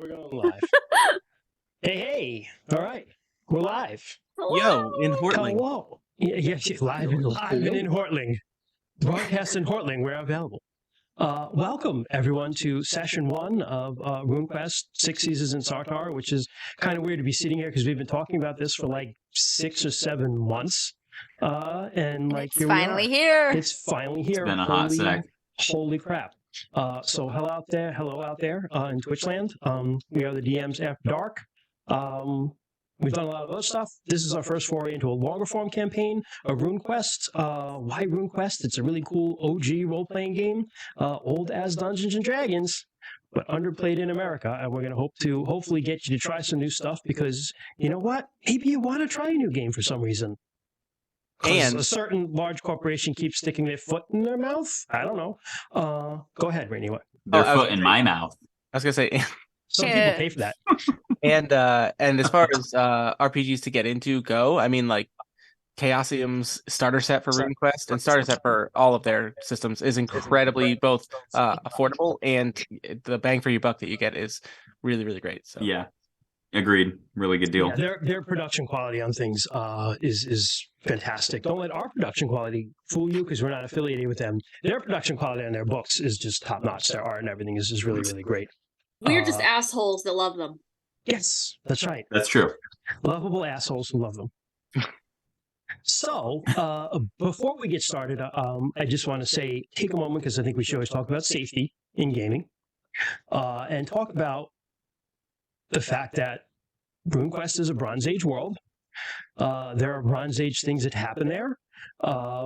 We're going live. Hey. All right. We're live. Yo, in Hortling. Hello. Yes, live and in Hortling. Broadcast in Hortling, we're available. Welcome, everyone, to session 1 of Runequest, 6 Seasons in Sartar, which is kind of weird to be sitting here because we've been talking about this for like 6 or 7 months. And like, it's finally here. It's finally here. It's been a hot sec. Holy crap. So hello out there in Twitchland. We are the DMs After Dark. We've done a lot of other stuff. This is our first foray into a longer form campaign, a Runequest. Why Runequest? It's a really cool OG role-playing game, old as Dungeons and Dragons, but underplayed in America. And we're going to hopefully get you to try some new stuff because, you know what? Maybe you want to try a new game for some reason. And a certain large corporation keeps sticking their foot in their mouth. I don't know. Go ahead, Rainy. What? Their foot in my mouth. I was gonna say, some people pay for that. and as far as RPGs to get into go, I mean, like Chaosium's starter set for RuneQuest and starter set for all of their systems is incredibly both affordable, and the bang for your buck that you get is really, really great. So yeah. Agreed. Really good deal. Yeah, their production quality on things is fantastic. Don't let our production quality fool you because we're not affiliated with them. Their production quality on their books is just top notch. Their art and everything is just really, really great. We're just assholes that love them. Yes, that's right. That's true. Lovable assholes who love them. So, before we get started, I just want to take a moment because I think we should always talk about safety in gaming and talk about the fact that RuneQuest is a Bronze Age world. There are Bronze Age things that happen there. A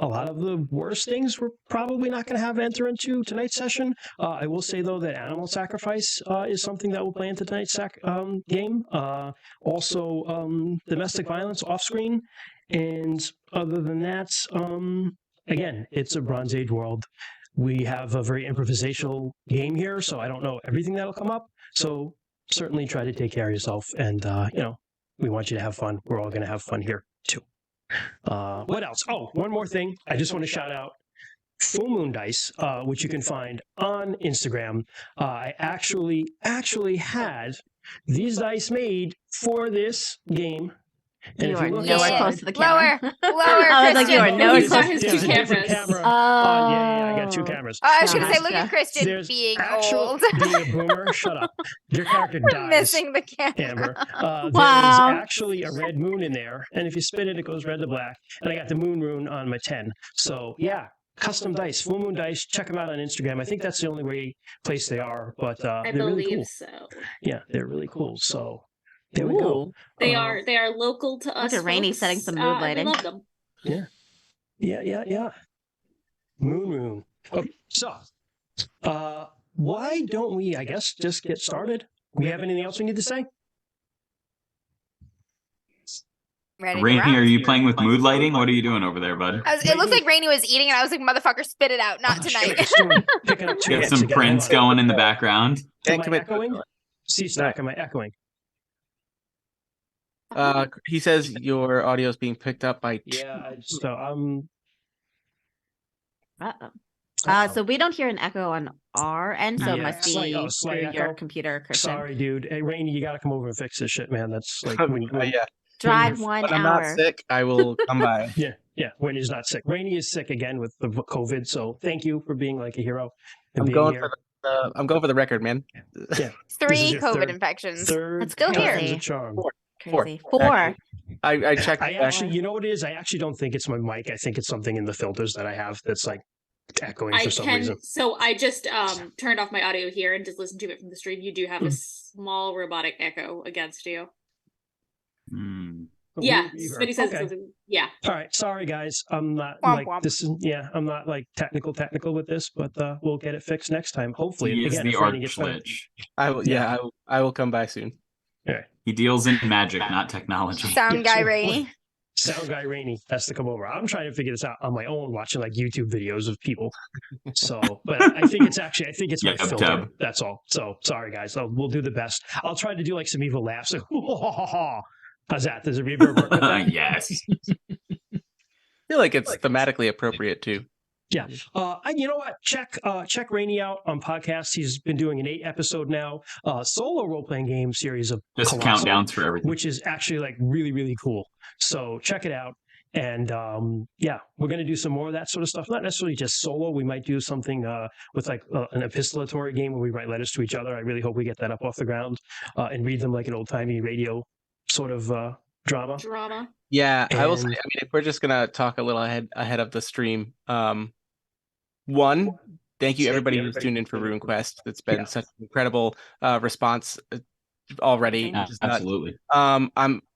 lot of the worst things we're probably not going to have enter into tonight's session. I will say, though, that animal sacrifice is something that we'll play into tonight's game. Also, domestic violence off-screen. And other than that, again, it's a Bronze Age world. We have a very improvisational game here, so I don't know everything that'll come up. So certainly try to take care of yourself, and we want you to have fun. We're all going to have fun here too. What else? Oh, one more thing. I just want to shout out Full Moon Dice, which you can find on Instagram. I actually had these dice made for this game. And you if are you look nowhere inside, close to the camera. Lower. I was like, you are nowhere He's close on to his the two there's a different cameras. camera. I got 2 cameras. Oh, I was going to say, look Gotcha. at Kristen There's being actual old. being a boomer. Shut up. Your character dies. Missing the camera. Amber. Wow. There's actually a red moon in there, and if you spin it, it goes red to black. And I got the moon rune on my 10. So yeah, custom dice, Full Moon Dice. Check them out on Instagram. I think that's the only place they are, but I they're really believe cool. so. Yeah, they're really cool. So there we go. They are local to us. Look at Rainey folks. setting some mood lighting. We love them. Yeah. Moon rune. Okay, so why don't we, I guess, just get started? We have anything else we need to say? Ready to Rainy, rock? are you playing with mood lighting? What are you doing over there, bud? It looks like Rainey was eating, and I was like, "Motherfucker, spit it out! Not tonight." Picking up 2 Get hits some again. prints Hold on. going in the background. Am I echoing? C-Stack, am I echoing? he says your audio is being picked up by So So we don't hear an echo on our end, so it Yeah, must be slight through your echo. computer, Christian. sorry, dude. Hey, Rainey, you gotta come over and fix this shit, man. That's like yeah. Drive 1 When hour. I'm not sick, I will come by. yeah. When he's not sick. Rainey is sick again with the COVID, so thank you for being like a hero. And I'm being going here. for the record, man. Yeah. 3 your COVID third- infections. Third Let's go time's here. a charm. Crazy. 4. Actually. I checked. I actually, you know what it is? I actually don't think it's my mic. I think it's something in the filters that I have that's like echoing for some reason. So I just turned off my audio here and just listened to it from the stream. You do have a small robotic echo against you. Yeah, Smitty says Okay. something. Yeah. All right, sorry guys. I'm not Womp womp. I'm not like technical with this, but we'll get it fixed next time. Hopefully, He is again, the if Rainey gets fine. Archlich. I will. Yeah, I will come by soon. All right. He deals in magic, not technology. Sound Yeah, guy sure. Rainey. Sound guy Rainey has to come over. I'm trying to figure this out on my own, watching like YouTube videos of people. So, but I think it's my Yeah, filter. Tub. That's all. So sorry guys. We'll do the best. I'll try to do like some evil laughs. Like, how's that? Does a reverb work with that? Yes. I feel like it's thematically appropriate too. Yeah. You know what? Check Rainey out on podcasts. He's been doing an 8-episode now solo role playing game series of Just Colossal, countdowns for everything. which is actually like really really cool. So check it out. And yeah, we're going to do some more of that sort of stuff. Not necessarily just solo. We might do something with like an epistolatory game where we write letters to each other. I really hope we get that up off the ground and read them like an old timey radio sort of drama. Yeah, I will say. I And- mean, if we're just gonna talk a little ahead of the stream, one, thank you everybody who's tuned in for Runequest. It's been such an incredible response already. Yeah, Just nuts. absolutely.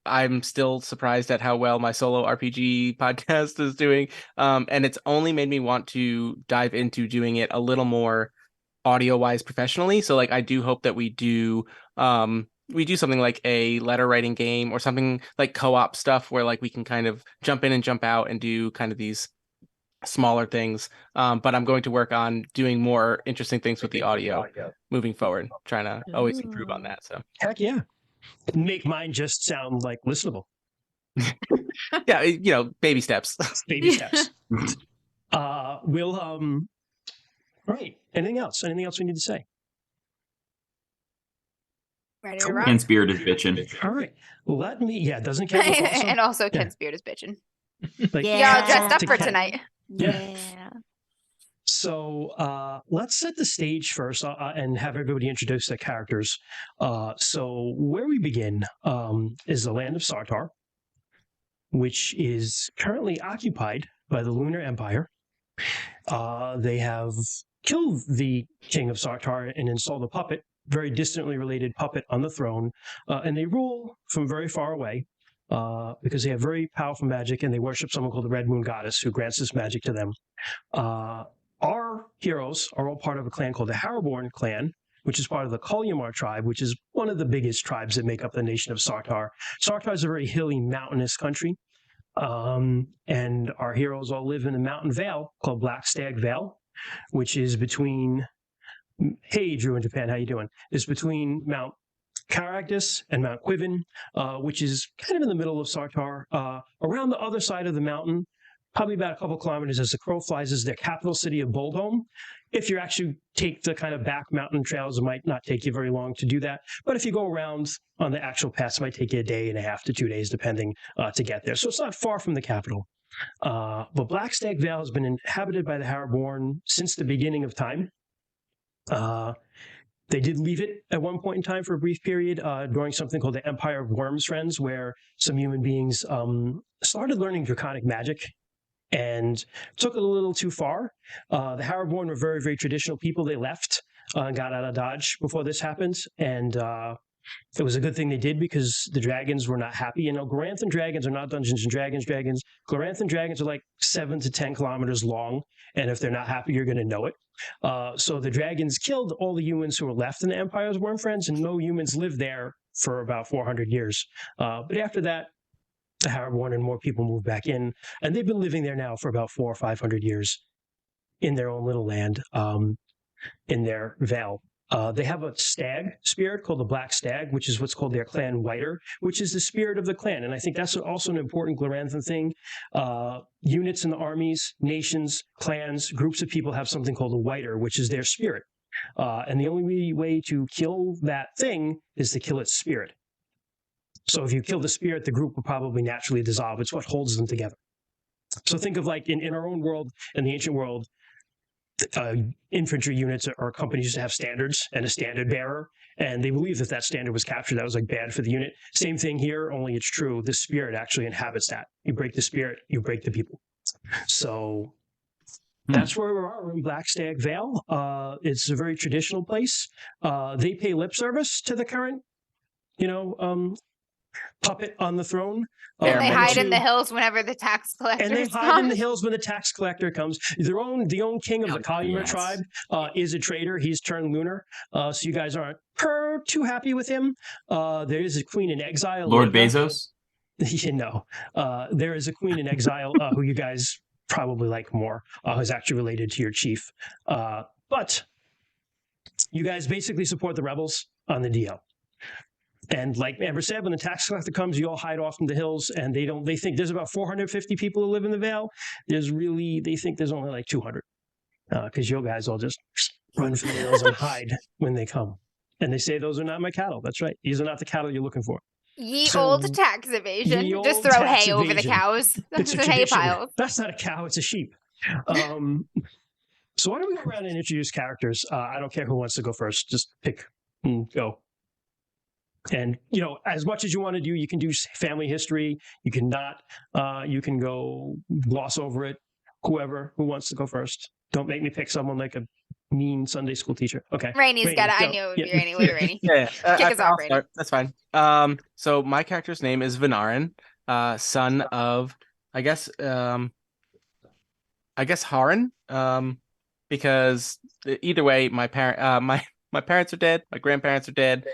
I'm still surprised at how well my solo RPG podcast is doing. And it's only made me want to dive into doing it a little more audio wise professionally. So like I do hope that we do something like a letter writing game or something like co-op stuff where like we can kind of jump in and jump out and do kind of these smaller things. But I'm going to work on doing more interesting things with the audio moving forward, trying to always improve on that. So Heck yeah. Make mine just sound like listenable. yeah, you know, baby steps. Baby steps. Right. Anything else? Anything else we need to say? Ready to Cool. rock? Ken's beard is bitching. All right. Let me. Yeah. Doesn't count. Also? And also, Yeah. Ken's beard is bitching. Like, Y'all dressed up to for Ken. tonight. Yeah. So let's set the stage first and have everybody introduce their characters. So where we begin is the land of Sartar, which is currently occupied by the Lunar Empire. They have killed the king of Sartar and installed a puppet, very distantly related puppet, on the throne, and they rule from very far away. Because they have very powerful magic and they worship someone called the Red Moon Goddess who grants this magic to them. Our heroes are all part of a clan called the Harrowborn clan, which is part of the Kolyamar tribe, which is one of the biggest tribes that make up the nation of Sartar. Sartar is a very hilly, mountainous country. And our heroes all live in a mountain vale called Black Stag Vale, which is between... Hey, Drew in Japan, how you doing? It's between Mount Caractus and Mount Quiven, which is kind of in the middle of Sartar. Around the other side of the mountain, probably about a couple kilometers as the crow flies, is their capital city of Boldholm. If you actually take the kind of back mountain trails, it might not take you very long to do that. But if you go around on the actual paths, it might take you a day and a half to 2 days, depending, to get there. So it's not far from the capital. But Black Stag Vale has been inhabited by the Harrowborn since the beginning of time. They did leave it at one point in time for a brief period during something called the Empire of Worms Friends, where some human beings started learning draconic magic and took it a little too far. The Harrowborn were very, very traditional people. They left and got out of Dodge before this happened. And it was a good thing they did because the dragons were not happy. You know, Gloranthan dragons are not Dungeons and Dragons dragons. Gloranthan dragons are like 7 to 10 kilometers long. And if they're not happy, you're going to know it. So the dragons killed all the humans who were left in the Empire's Worm Friends, and no humans lived there for about 400 years. But after that, the Harrowborn and more people moved back in, and they've been living there now for about 400 or 500 years in their own little land, in their vale. They have a stag spirit called the Black Stag, which is what's called their clan Whiter, which is the spirit of the clan. And I think that's also an important Gloranthan thing. Units in the armies, nations, clans, groups of people have something called a Whiter, which is their spirit. And the only way to kill that thing is to kill its spirit. So if you kill the spirit, the group will probably naturally dissolve. It's what holds them together. So think of like in our own world, in the ancient world, infantry units or companies used to have standards and a standard bearer, and they believed that standard was captured, that was like bad for the unit. Same thing here, only it's true. The spirit actually inhabits that. You break the spirit, you break the people. So that's where we are. We're in Black Stag Vale. It's a very traditional place. They pay lip service to the current, puppet on the throne. And they hide in the hills whenever the tax collector And they hide in the hills when the tax collector comes. The own king of the Kolyamar tribe is a traitor. He's turned lunar. So you guys aren't too happy with him. There is a queen in exile. Lord Bezos? There is a queen in exile who you guys probably like more, who's actually related to your chief. But you guys basically support the rebels on the DL. And like Amber said, when the tax collector comes, you all hide off in the hills, and they think there's about 450 people who live in the Vale. They think there's only like 200, because you guys all just run for the hills and hide when they come. And they say, those are not my cattle. That's right. These are not the cattle you're looking for. Ye So, old tax evasion. ye Just old throw tax hay over the evasion. cows. It's a The hay tradition. piles. That's not a cow, it's a sheep. So why don't we go around and introduce characters? I don't care who wants to go first. Just pick and go. And, as much as you want to do, you can do family history. You can not. You can go gloss over it. Who wants to go first. Don't make me pick someone like a mean Sunday school teacher. Okay. Rainy's got it. I go. knew it would Yeah. be Rainy. What Rainy? Yeah, Kick us I'll off, Rainy. start. That's fine. So my character's name is Venarin, son of, I guess Haran. Because either way, my parents are dead. My grandparents are dead.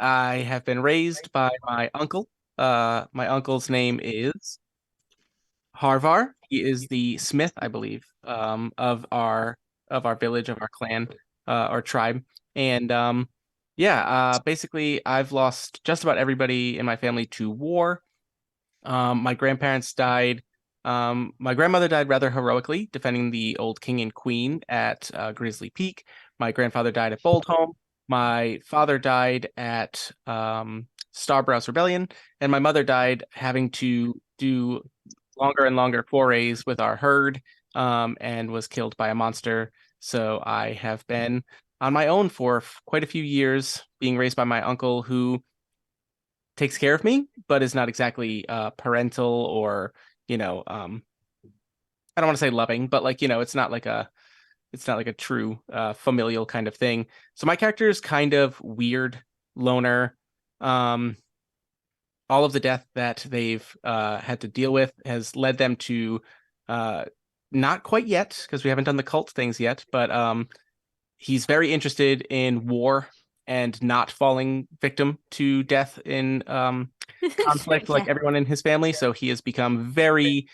I have been raised by my uncle. My uncle's name is Harvar. He is the smith, I believe, of our village, of our clan, or tribe. And basically, I've lost just about everybody in my family to war. My grandparents died. My grandmother died rather heroically, defending the old king and queen at Grizzly Peak. My grandfather died at Boldholm. My father died at Starbrowse Rebellion, and my mother died having to do longer and longer forays with our herd, and was killed by a monster. So I have been on my own for quite a few years, being raised by my uncle, who takes care of me, but is not exactly parental or, I don't want to say loving, but it's not like a true familial kind of thing. So my character is kind of weird, loner. All of the death that they've had to deal with has led them to not quite yet, because we haven't done the cult things yet, but he's very interested in war and not falling victim to death in conflict like everyone in his family. So he has become very,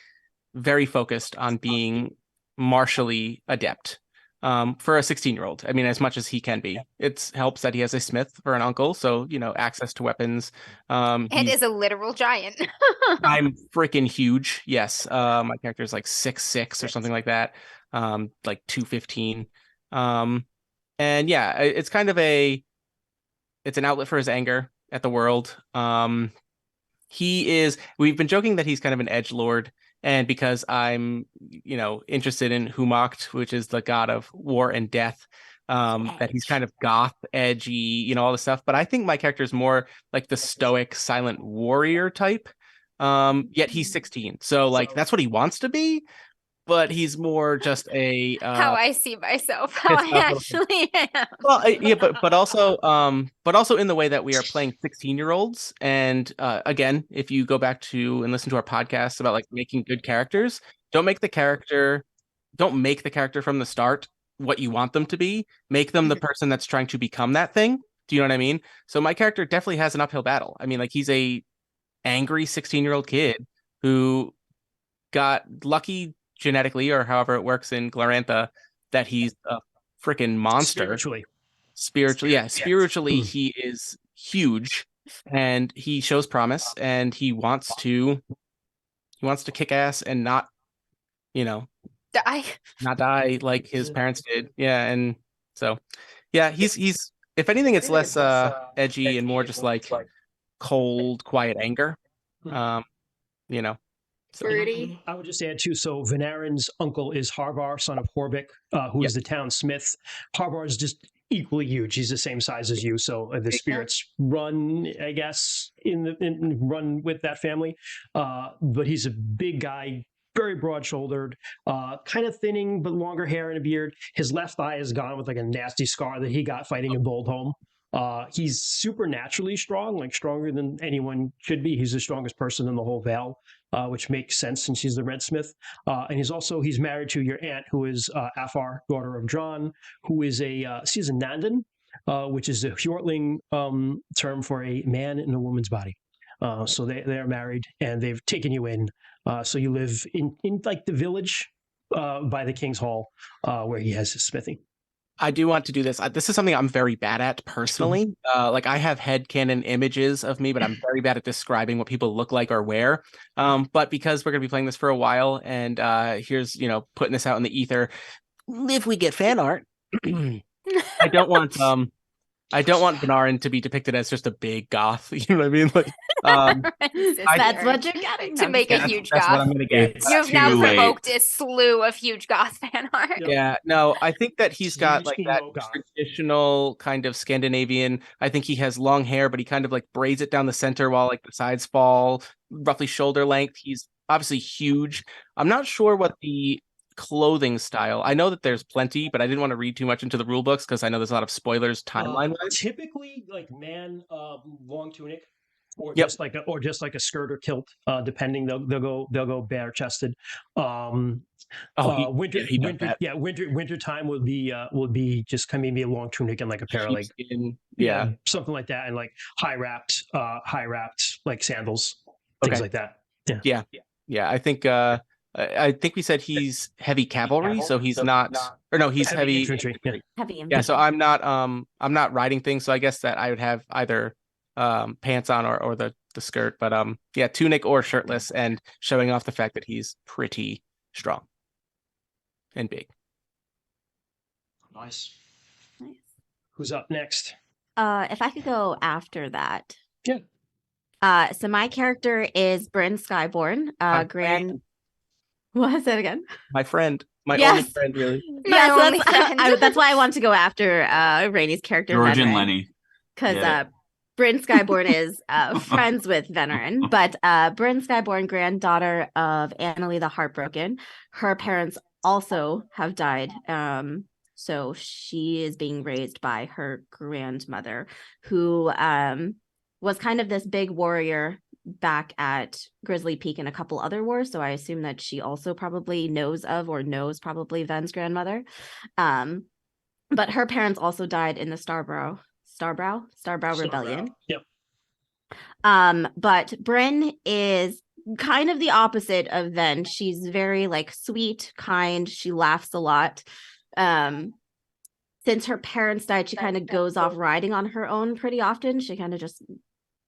very focused on being martially adept. For a 16-year-old, I mean, as much as he can be. It helps that he has a smith for an uncle, so access to weapons. And is a literal giant. I'm freaking huge. Yes, my character is like 6'6" or something like that, like 215. And yeah, it's kind of it's an outlet for his anger at the world. We've been joking that he's kind of an edgelord. And because I'm, interested in Humacht, which is the god of war and death, that he's kind of goth, edgy, all this stuff. But I think my character is more like the stoic, silent warrior type. Yet he's 16. So that's what he wants to be. But he's more just a how I see myself, how I actually am. Well, yeah, but also in the way that we are playing 16-year-olds. And again, if you go back to and listen to our podcast about making good characters, don't make the character from the start what you want them to be. Make them the person that's trying to become that thing. Do you know what I mean? So my character definitely has an uphill battle. I mean, he's a angry 16-year-old kid who got lucky genetically, or however it works in Glorantha, that he's a freaking monster. Spiritually, he is huge, and he shows promise, and he wants to kick ass and not die like his parents did. Yeah, and so he's if anything, it's less edgy and more just like cold, quiet anger. So, Birdie. I would just add too. So Venarin's uncle is Harvar, son of Horbic, who is the town smith. Harvar is just equally huge. He's the same size as you. So the spirits run, I guess, run with that family. But he's a big guy, very broad-shouldered, kind of thinning, but longer hair and a beard. His left eye is gone with a nasty scar that he got fighting in Boldholm. He's supernaturally strong, stronger than anyone should be. He's the strongest person in the whole Vale, which makes sense since he's the Red Smith. And he's married to your aunt, who is Afar, daughter of Dron, who is she's a Nandan, which is a Hjortling term for a man in a woman's body. So they're married, and they've taken you in. So you live in the village by the King's Hall, where he has his smithy. I do want to do this. This is something I'm very bad at personally. Like I have headcanon images of me, but I'm very bad at describing what people look like or wear. But because we're gonna be playing this for a while, and here's putting this out in the ether, if we get fan art, I don't want Benarin to be depicted as just a big goth. You know what I mean? Like, That's what you're getting. to make a that's, huge that's what I'm goth. gonna get. It's You have too now late. provoked a slew of huge goth fan art. Yeah. Yeah, no, I think that he's got Huge like that emo goth. traditional kind of Scandinavian. I think he has long hair, but he kind of like braids it down the center while like the sides fall roughly shoulder length. He's obviously huge. I'm not sure what the clothing style. I know that there's plenty, but I didn't want to read too much into the rule books because I know there's a lot of spoilers timeline wise. Typically, like long tunic, or Yep. just like a skirt or kilt, depending. They'll go bare chested. Winter time would be just kind of maybe a long tunic and like a pair of like something like that, and like high wrapped like sandals, things like that. Yeah. I think we said he's heavy cavalry, so he's not, or no, he's heavy infantry. Yeah. Heavy Yeah, so I'm not riding things, so I guess that I would have either pants on or the skirt, but yeah, tunic or shirtless, and showing off the fact that he's pretty strong and big. Nice. Nice. Who's up next? If I could go after that. Yeah. So my character is Bryn Skyborn, grand. What was that again? My friend, my Yes. only friend, really. My so only friend. that's why I want to go after Rainey's character, George and Venerin, Lenny. because Yeah. Bryn Skyborn is friends with Venerin, but Bryn Skyborn, granddaughter of Annalie the Heartbroken. Her parents also have died. So she is being raised by her grandmother, who was kind of this big warrior back at Grizzly Peak and a couple other wars. So I assume that she also probably knows probably Ven's grandmother. But her parents also died in the Starbrow Rebellion. Yep. But Bryn is kind of the opposite of Ven. She's very like sweet, kind. She laughs a lot. Since her parents died, she kind of goes off riding on her own pretty often. She kind of just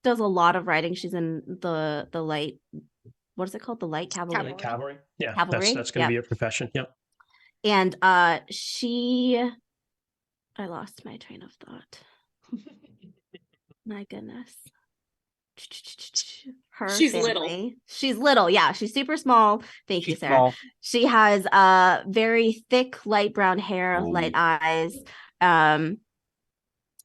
does a lot of riding. She's in the light. What is it called? The light cavalry. Cavalry. Yeah. Cavalry? That's going to Yep. be a profession. Yep. And I lost my train of thought. My goodness. She's little. She's little. Yeah, she's super small. Thank you, She's Sarah. small. She has very thick light brown hair, light eyes.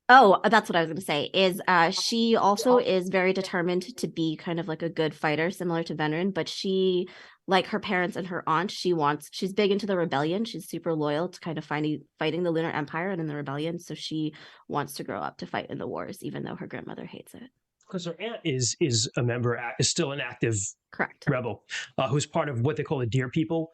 Oh, that's what I was going to say is she also is very determined to be kind of like a good fighter, similar to Venerin, but she, like her parents and her aunt, she's big into the rebellion. She's super loyal to kind of fighting the Lunar Empire and in the rebellion. So she wants to grow up to fight in the wars, even though her grandmother hates it. Because her aunt is a member, is still an active Correct. rebel, who's part of what they call the Deer People,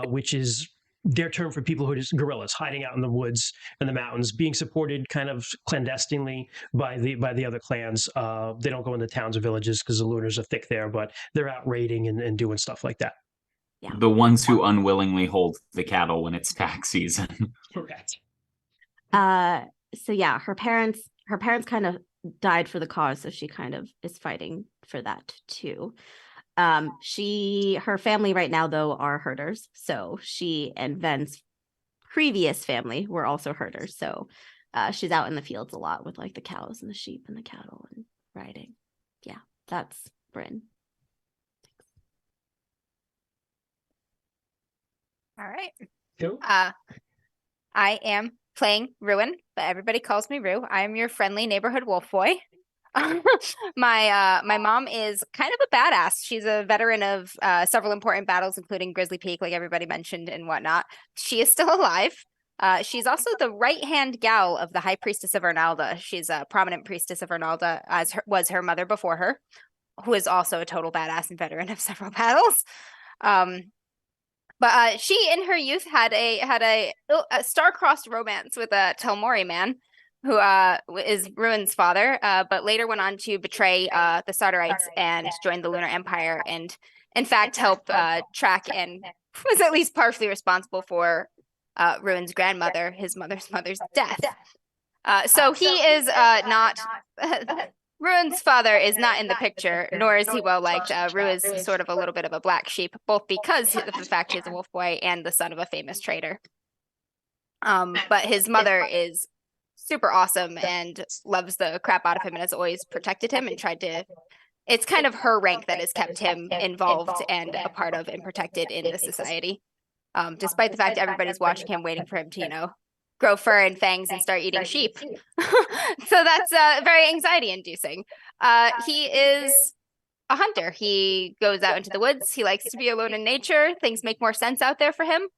which is their term for people who are just guerrillas hiding out in the woods and the mountains, being supported kind of clandestinely by the other clans. They don't go into towns or villages because the Lunars are thick there, but they're out raiding and doing stuff like that. Yeah. The ones who unwillingly hold the cattle when it's tax season. Correct. So yeah, her parents kind of died for the cause, so she kind of is fighting for that too. Her family right now though are herders, so she and Ven's previous family were also herders, so she's out in the fields a lot with like the cows and the sheep and the cattle and riding. Yeah, that's Bryn. All right. Cool. I am playing Ruin, but everybody calls me Rue. I am your friendly neighborhood wolf boy. My mom is kind of a badass. She's a veteran of several important battles, including Grizzly Peak, like everybody mentioned and whatnot. She is still alive. She's also the right-hand gal of the High Priestess of Arnalda. She's a prominent priestess of Arnalda, as was her mother before her, who is also a total badass and veteran of several battles. But she, in her youth, had a star-crossed romance with a Telmori man, who is Ruin's father, but later went on to betray the Sartarites and join the Lunar Empire, and in fact help track and was at least partially responsible for Ruin's grandmother, his mother's death. So he is not. Ruin's father is not in the picture, nor is he well liked. Ru is sort of a little bit of a black sheep, both because of the fact he's a wolf boy and the son of a famous trader. But his mother is super awesome and loves the crap out of him and has always protected him and tried to. It's kind of her rank that has kept him involved and a part of and protected in the society. Despite the fact everybody's watching him, waiting for him to, grow fur and fangs and start eating sheep. So that's very anxiety-inducing. He is a hunter. He goes out into the woods. He likes to be alone in nature. Things make more sense out there for him.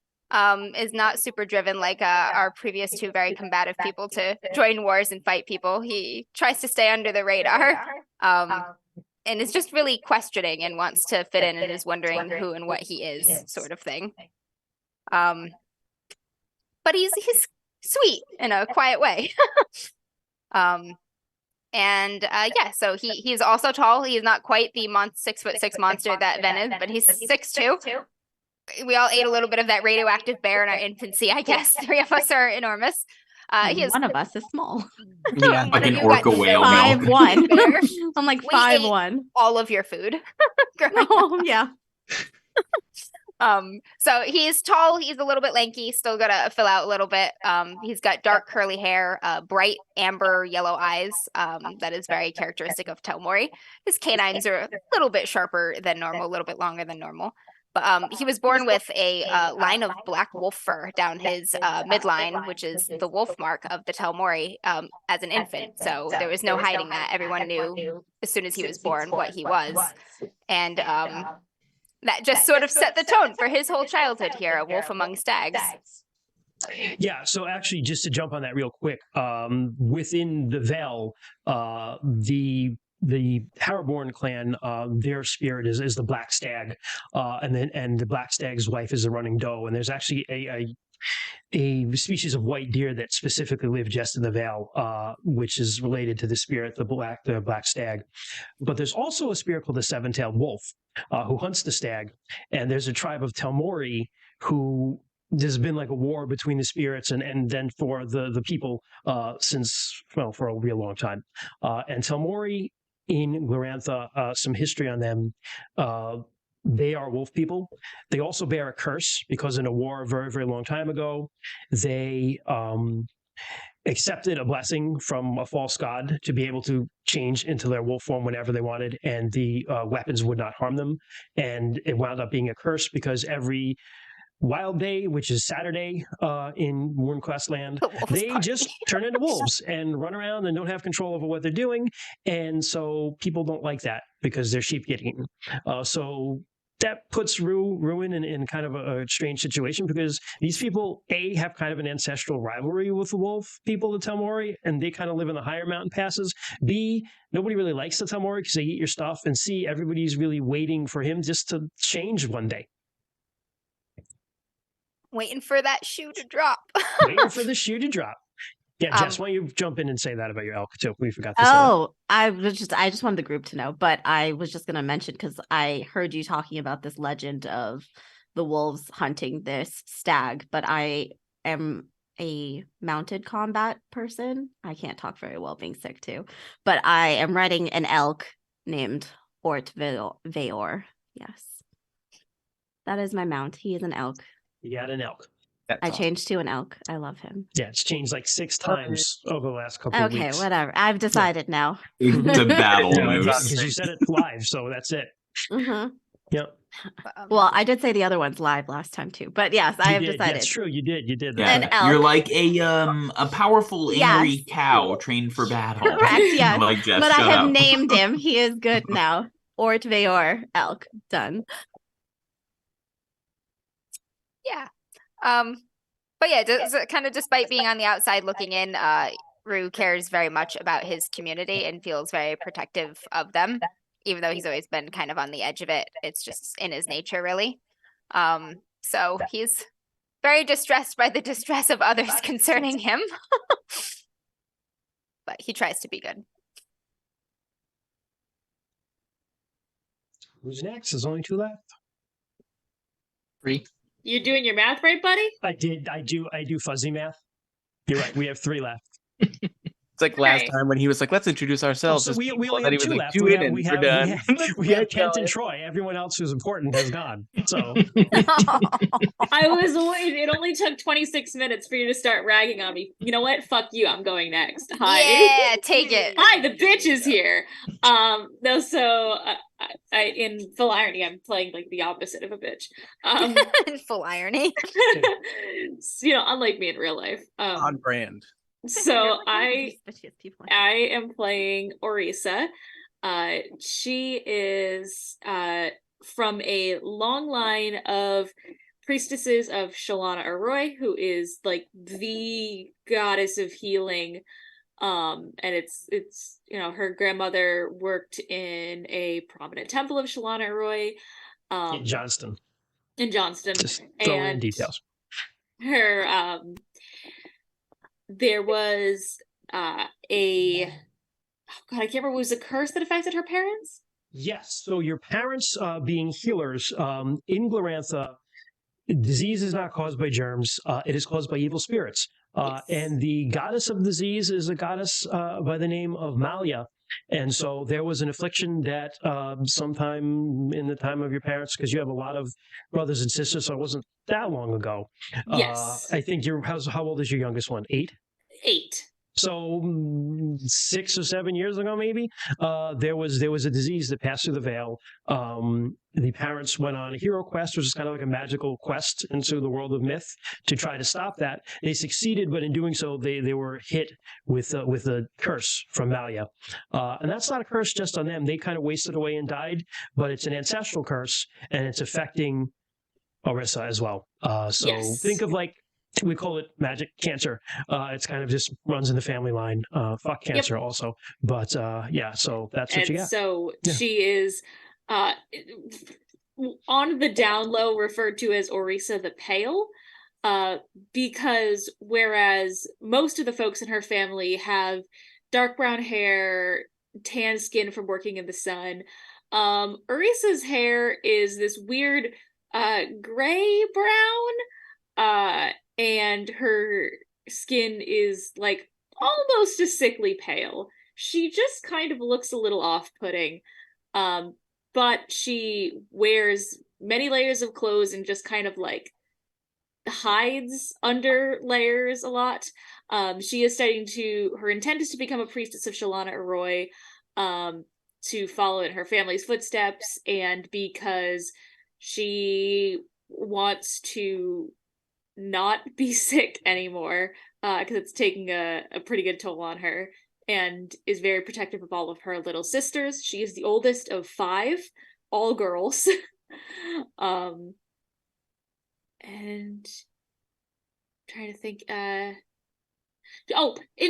Is not super driven like our previous two very combative people to join wars and fight people. He tries to stay under the radar. And is just really questioning and wants to fit in and is wondering who and what he is, sort of thing. But he's sweet in a quiet way. So he's also tall. He's not quite the 6'6" monster that Ven is, but he's 6'2". We all ate a little bit of that radioactive bear in our infancy, I guess. 3 of us are enormous. One of us is small. Yeah, Like an orca whale. 5'1". I'm like We 5'1". all of your food. Oh yeah. So he's tall, he's a little bit lanky, still gotta fill out a little bit. He's got dark curly hair, bright amber yellow eyes, that is very characteristic of Telmori. His canines are a little bit sharper than normal, a little bit longer than normal. But he was born with a line of black wolf fur down his midline, which is the wolf mark of the Telmori, as an infant. So there was no hiding that. Everyone knew as soon as he was born what he was. And that just sort of set the tone for his whole childhood here, a wolf among stags. Yeah, so actually, just to jump on that real quick, within the Vale, the Harrowborn clan, their spirit is the Black Stag, and the Black Stag's wife is the Running Doe, and there's actually a species of white deer that specifically live just in the Vale, which is related to the spirit, the black stag. But there's also a spirit called the Seven-Tailed Wolf, who hunts the stag, and there's a tribe of Telmori who there's been like a war between the spirits and then for the people for a real long time. And Telmori in Glorantha, some history on them. They are wolf people. They also bear a curse because in a war a very, very long time ago, they accepted a blessing from a false god to be able to change into their wolf form whenever they wanted, and the weapons would not harm them. And it wound up being a curse because every Wild Day, which is Saturday in Runequest land, they just turn into wolves and run around and don't have control over what they're doing. And so people don't like that because their sheep get eaten. So that puts Ruin in kind of a strange situation because these people, A, have kind of an ancestral rivalry with the wolf people, the Telmori, and they kind of live in the higher mountain passes. B, nobody really likes the Telmori because they eat your stuff. And C, everybody's really waiting for him just to change one day. Waiting for that shoe to drop. Waiting for the shoe to drop. Yeah, Jess, why don't you jump in and say that about your elk too? We forgot to say that. I just wanted the group to know, but I was just going to mention because I heard you talking about this legend of the wolves hunting this stag, but I am a mounted combat person. I can't talk very well being sick too, but I am riding an elk named Ort Veor. Yes. That is my mount. He is an elk. You got an elk. I changed to an elk. I love him. Yeah, it's changed like 6 times over the last couple of weeks. Okay, whatever. I've decided now. It's a battle moose. Because you said it live, so that's it. Mm-hmm. Yep. Well, I did say the other one's live last time too, but yes, I have decided. That's true. You did. Yeah, An elk. you're like a powerful angry cow trained for battle. Correct, yes. Like Jeff, but I shut have up. named him. He is good now. Ort Veor elk. Done. Yeah. But yeah, kind of despite being on the outside looking in, Rue cares very much about his community and feels very protective of them, even though he's always been kind of on the edge of it. It's just in his nature, really. So he's very distressed by the distress of others concerning him. But he tries to be good. Who's next? There's only 2 left. 3. You're doing your math right, buddy? I do fuzzy math. You're right. We have 3 left. It's like last Right. time when he was like, "Let's introduce ourselves." So as we people, only and then have he was 2 like, left. 2 We in have, and we we're have, done. we have Kent and Troy. Everyone else who's important has gone. So I was waiting. It only took 26 minutes for you to start ragging on me. You know what? Fuck you. I'm going next. Hi. Yeah, take it. Hi, the bitch is here. No, so I in full irony, I'm playing like the opposite of a bitch. In full irony. Unlike me in real life. On brand. So I People am playing Orisa. She is from a long line of priestesses of Shalana Arroy, who is like the goddess of healing. And it's her grandmother worked in a prominent temple of Shalana Arroy. in Johnston. Just throw in details. Her there was oh God, I can't remember. Was a curse that affected her parents? Yes. So your parents being healers in Glorantha, disease is not caused by germs. It is caused by evil spirits. Yes. And the goddess of disease is a goddess by the name of Malia. And so there was an affliction that sometime in the time of your parents, because you have a lot of brothers and sisters, so it wasn't that long ago. Yes. I think how old is your youngest one? 8? 8. So 6 or 7 years ago, maybe, there was a disease that passed through the veil. The parents went on a hero quest, which is kind of like a magical quest into the world of myth to try to stop that. They succeeded, but in doing so, they were hit with a curse from Malia. And that's not a curse just on them. They kind of wasted away and died, but it's an ancestral curse, and it's affecting Orisa as well. So Yes. think of like, we call it magic cancer. It's kind of just runs in the family line. Fuck cancer also. But yeah, so that's what you got. So Yeah. she is on the down low referred to as Orisa the Pale, because whereas most of the folks in her family have dark brown hair, tan skin from working in the sun, Orisa's hair is this weird gray brown, and her skin is like almost a sickly pale. She just kind of looks a little off-putting, but she wears many layers of clothes and just kind of like hides under layers a lot. She is her intent is to become a priestess of Shalana Arroy, to follow in her family's footsteps, and because she wants to not be sick anymore, because it's taking a pretty good toll on her, and is very protective of all of her little sisters. She is the oldest of 5, all girls. And I'm trying to think, in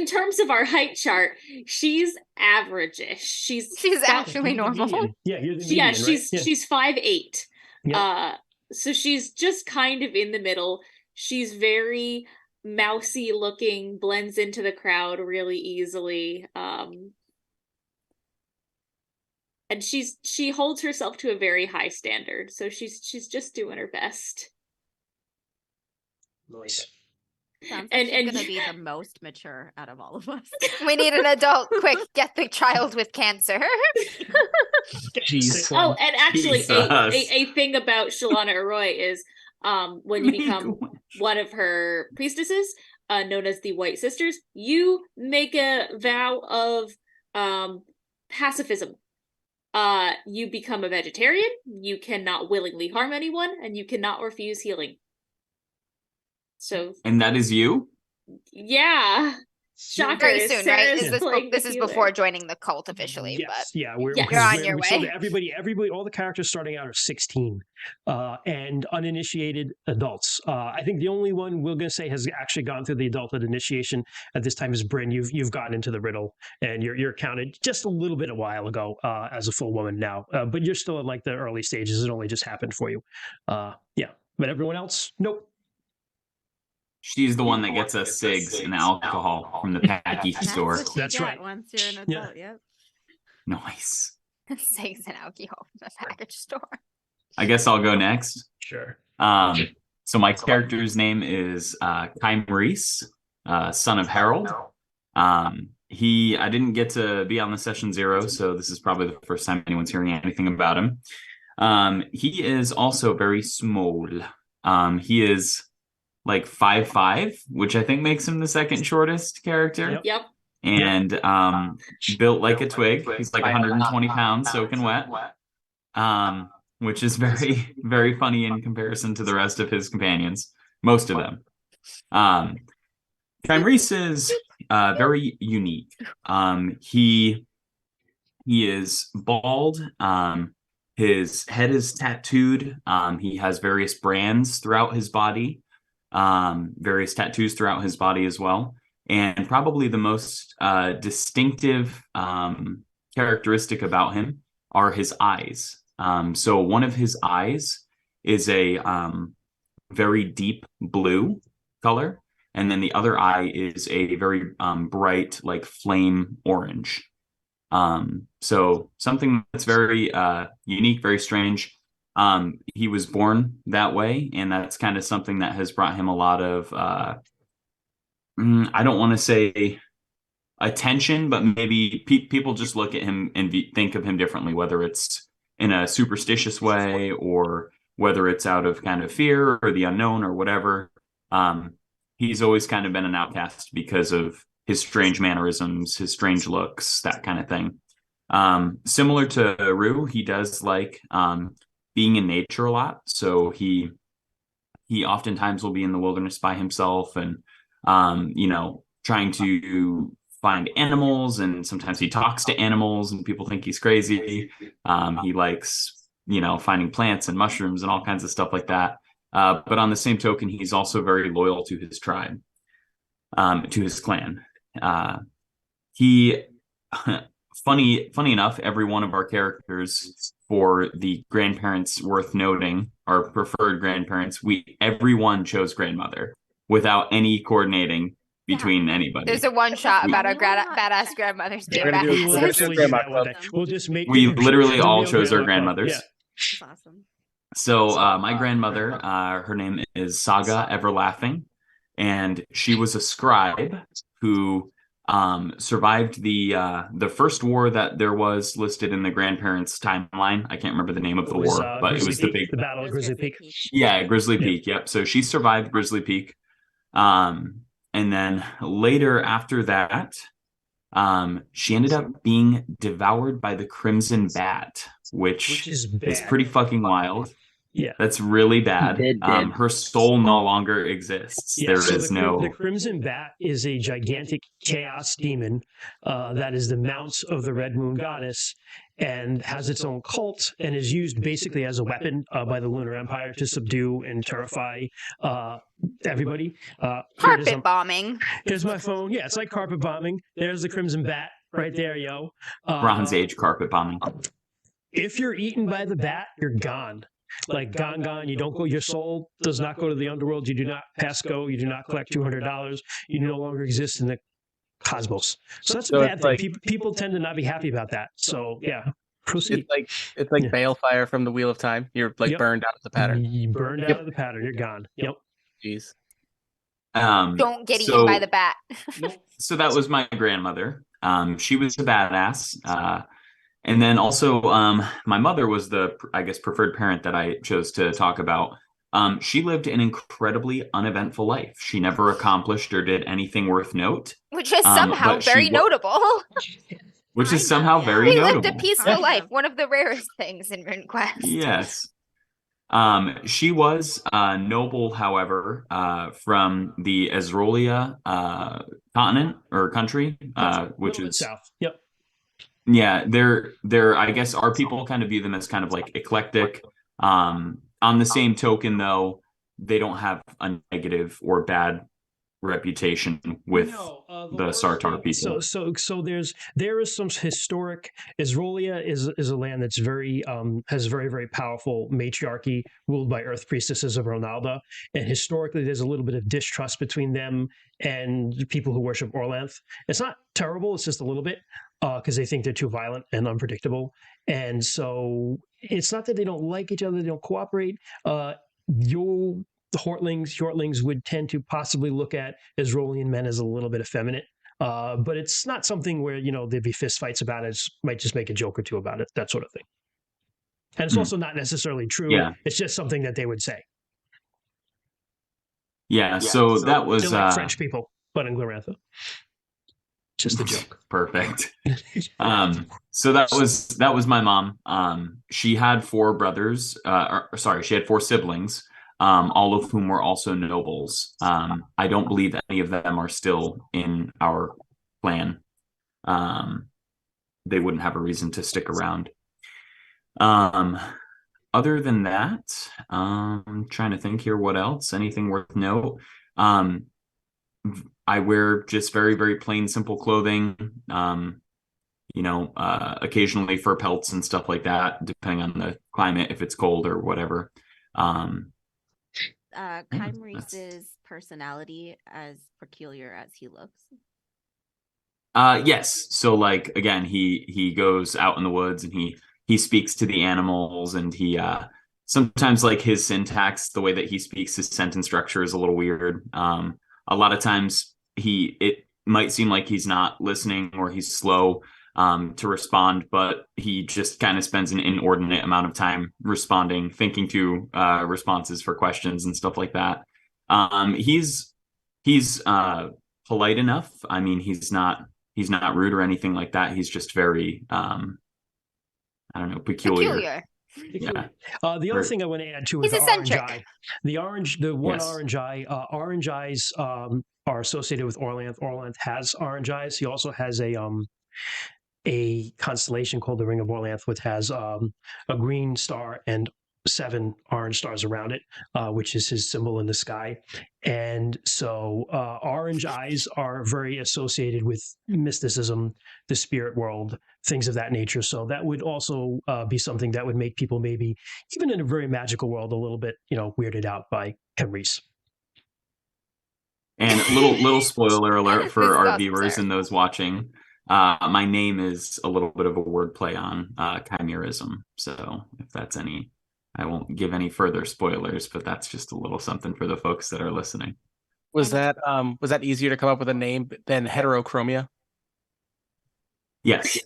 terms of our height chart, she's average-ish. She's actually normal. Yeah, you're the median, she's 5'8". Yep. So she's just kind of in the middle. She's very mousy looking, blends into the crowd really easily. And she holds herself to a very high standard. So she's just doing her best. Nice. Sounds like And- she's and- gonna be the most mature out of all of us. We need an adult. Quick, get the child with cancer. Jeez. Oh, and actually, Jesus. a thing about Shalana Arroy is when you become one of her priestesses, known as the White Sisters, you make a vow of pacifism. You become a vegetarian, you cannot willingly harm anyone, and you cannot refuse healing. So, And that is you? yeah. Shocker. Very soon, right? Sarah's Is this playing this the is healer. before joining the cult officially? Yes, But yeah, Yes. You're on your so way. everybody, all the characters starting out are 16, and uninitiated adults. I think the only one we're going to say has actually gone through the adulthood initiation at this time is Bryn. You've gotten into the riddle, and you're counted just a little bit a while ago as a full woman now, but you're still in like the early stages. It only just happened for you. Yeah, but everyone else, nope. She's the one that gets us cigs and alcohol from the packy store. That's what you That's get right. once you're an Yeah. adult. Yep. Nice. Cigs and alcohol from the package store. I guess I'll go next. Sure. So my character's name is Kai Maurice, son of Harold. I didn't get to be on the session 0, so this is probably the first time anyone's hearing anything about him. He is also very small. He is like 5'5", which I think makes him the second shortest character. Yep. And built like a twig. He's like 120 pounds soaking wet. Which is very, very funny in comparison to the rest of his companions, most of them. Maurice is very unique. He is bald. His head is tattooed. He has various brands throughout his body, various tattoos throughout his body as well. And probably the most distinctive characteristic about him are his eyes. So one of his eyes is a very deep blue color, and then the other eye is a very bright, like flame orange. So something that's very unique, very strange. He was born that way, and that's kind of something that has brought him a lot of, I don't want to say attention, but maybe people just look at him and think of him differently, whether it's in a superstitious way or whether it's out of kind of fear or the unknown or whatever. He's always kind of been an outcast because of his strange mannerisms, his strange looks, that kind of thing. Similar to Rue, he does like being in nature a lot. So he oftentimes will be in the wilderness by himself and, trying to find animals, and sometimes he talks to animals and people think he's crazy. He likes, finding plants and mushrooms and all kinds of stuff like that. But on the same token, he's also very loyal to his tribe, to his clan. Funny enough, every one of our characters, for the grandparents worth noting, our preferred grandparents, everyone chose grandmother without any coordinating between anybody. There's a one shot about our badass grandmothers being badasses. We'll just make we literally all chose our grandmothers. Yeah. That's awesome. So my grandmother, her name is Saga Everlaughing, and she was a scribe who survived the first war that there was listed in the grandparents' timeline. I can't remember the name of the war, but it was the Battle of Grizzly Peak. Yeah, Grizzly Peak. Yep. So she survived Grizzly Peak. And then later after that, she ended up being devoured by the Crimson Bat, which is pretty fucking wild. Yeah, that's really bad. Her soul no longer exists. Yeah, the Crimson Bat is a gigantic chaos demon that is the mount of the Red Moon Goddess, and has its own cult, and is used basically as a weapon by the Lunar Empire to subdue and terrify everybody. Carpet bombing. Here's my phone. Yeah, it's like carpet bombing. There's the Crimson Bat right there, yo. Bronze Age carpet bombing. If you're eaten by the bat, you're gone. Like gone. You don't go. Your soul does not go to the underworld. You do not pass go. You do not collect $200. You no longer exist in the cosmos. So that's a bad thing. People tend to not be happy about that. So yeah, proceed. It's like balefire from the Wheel of Time. You're burned out of the pattern. You burned out of the pattern. You're gone. Yep. Jeez. Don't get eaten by the bat. So that was my grandmother. She was a badass. And then also, my mother was the, preferred parent that I chose to talk about. She lived an incredibly uneventful life. She never accomplished or did anything worth note. Which is somehow very notable. Which is somehow very notable. She lived a peaceful life, one of the rarest things in Runequest. Yes. She was noble, however, from the Ezrolia continent or country, which is south. Yep. Yeah, they're I guess our people kind of view them as kind of like eclectic. On the same token, though, they don't have a negative or bad reputation with the Sartar people. So there is some historic. Ezrolia is a land that's very has very, very powerful matriarchy ruled by Earth priestesses of Ronalda, and historically there's a little bit of distrust between them and people who worship Orlanth. It's not terrible; it's just a little bit because they think they're too violent and unpredictable, and so it's not that they don't like each other; they don't cooperate. the Hortlings would tend to possibly look at Asrolian men as a little bit effeminate. But it's not something where, there'd be fist fights about it. Might just make a joke or two about it, that sort of thing. And it's also not necessarily true. Yeah. It's just something that they would say. Yeah, so that was They're like French people, but in Glorantha. Just a joke. Perfect. So that was my mom. She had 4 brothers. She had 4 siblings. All of whom were also nobles. I don't believe any of them are still in our clan. They wouldn't have a reason to stick around. Other than that, I'm trying to think here. What else? Anything worth note? I wear just very, very plain, simple clothing. Occasionally fur pelts and stuff like that, depending on the climate, if it's cold or whatever. Reese's personality as peculiar as he looks. Yes. So like again, he goes out in the woods and he speaks to the animals, and he sometimes like his syntax, the way that he speaks, his sentence structure is a little weird. A lot of times it might seem like he's not listening or he's slow to respond, but he just kind of spends an inordinate amount of time responding, thinking to responses for questions and stuff like that. He's polite enough. I mean, he's not rude or anything like that. He's just very I don't know, peculiar. Yeah. The other thing I want to add to is He's the orange eccentric. eye. Orange eye. Orange eyes are associated with Orlanth. Orlanth has orange eyes. He also has a constellation called the Ring of Orlanth, which has a green star and 7 orange stars around it, which is his symbol in the sky. And so orange eyes are very associated with mysticism, the spirit world, things of that nature. So that would also be something that would make people maybe, even in a very magical world, a little bit, weirded out by Kenreese. And little spoiler alert for our Awesome, viewers sir. and those watching. My name is a little bit of a wordplay on chimerism. So if that's any, I won't give any further spoilers, but that's just a little something for the folks that are listening. Was that easier to come up with a name than heterochromia? Yes.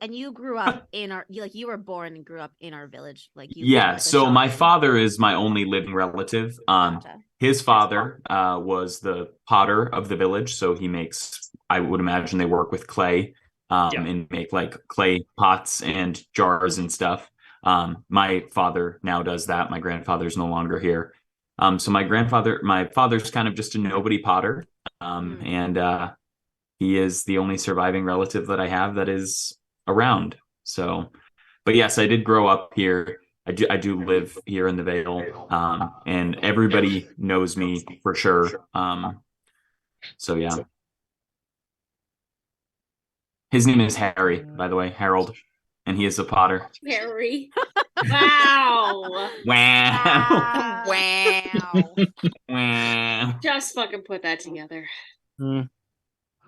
And you grew up in you were born and grew up in our village, Yeah. So my father is my only living relative. Gotcha. His father was the potter of the village, so he makes. I would imagine they work with clay, and make like clay pots and jars and stuff. My father now does that. My grandfather's no longer here. So my father's kind of just a nobody potter, and he is the only surviving relative that I have that is around. So, but yes, I did grow up here. I do live here in the Vale, and everybody knows me for sure. So yeah. His name is Harry, by the way, Harold, and he is a potter. Harry. Wow. Wow. Wow. Wow. Just fucking put that together.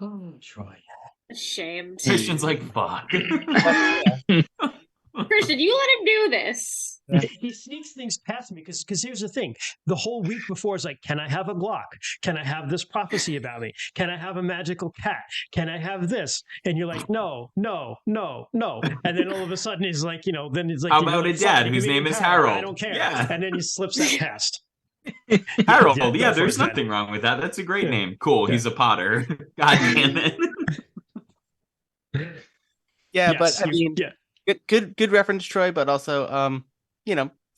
Oh, Troy. Ashamed. Christian's like, fuck. Christian, you let him do this. He sneaks things past me because here's the thing. The whole week before is like, can I have a Glock? Can I have this prophecy about me? Can I have a magical cat? Can I have this? And you're like, no. And then all of a sudden he's like, then he's like, how about a dad whose name is Harold? I don't care. Yeah. And then he slips that past. Harold, Yeah, there's nothing wrong with that. That's a great name. Cool. He's a potter. God damn it. Yeah, Yes, but I mean, good reference, Troy. But also,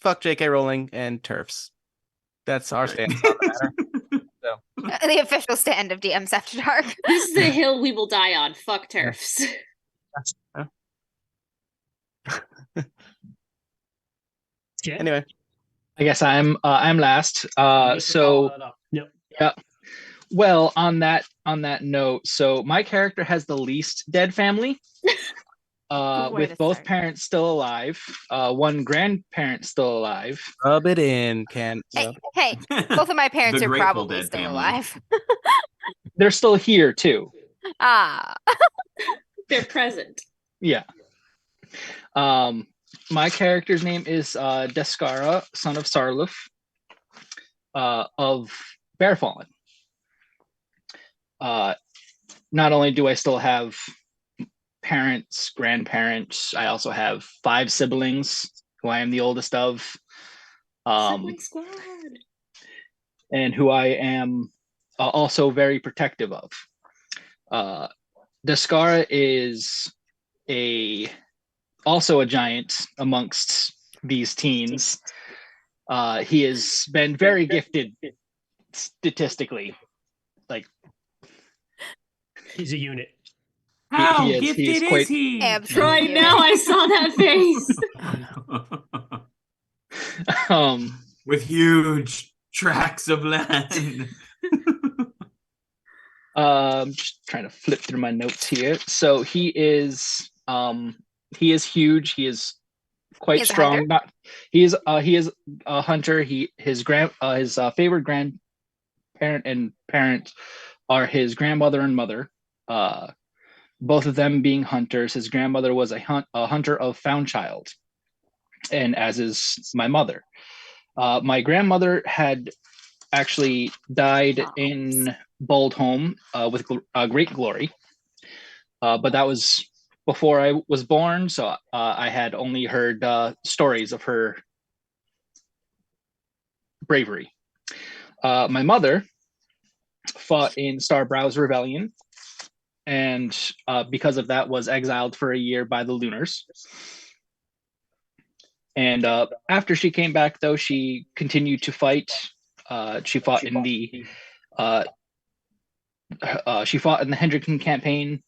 fuck J.K. Rowling and TERFs. That's our stance on the matter. The official stand of DMs After Dark. This is the hill we will die on. Fuck TERFs. Anyway, I guess I'm last. Yeah. Well, on that note, so my character has the least dead family, with both parents still alive, one grandparent still alive. rub it in, Ken. Hey, both of my parents The are Grateful probably Dead still family. alive. They're still here too. Ah. They're present. Yeah. my character's name is Deskara, son of Sarluf, of Bearfallen. Not only do I still have parents, grandparents, I also have 5 siblings who I am the oldest of. Sibling squad. And who I am also very protective of. Deskara is also a giant amongst these teens. He has been very gifted statistically. Like, he's a unit. How he is gifted quite- is he? Absolutely. Right now, I saw that face. With huge tracts of land. Just trying to flip through my notes here. So he is huge. He is quite He's a strong. hunter? He is a hunter. His favorite grandparent and parent are his grandmother and mother. Both of them being hunters. His grandmother was a hunter of found child, and as is my mother. My grandmother had actually died in Boldholm with great glory, but that was before I was born, so I had only heard stories of her bravery. My mother fought in Starbrow's Rebellion, and because of that was exiled for a year by the Lunars. And after she came back, though, she continued to fight. She fought in the Hendricken campaign.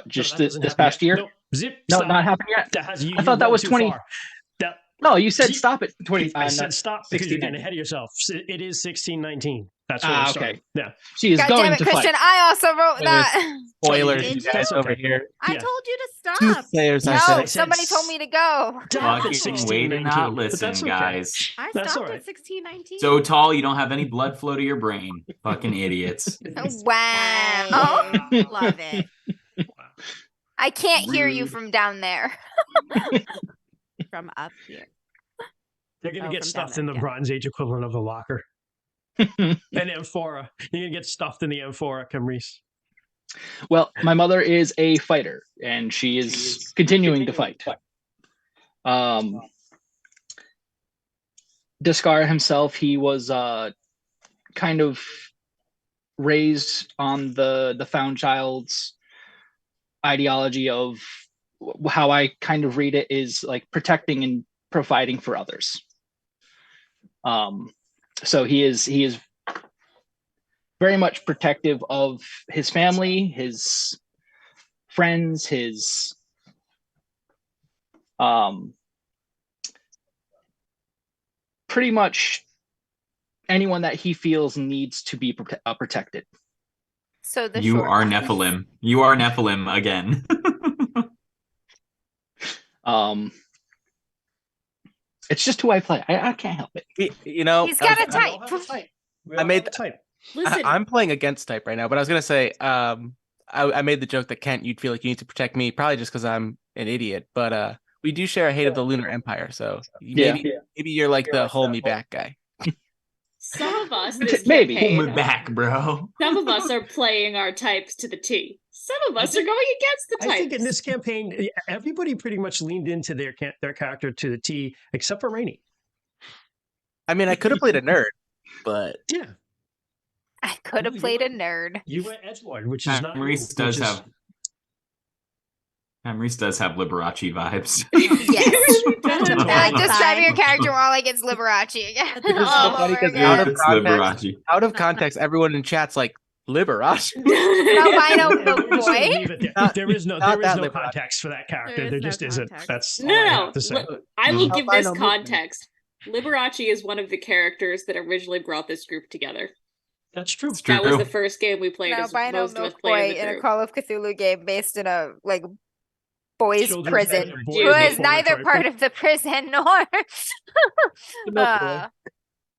Just this past year? No, zip. No, stop. not happened yet. That has, I thought that went was too 20. far. That, No, you said See, stop at 20. I said stop because you're getting 16. ahead of yourself. It is 1619. That's where Ah, we okay. started. Yeah. She is God going damn it, to Christian! fight. I also wrote that. Spoilers, Did you you? guys That's over okay. here. I Yeah. told you to stop. Soothsayers, I No, said. somebody told me to go. Stop at Fucking way to 1619. not But listen, that's okay. guys. I That's stopped all right. at 1619. So tall, you don't have any blood flow to your brain. Fucking idiots. Wow. Nice. Love it. I can't hear you Rude. from down there. From up here. They're going to Oh, get from stuffed down in there, the yeah. Bronze Age equivalent of a locker. An amphora. You're going to get stuffed in the amphora, Camrese. Well, my mother is a fighter, and she is continuing to fight. Deskar himself, he was kind of raised on the found child's ideology of how I kind of read it is like protecting and providing for others. So he is very much protective of his family, his friends, his pretty much anyone that he feels needs to be protected. So the You short are one. Nephilim. You are Nephilim again. It's just who I play. I can't help it. You know, He's got a We all type. have a type. We I all made have a type. Listen, I'm playing against type right now, but I was gonna say, I made the joke that Kent, you'd feel like you need to protect me, probably just because I'm an idiot. But we do share a hate of the Lunar Empire, so maybe you're like the hold me back guy. some of us this Maybe. Pull campaign, me back, bro. some of us are playing our types to the T. Some of us are going against the types. I think in this campaign, everybody pretty much leaned into their character to the T, except for Rainey. I mean, I could have played a nerd, but Yeah. I could have You played a were- nerd. You were Edgelord, which is not Maurice you, does which is- have. Maurice does have Liberace vibes. Yes. Done. Describing your character more like it's Liberace again. That's so All funny over 'cause again. out of It's context. Liberace. out of context, everyone in chat's like Liberace. Albino We're milk just gonna boy. leave it there. Not- there is no not that Liberace. context for that character. There is There no just isn't. context. That's all No, I no, have to say. I will give this Albino milk boy. context. Liberace is one of the characters that originally brought this group together. That's true. It's true. That was the first game we played. An As albino most of us milk played boy in the in a group. Call of Cthulhu game based in a like boys' Children's prison. boys Who is before neither Detroit. part of the prison nor The milk boy.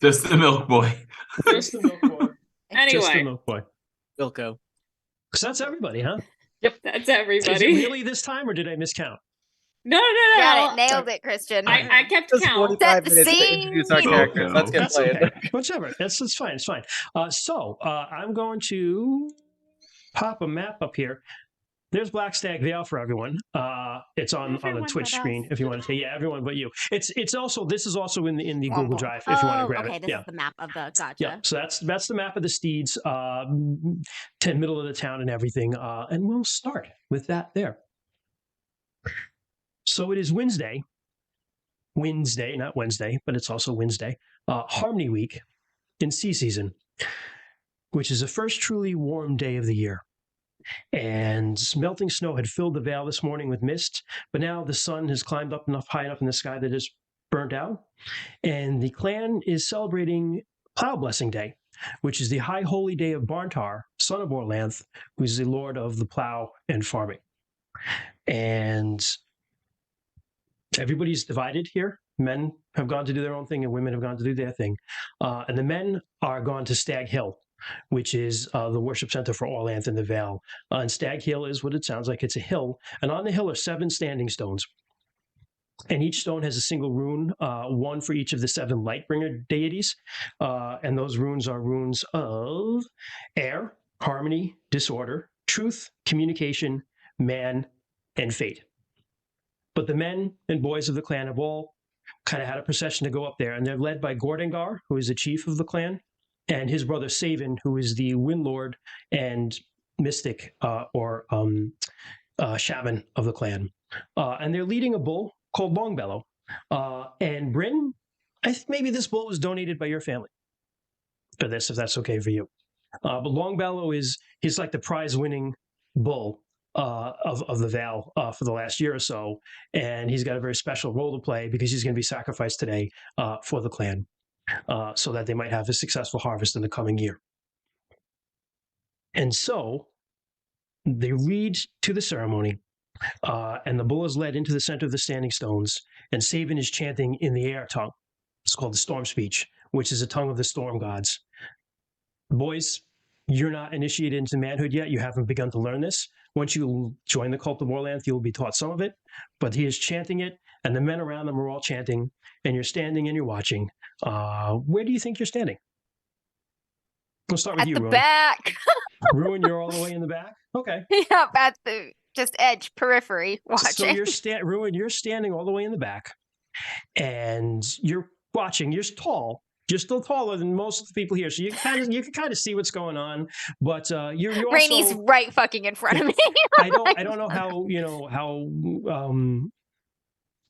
Just the milk boy. Just the milk boy. Just the Anyway, milk boy. Wilco. So that's everybody, huh? that's Is it everybody. really this time, or did I miscount? No. Got it. Nailed it, Christian. I kept Just count. 45 Set the minutes to scene. introduce our characters. Let's get That's playing. okay. Whichever. It's fine. It's fine. So I'm going to pop a map up here. There's Black Stag Vale for everyone. It's on the Everyone Twitch but screen us. if you want to say, yeah, everyone but you. This is also in the Google Drive if you want to grab okay. it. This Yeah. is the map of the gotcha. Yeah, so that's the map of the steeds, middle of the town and everything. And we'll start with that there. So it is Wednesday, not Wednesday, but it's also Wednesday, Harmony Week in sea season, which is the first truly warm day of the year. And melting snow had filled the vale this morning with mist, but now the sun has climbed up high enough in the sky that it's burnt out. And the clan is celebrating Plow Blessing Day, which is the high holy day of Barntar, son of Orlanth, who is the lord of the plow and farming. And everybody's divided here. Men have gone to do their own thing and women have gone to do their thing. And the men are gone to Stag Hill, which is the worship center for Orlanth in the Vale. And Stag Hill is what it sounds like. It's a hill. And on the hill are 7 standing stones. And each stone has a single rune, one for each of the 7 Lightbringer deities. And those runes are runes of air, harmony, disorder, truth, communication, man, and fate. But the men and boys of the clan have all kind of had a procession to go up there, and they're led by Gordengar, who is the chief of the clan, and his brother Savin, who is the Windlord and mystic or shaman of the clan. And they're leading a bull called Longbellow. And Bryn, I think maybe this bull was donated by your family for this, if that's okay for you. But Longbellow he's like the prize-winning bull of the Vale for the last year or so, and he's got a very special role to play because he's going to be sacrificed today for the clan, so that they might have a successful harvest in the coming year. And so they read to the ceremony, and the bull is led into the center of the standing stones, and Sabin is chanting in the air tongue. It's called the storm speech, which is a tongue of the storm gods. Boys, you're not initiated into manhood yet. You haven't begun to learn this. Once you join the cult of Orlanth, you'll be taught some of it. But he is chanting it, and the men around them are all chanting, and you're standing and you're watching. Where do you think you're standing? We'll start with At you, the Ruin. back. Ruin, you're all the way in the back? Okay. Yep, at the just edge, periphery, So watching. you're Ruin, you're standing all the way in the back, and you're watching. You're tall. You're still taller than most of the people here, so you can kind of see what's going on. But you're also Rainy's right fucking in front of me. I don't know how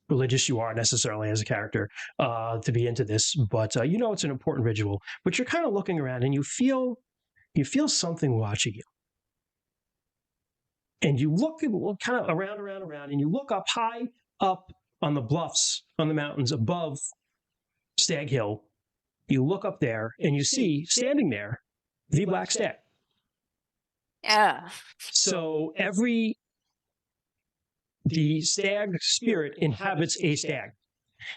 religious you are necessarily as a character to be into this, but it's an important ritual. But you're kind of looking around and you feel something watching you. And you look kind of around, and you look up high up on the bluffs, on the mountains above Stag Hill. You look up there and you see standing there the Black Stag. Yeah. So the stag spirit inhabits a stag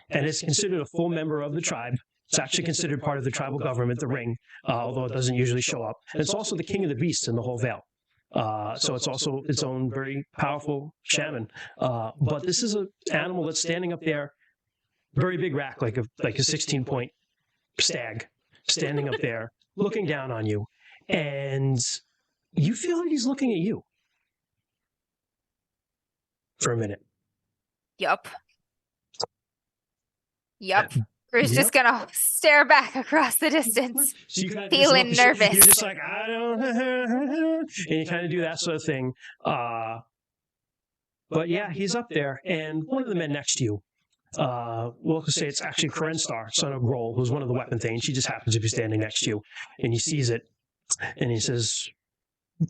and is considered a full member of the tribe. It's actually considered part of the tribal government, the Ring, although it doesn't usually show up. And it's also the king of the beasts in the whole Vale. So it's also its own very powerful shaman. But this is an animal that's standing up there, very big rack, like a 16-point stag, standing up there, looking down on you. And you feel like he's looking at you for a minute. Yup. Drew's just gonna stare back across the distance, So you kind of feeling nervous. You're just like, I don't, and you kind of do that sort of thing. But yeah, he's up there, and one of the men next to you, we'll say it's actually Kerenstar, son of Grohl, who's one of the weapon things. She just happens to be standing next to you, and he sees it, and he says,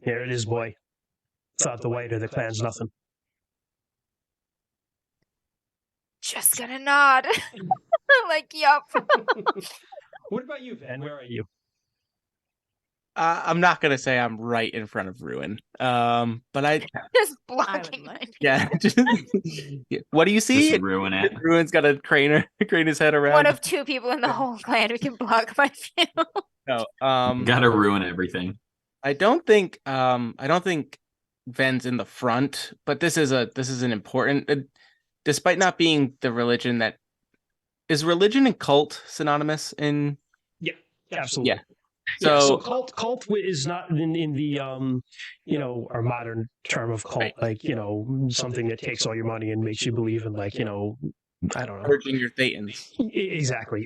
"Here it is, boy. Thought the white or the clan's nothing." just gonna nod. Like, yup. What about you, Van? Where are you? I'm not gonna say I'm right in front of Ruin. But I Just blocking like- my yeah. What do you see? Just ruin it. Ruin's got to crane his head around. one of 2 people in the whole clan who can block my view. No, Gotta ruin everything. I don't think Ven's in the front, but this is an important despite not being the religion that is religion and cult synonymous in. Yeah, absolutely. Yeah. So cult is not in the our modern term of cult, like something that takes all your money and makes you believe in, like, I don't know, purging your thetans. Exactly.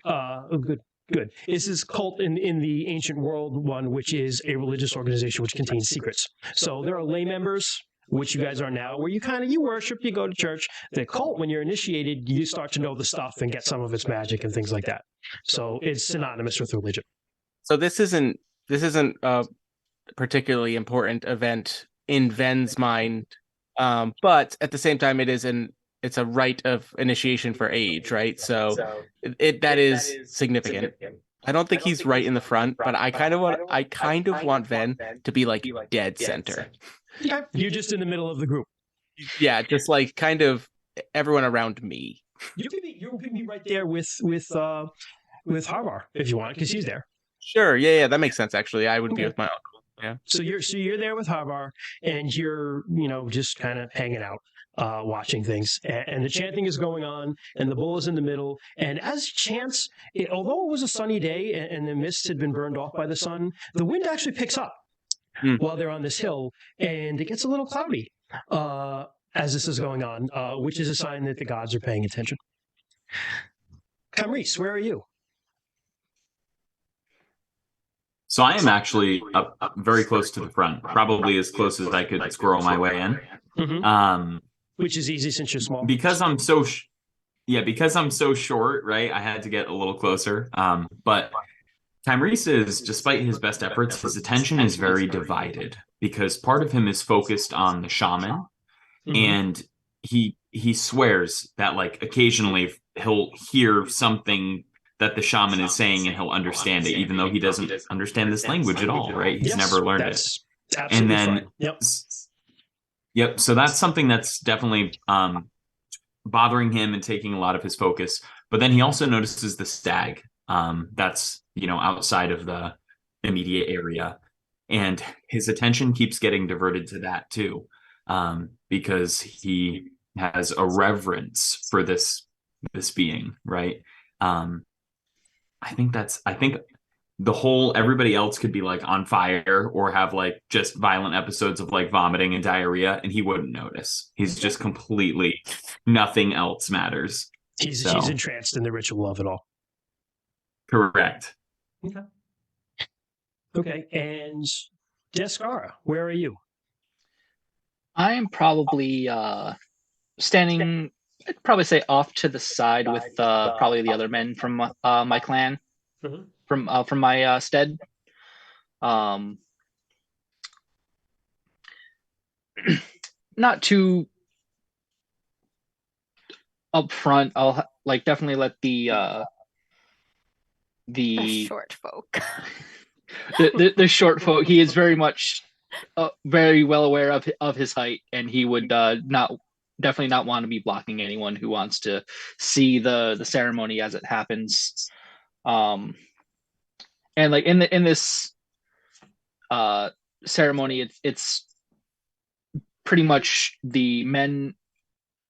Good. This is cult in the ancient world one, which is a religious organization which contains secrets. So there are lay members, which you guys are now, where you worship, you go to church. The cult, when you're initiated, you start to know the stuff and get some of its magic and things like that. So it's synonymous with religion. So this isn't a particularly important event in Ven's mind, but at the same time, it's a rite of initiation for age, right? So that is significant. I don't think he's right in the front, but I kind of want Ven to be like dead center. Okay. You're just in the middle of the group. Yeah, just like kind of everyone around me. You can be right there with Harvar if you want, because he's there. Sure. Yeah, that makes sense. Actually, I would be with my uncle. Yeah. So you're there with Harvar, and you're just kind of hanging out, watching things, and the chanting is going on, and the bull is in the middle. And as chants, although it was a sunny day and the mist had been burned off by the sun, the wind actually picks up while they're on this hill, and it gets a little cloudy as this is going on, which is a sign that the gods are paying attention. Camrys, where are you? So I am actually up very close to the front, probably as close as I could squirrel my way in. Mm-hmm. Which is easy since you're small. Because I'm so short, right? I had to get a little closer. But Camrys is, despite his best efforts, his attention is very divided because part of him is focused on the shaman, and he swears that, like, occasionally he'll hear something that the shaman is saying and he'll understand it, even though he doesn't understand this language at all, right? He's never learned it. And then, yep. So that's something that's definitely bothering him and taking a lot of his focus. But then he also notices the stag that's, outside of the immediate area. And his attention keeps getting diverted to that too, because he has a reverence for this being, right? I think everybody else could be like on fire or have like just violent episodes of like vomiting and diarrhea, and he wouldn't notice. He's just completely, nothing else matters. He's entranced in the ritual of it all. Correct. Okay. And Descara, where are you? I am probably standing, I'd probably say off to the side with probably the other men from my clan, from my stead. Not too up front. I'll definitely let the short folk. the short folk. He is very much very well aware of his height, and he would definitely not want to be blocking anyone who wants to see the ceremony as it happens. And like in this ceremony, it's pretty much the men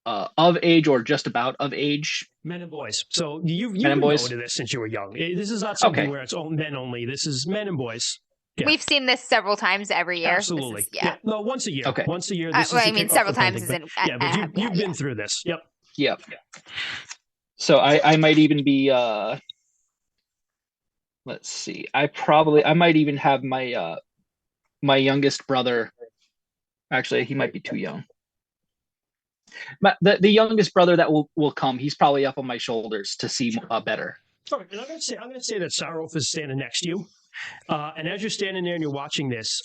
of age or just about of age. Men and boys. So you've been going to this since you were young. This is not something where it's men only. This is men and boys. Yeah. We've seen this several times every year. Absolutely. No, once a year. Okay. Once a year. Several times. But you've been through this. Yep. So I might even be let's see. I might even have my my youngest brother. Actually, he might be too young. But the youngest brother that will come, he's probably up on my shoulders to see better. Sorry, and I'm going to say that Sarof is standing next to you, and as you're standing there and you're watching this,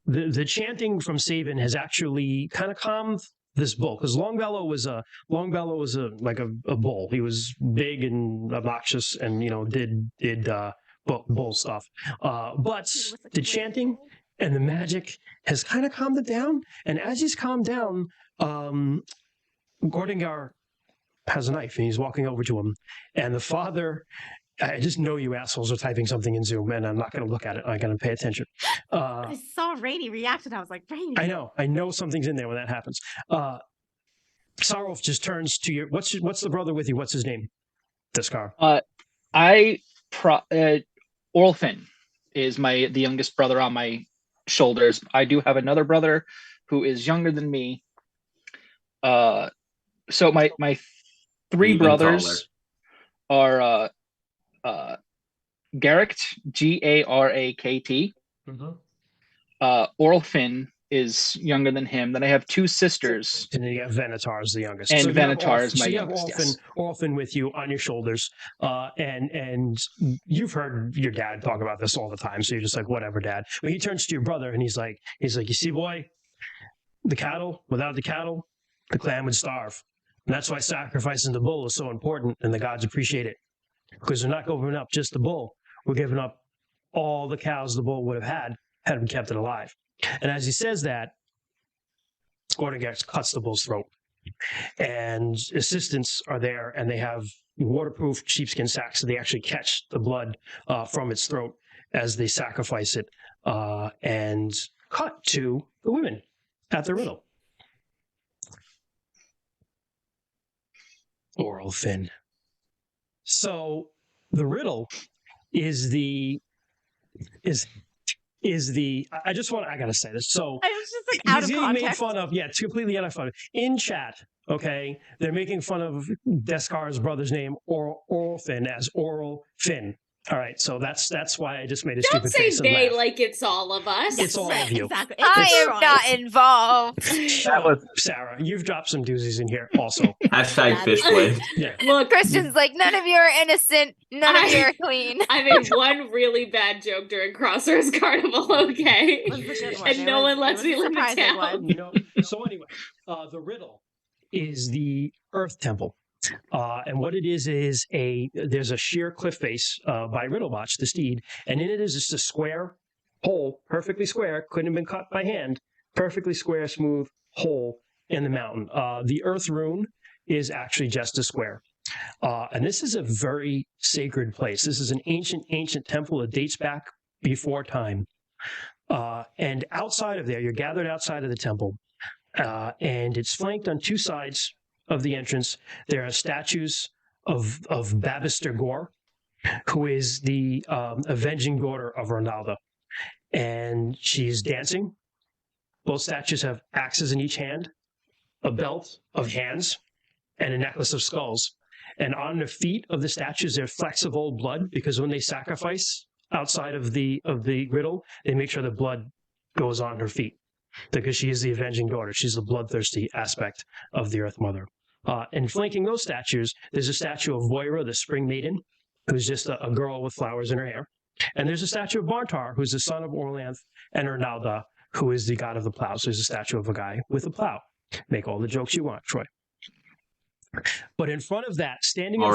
the chanting from Saban has actually kind of calmed this bull, because Longbellow was a bull. He was big and obnoxious, and did bull stuff. But the chanting and the magic has kind of calmed it down, and as he's calmed down, Gordengar has a knife and he's walking over to him, and the father, I just know you assholes are typing something in Zoom, and I'm not going to look at it. I'm going to pay attention. I saw Rainy react, and I was like, Rainy. I know something's in there when that happens. Sarulf just turns to you. What's the brother with you? What's his name? Deskar. Orlfin is the youngest brother on my shoulders. I do have another brother who is younger than me. So my three Even brothers are Garrick, Garakt. Orlfin is younger than him. Then I have two sisters. And then you have Venatar is the youngest. And so Venatar is my you youngest, have yes. Orphan with you on your shoulders. And you've heard your dad talk about this all the time. So you're just like, whatever, Dad. But he turns to your brother and he's like, you see, boy, without the cattle, the clan would starve. And that's why sacrificing the bull is so important, and the gods appreciate it. Because we're not giving up just the bull. We're giving up all the cows the bull would have had we kept it alive. And as he says that, Ordegax cuts the bull's throat. And assistants are there, and they have waterproof sheepskin sacks, so they actually catch the blood from its throat as they sacrifice it, and cut to the women at the riddle. Orlfin. So the riddle is I gotta say this. So I was just like out of he's getting made context. fun of. Yeah, it's completely out of fun. In chat, okay, they're making fun of Descar's brother's name, Orlfin, as Oral Finn. All right, so that's why I just made a Don't stupid say face and they laugh. like it's all of us. It's all of you. Exactly. I It's am Troy. not involved. Shut up, Sarah. You've dropped some doozies in here also. Hashtag fishblade. Yeah. Look, Christian's like, none of you are innocent. None of you are clean. I made one really bad joke during Crossroads Carnival, okay? It was a good one. And It no was- one lets it me was a live it surprising down. one. You know, so anyway, the riddle is the Earth Temple. And what it is there's a sheer cliff face by Riddlebotch, the steed, and in it is just a square hole, perfectly square, couldn't have been cut by hand, perfectly square, smooth hole in the mountain. The Earth Rune is actually just a square. And this is a very sacred place. This is an ancient temple that dates back before time. And outside of there, you're gathered outside of the temple, and it's flanked on two sides of the entrance. There are statues of Babister Gore, who is the avenging daughter of Ronaldo, and she's dancing. Both statues have axes in each hand, a belt of hands, and a necklace of skulls. And on the feet of the statues, there are flecks of old blood, because when they sacrifice outside of the riddle, they make sure the blood goes on her feet, because she is the avenging daughter. She's the bloodthirsty aspect of the Earth Mother. And flanking those statues, there's a statue of Moira, the Spring Maiden, who's just a girl with flowers in her hair. And there's a statue of Bartar, who's the son of Orlanth, and Ernalda, who is the god of the plow. So there's a statue of a guy with a plow. Make all the jokes you want, Troy. But in front of that, standing in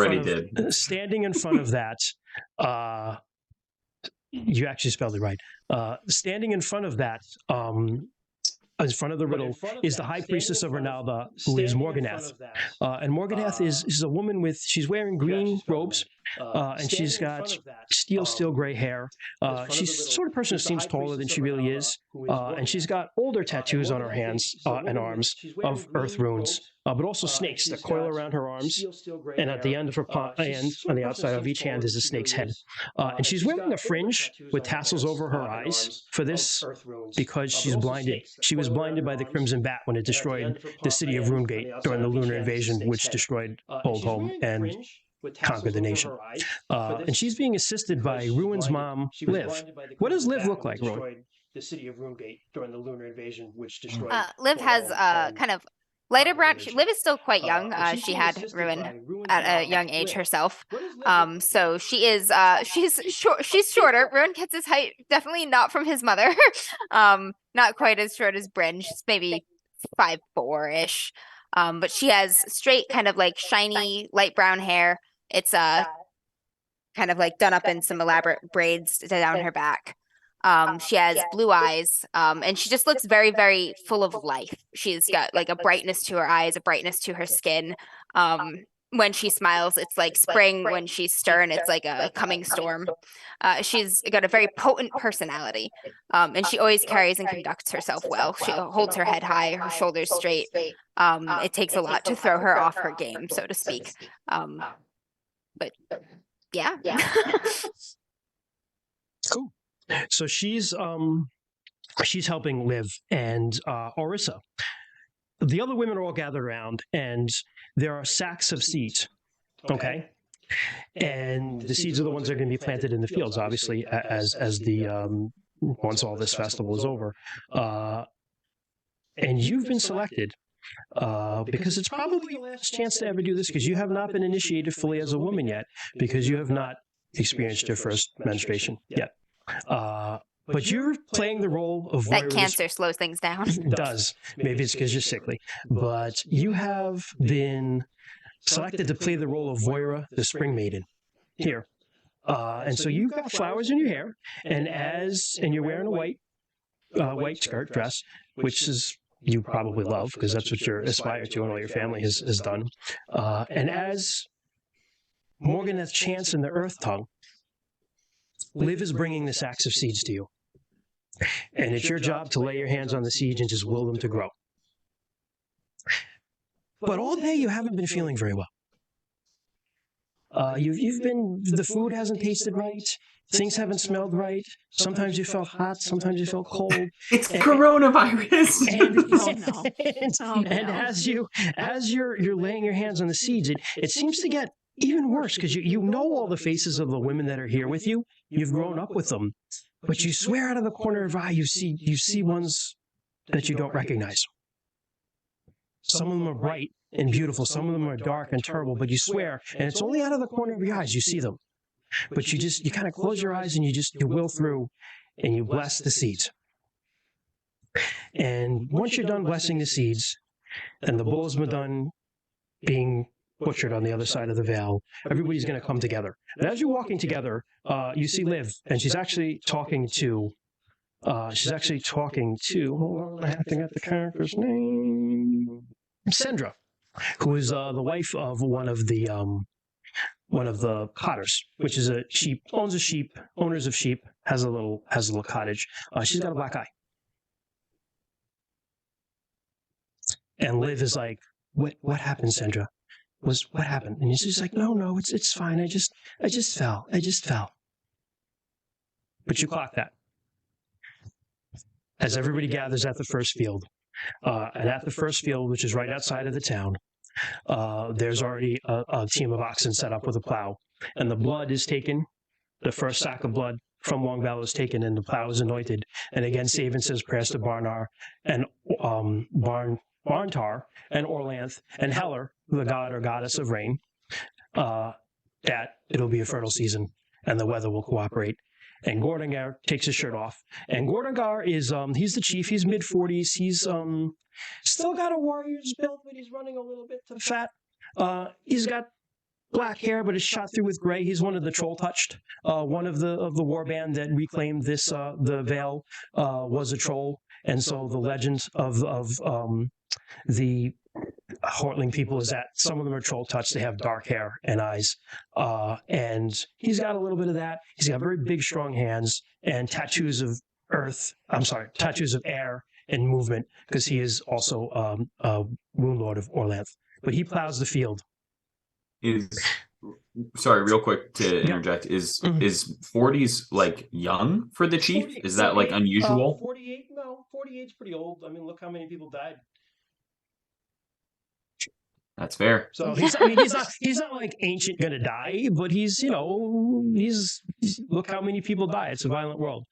front of that, you actually spelled it right. Standing in front of that, in front of the riddle, is the High Priestess of Ronalda, who is Morganeth. And Morganeth is a woman she's wearing green robes, and she's got steel gray hair. She's the sort of person who seems taller than she really is, and she's got older tattoos on her hands and arms of earth runes, but also snakes that coil around her arms, and at the end of her hand, on the outside of each hand, is a snake's head. And she's wearing a fringe with tassels over her eyes for this, because she's blinded. She was blinded by the Crimson Bat when it destroyed the city of Runegate during the lunar invasion, which destroyed Boldholm and conquered the nation. And she's being assisted by Ruin's mom, Liv. What does Liv look like, Ruin? The city of Runegate during the lunar invasion, which destroyed. Liv has kind of lighter brown. Liv is still quite young. She had Ruin at a young age herself. So she is she's short. She's shorter. Ruin gets his height definitely not from his mother. Not quite as short as Bryn. She's maybe 5'4" ish. But she has straight, kind of like shiny light brown hair. It's kind of like done up in some elaborate braids down her back. She has blue eyes, and she just looks very, very full of life. She's got like a brightness to her eyes, a brightness to her skin. When she smiles, it's like spring. When she's stern, it's like a coming storm. She's got a very potent personality, and she always carries and conducts herself well. She holds her head high, her shoulders straight. It takes a lot to throw her off her game, so to speak. But yeah. Cool. So she's helping Liv and Orisa. The other women are all gathered around, and there are sacks of seeds. Okay. And the seeds are the ones that are going to be planted in the fields, obviously, as the once all this festival is over. And you've been selected because it's probably your last chance to ever do this, because you have not been initiated fully as a woman yet, because you have not experienced your first menstruation yet. But you're playing the role of that cancer slows things down. It does. Maybe it's because you're sickly. But you have been selected to play the role of Voira, the Spring Maiden, here. And so you've got flowers in your hair, and you're wearing a white skirt dress, which is you probably love because that's what you're aspired to and all your family has done. And as Morgan has chance in the earth tongue, Liv is bringing the sacks of seeds to you. And it's your job to lay your hands on the seeds and just will them to grow. But all day you haven't been feeling very well. The food hasn't tasted right. Things haven't smelled right. Sometimes you felt hot. Sometimes you felt cold. It's coronavirus. And as you're laying your hands on the seeds, it seems to get even worse, because you know all the faces of the women that are here with you. You've grown up with them, but you swear out of the corner of your eye you see ones that you don't recognize. Some of them are bright and beautiful. Some of them are dark and terrible, but you swear, and it's only out of the corner of your eyes you see them. But you kind of close your eyes and you will through and you bless the seeds. And once you're done blessing the seeds and the bulls are done being butchered on the other side of the veil, everybody's going to come together. And as you're walking together, you see Liv, and she's actually talking to, hold on, I have to get the character's name, Sandra, who is the wife of one of the cotters, which is owners of sheep, has a little cottage. She's got a black eye. And Liv is like, what happened, Sandra? What happened? And she's like, no, it's fine. I just fell. But you clock that. As everybody gathers at the first field, and at the first field, which is right outside of the town, there's already a team of oxen set up with a plow, and the blood is taken. The first sack of blood from Longvallow is taken, and the plow is anointed. And again, Saban says prayers to Barnar and Barntar and Orlanth and Heller, the god or goddess of rain, that it'll be a fertile season and the weather will cooperate. And Gordangar takes his shirt off. And Gordangar is, he's the chief. He's mid-40s. He's still got a warrior's build, but he's running a little bit too fat. He's got black hair, but it's shot through with gray. He's one of the troll-touched. One of the warband that reclaimed this, the Vale, was a troll. And so the legend of the Hortling people is that some of them are troll-touched. They have dark hair and eyes. And he's got a little bit of that. He's got very big, strong hands and tattoos of air and movement, because he is also a Rune Lord of Orlanth. But he plows the field. Sorry, real quick to interject. Is 40s like young for the chief? 40, is that like unusual? 48? No, 48's pretty old. I mean, look how many people died. That's fair. So he's not like ancient gonna die, but he's look how many people die. It's a violent world.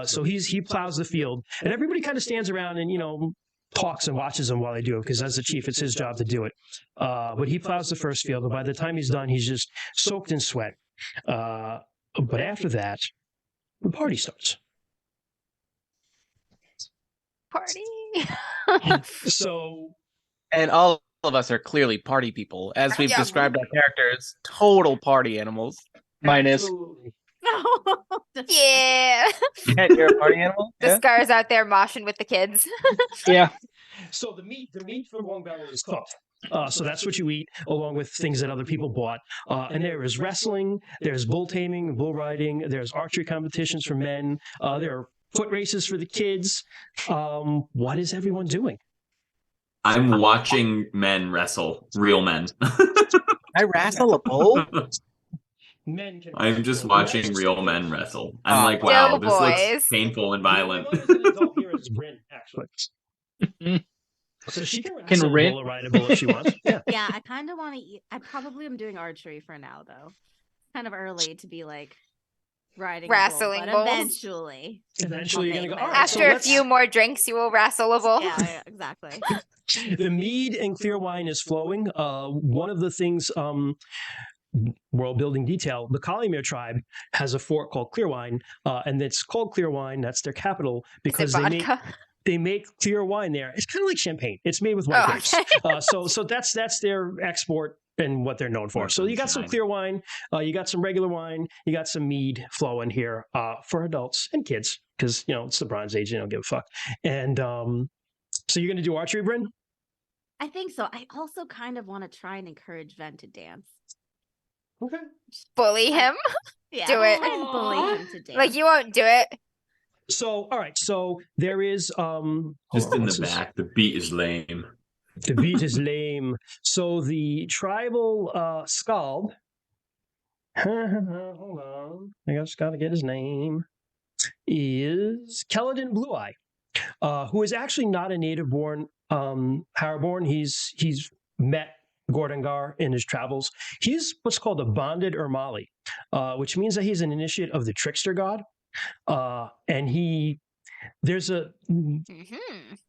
So he plows the field, and everybody kind of stands around and talks and watches him while they do it, because as the chief, it's his job to do it. But he plows the first field, and by the time he's done, he's just soaked in sweat. But after that, the party starts. Party. So, and all of us are clearly party people, as we've described our characters, total party animals. Minus. Yeah. You're a party animal? The Scar's out there moshing with the kids. Yeah. So the meat from Longvallow is cooked. So that's what you eat, along with things that other people bought. And there is wrestling, there's bull taming, bull riding, there's archery competitions for men, there are foot races for the kids. What is everyone doing? I'm watching men wrestle, real men. I wrestle a bull. Men can I'm just wrestle. watching That's real just- men wrestle. I'm Ah. like, wow, Go, this looks boys. painful and The only violent. one who's an adult here is Bryn, actually. So she can wrestle a Rin- bull or ride a bull if she wants. Yeah. Yeah, I kind of want to. I probably am doing archery for now, though. Kind of early to be like riding Wrestling a bull, bulls? but eventually. Eventually, you're gonna go. Okay. All right, so After a let's- few more drinks, you will wrestle a bull. Yeah, exactly. the mead and clear wine is flowing. One of the things, world building detail, the Kalimir tribe has a fort called Clearwine, and it's called Clearwine. That's their capital Is it because vodka? they make clear wine there. It's kind of like champagne. It's made with white Oh, grapes. okay. So that's their export and what they're known for. So you got some Moonshine. clear wine, you got some regular wine, you got some mead flowing here for adults and kids because it's the Bronze Age. They don't give a fuck. And so you're going to do archery, Bryn? I think so. I also kind of want to try and encourage Ven to dance. Okay. Bully him. Yeah, Do it. try and bully him to dance. Like you won't do it. So all right. So there is Just hold in on, the what's this? back, the beat is lame. The beat is lame. So the tribal skald. Hold on. I just got to get his name. Is Keladin Blue Eye, who is actually not a native born Haraborn. He's met Gordangar in his travels. He's what's called a bonded Ermali, which means that he's an initiate of the trickster god. And there's a Mm-hmm.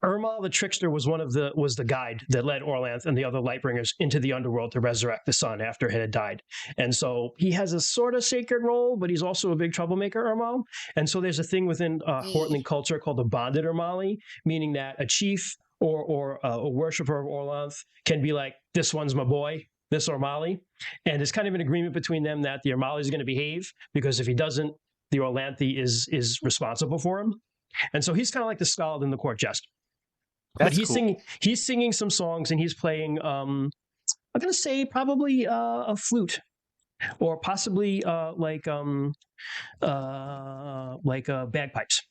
Ermal the trickster was the guide that led Orlanth and the other Lightbringers into the underworld to resurrect the sun after it had died. And so he has a sort of sacred role, but he's also a big troublemaker, Ermal. And so there's a thing within Hortling culture called the bonded Ermali, meaning that a chief or a worshiper of Orlanth can be like, this one's my boy, this Ermali. And it's kind of an agreement between them that the Ermali is going to behave, because if he doesn't, the Orlanthi is responsible for him. And so he's kind of like the skald in the court jest. But That's cool. he's singing some songs, and he's playing I'm gonna say probably a flute, or possibly bagpipes.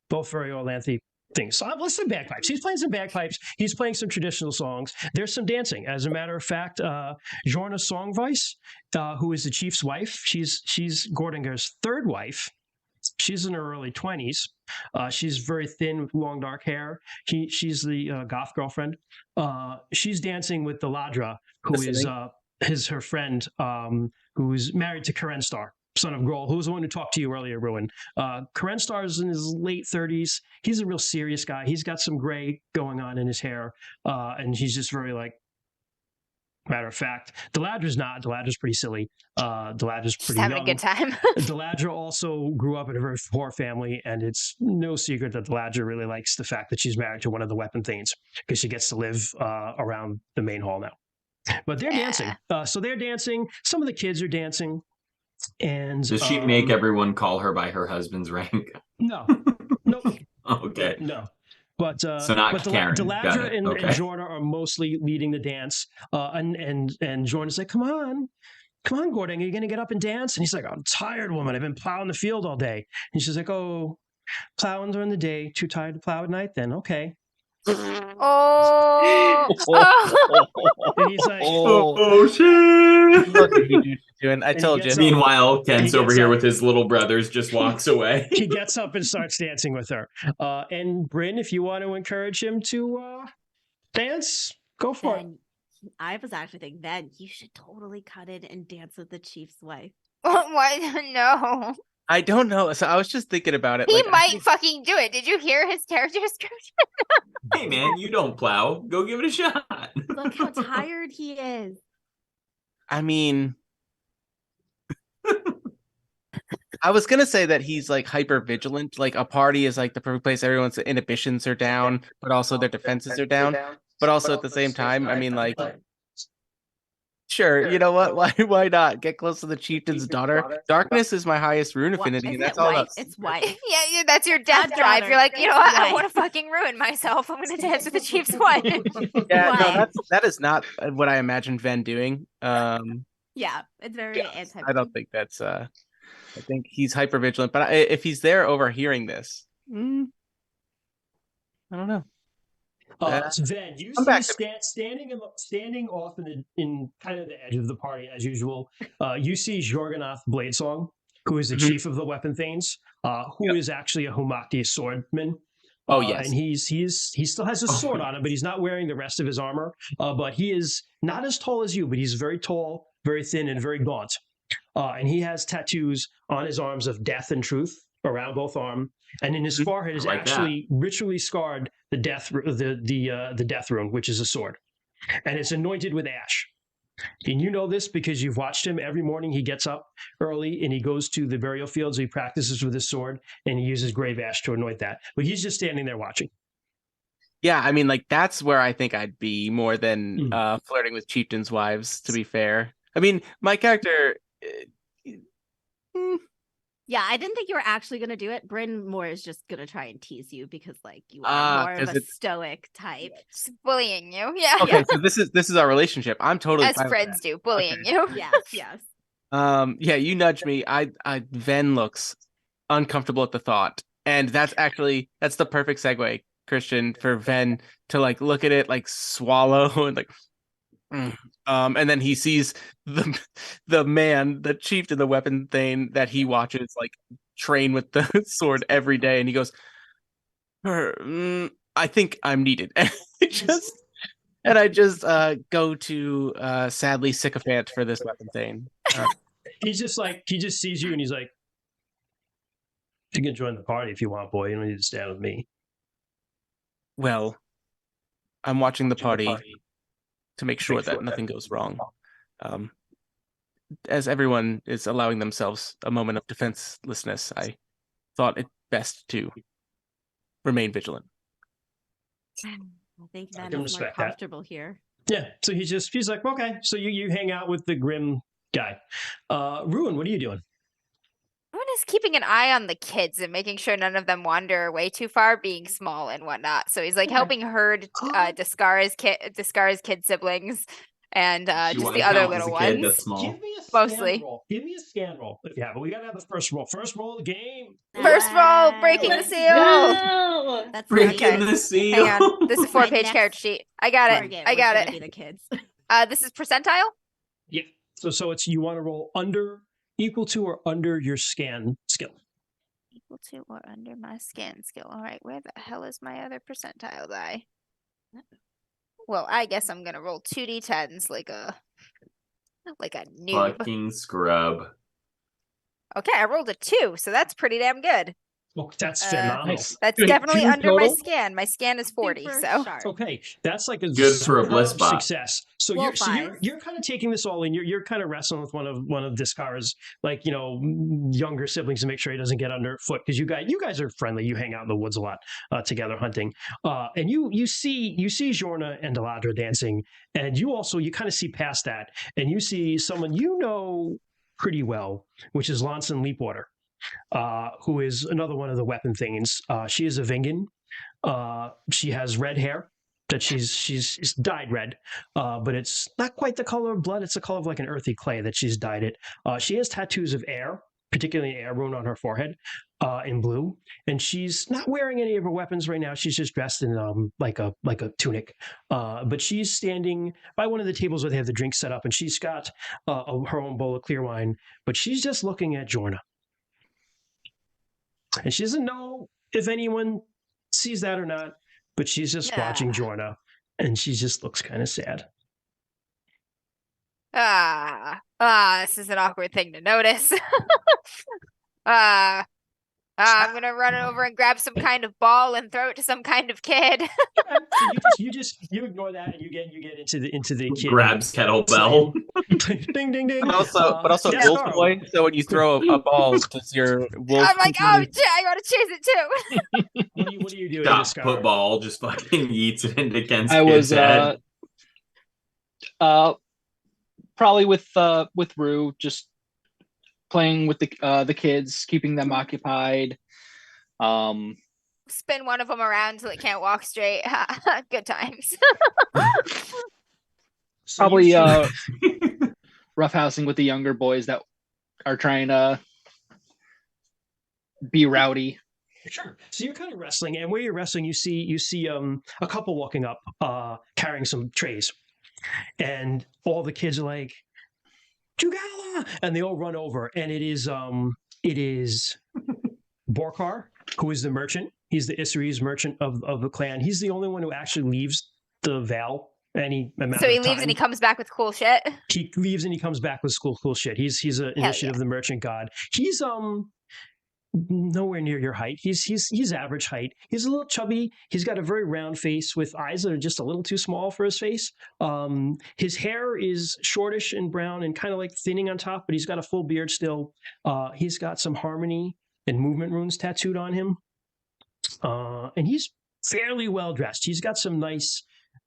Both very Orlanthi things. So let's say bagpipes. He's playing some bagpipes. He's playing some traditional songs. There's some dancing. As a matter of fact, Jorna Songvice, who is the chief's wife, she's Gordangar's third wife. She's in her early 20s. She's very thin with long dark hair. She's the goth girlfriend. She's dancing with the Ladra, who is her friend, who is married to Kerenstar, son of Grohl, who was the one who talked to you earlier, Ruin. Kerenstar is in his late 30s. He's a real serious guy. He's got some gray going on in his hair, and he's just very like. Matter of fact, Deladra's not. Deladra's pretty silly. Deladra's Just pretty having young. a good time. Deladra also grew up in a very poor family, and it's no secret that Deladra really likes the fact that she's married to one of the weapon thanes, because she gets to live around the main hall now. But they're dancing. So they're dancing. Some of the kids are dancing. And Does she make everyone call her by her husband's rank? No. Nope. Okay. No. But So not Karen. Got Deladra it. and Okay. Jorna are mostly leading the dance. And Jorna's like, come on, Gordon, are you going to get up and dance? And he's like, I'm tired, woman. I've been plowing the field all day. And she's like, oh, plowing during the day, too tired to plow at night then? Okay. Oh. Oh. And he's like, Oh shit! What did he do to him? I And he told you. gets up. Meanwhile, Ken's He over gets here up. with his little brothers, just walks away. he gets up and starts dancing with her. And Bryn, if you want to encourage him to dance, go for it. Then I was actually thinking, then you should totally cut in and dance with the chief's wife. What? No. I don't know. So I was just thinking about it. He like, I might think- fucking do it. Did you hear his character description? Hey man, you don't plow. Go give it a shot. Look how tired he is. I mean, I was gonna say that he's like hyper vigilant. Like a party is like the perfect place. Everyone's inhibitions are down, but also their defenses are down. But also at the same time, I mean, like, sure, you know what? Why not get close to the chieftain's daughter? Darkness is my highest rune What- affinity. isn't And that's it all. white? That's, It's white. Yeah, that's your death Not drive. daughter, You're like, you know it's what? I wife. want to fucking ruin myself. I'm gonna dance with the chief's wife. yeah, no, Why? that is not what I imagined Ven doing. Yeah, it's very anti. I don't think that's. I think he's hyper vigilant. But if he's there overhearing this, I don't know. So Ven, you Come see back to me. standing off in kind of the edge of the party as usual. You see Jorganath Bladesong, who is the Mhm. chief of the Weapon Thanes, who is actually a Humakti swordman. Oh, yes. And he still has a Oh, sword on him, but he's not wearing the rest of his armor. But he is not as tall as you, but he's very tall, very thin, and very gaunt. And he has tattoos on his arms of death and truth around both arms, and in his Mhm. forehead is I like that. actually ritually scarred the death the death rune, which is a sword, and it's anointed with ash. And you know this because you've watched him every morning. He gets up early and he goes to the burial fields. He practices with his sword and he uses grave ash to anoint that. But he's just standing there watching. Yeah, I mean, like that's where I think I'd be more than Mm. flirting with chieftains' wives. To be fair, I mean, my character. Yeah, I didn't think you were actually gonna do it. Bryn more is just gonna try and tease you because like you are more of 'cause a it's- stoic type. Just bullying you. Yeah. Okay, so this is our relationship. I'm totally As fine with friends that. do, bullying Okay. you. Yes, yes. Yeah, you nudge me. I Ven looks uncomfortable at the thought, and that's the perfect segue, Christian, for Ven to like look at it, like swallow, and like, and then he sees the man, the chief of the Weapon Thane that he watches like train with the sword every day, and he goes, I think I'm needed. And I just go to sadly sycophant for this Weapon Thane. He just sees you and he's like, "You can join the party if you want, boy. You don't need to stand with me." Well, I'm watching the party to make sure that nothing goes wrong. As everyone is allowing themselves a moment of defenselessness, I thought it best to remain vigilant. I think I Van can is more respect that. comfortable here. Yeah. So he's like, okay. So you hang out with the grim guy. Ruin, what are you doing? Everyone is keeping an eye on the kids and making sure none of them wander away too far, being small and whatnot. So he's like Okay. helping herd Discara's kid siblings and You just wanna the other count as little a kid ones. that's small. Give me a Mostly. scan roll. Give me a scan roll. Yeah, but we gotta have the first roll. First roll of the game. First roll, breaking the Let's seal. go. That's Breaking Okay. the seal. Hang on. This is a My 4-page next character sheet. I got it. target I was got gonna be it. the kids. This is percentile? Yeah. So it's you want to roll equal to or under your scan skill. Equal to or under my scan skill. All right, where the hell is my other percentile die? Well, I guess I'm gonna roll 2d10s like a noob. Fucking scrub. Okay, I rolled a 2, so that's pretty damn good. Oh, that's Uh, phenomenal. Nice. That's Wait, definitely 2 under my total? scan. My scan is 40, Super so sharp. Okay, that's like a Good for a bliss superb bot. success. So Well, you're kind of taking this all in. You're kind of wrestling with one of Discara's younger siblings to make sure he doesn't get underfoot because you guys are friendly. You hang out in the woods a lot together hunting, and you see Jorna and Deladra dancing, and you kind of see past that, and you see someone you know pretty well, which is Lonson Leapwater. Who is another one of the Weapon Thanes. She is a Vingan. She has red hair that she's dyed red, but it's not quite the color of blood. It's the color of like an earthy clay that she's dyed it. She has tattoos of air, particularly air rune on her forehead, in blue. And she's not wearing any of her weapons right now. She's just dressed in like a tunic. But she's standing by one of the tables where they have the drinks set up, and she's got her own bowl of clear wine. But she's just looking at Jorna. And she doesn't know if anyone sees that or not, but she's just watching Jorna, and she just looks kind of sad. This is an awkward thing to notice. I'm gonna run over and grab some kind of ball and throw it to some kind of kid. you ignore that and you get into the kid. Grabs kettlebell. Ding ding ding. But also yes, wolf Carl. boy. So when you throw a ball, does your wolf? I'm like, oh shit, I gotta chase it too. What are you doing? Stop. Scar? Football just fucking yeets it into Ken's I was kid's head. Probably with Rue, just playing with the kids, keeping them occupied. Spin one of them around till it can't walk straight. Good times. Probably roughhousing with the younger boys that are trying to be rowdy. Sure. So you're kind of wrestling, and where you're wrestling, you see a couple walking up, carrying some trays, and all the kids are like, "Jugala!" and they all run over, and it is Borkar, who is the merchant. He's the Isserese merchant of the clan. He's the only one who actually leaves the Val any amount So he of leaves time. and he comes back with cool shit. He leaves and he comes back with cool shit. He's an initiative of the merchant god. He's nowhere near your height. He's average height. He's a little chubby. He's got a very round face with eyes that are just a little too small for his face. His hair is shortish and brown and kind of like thinning on top, but he's got a full beard still. He's got some harmony and movement runes tattooed on him. And he's fairly well dressed. He's got some nice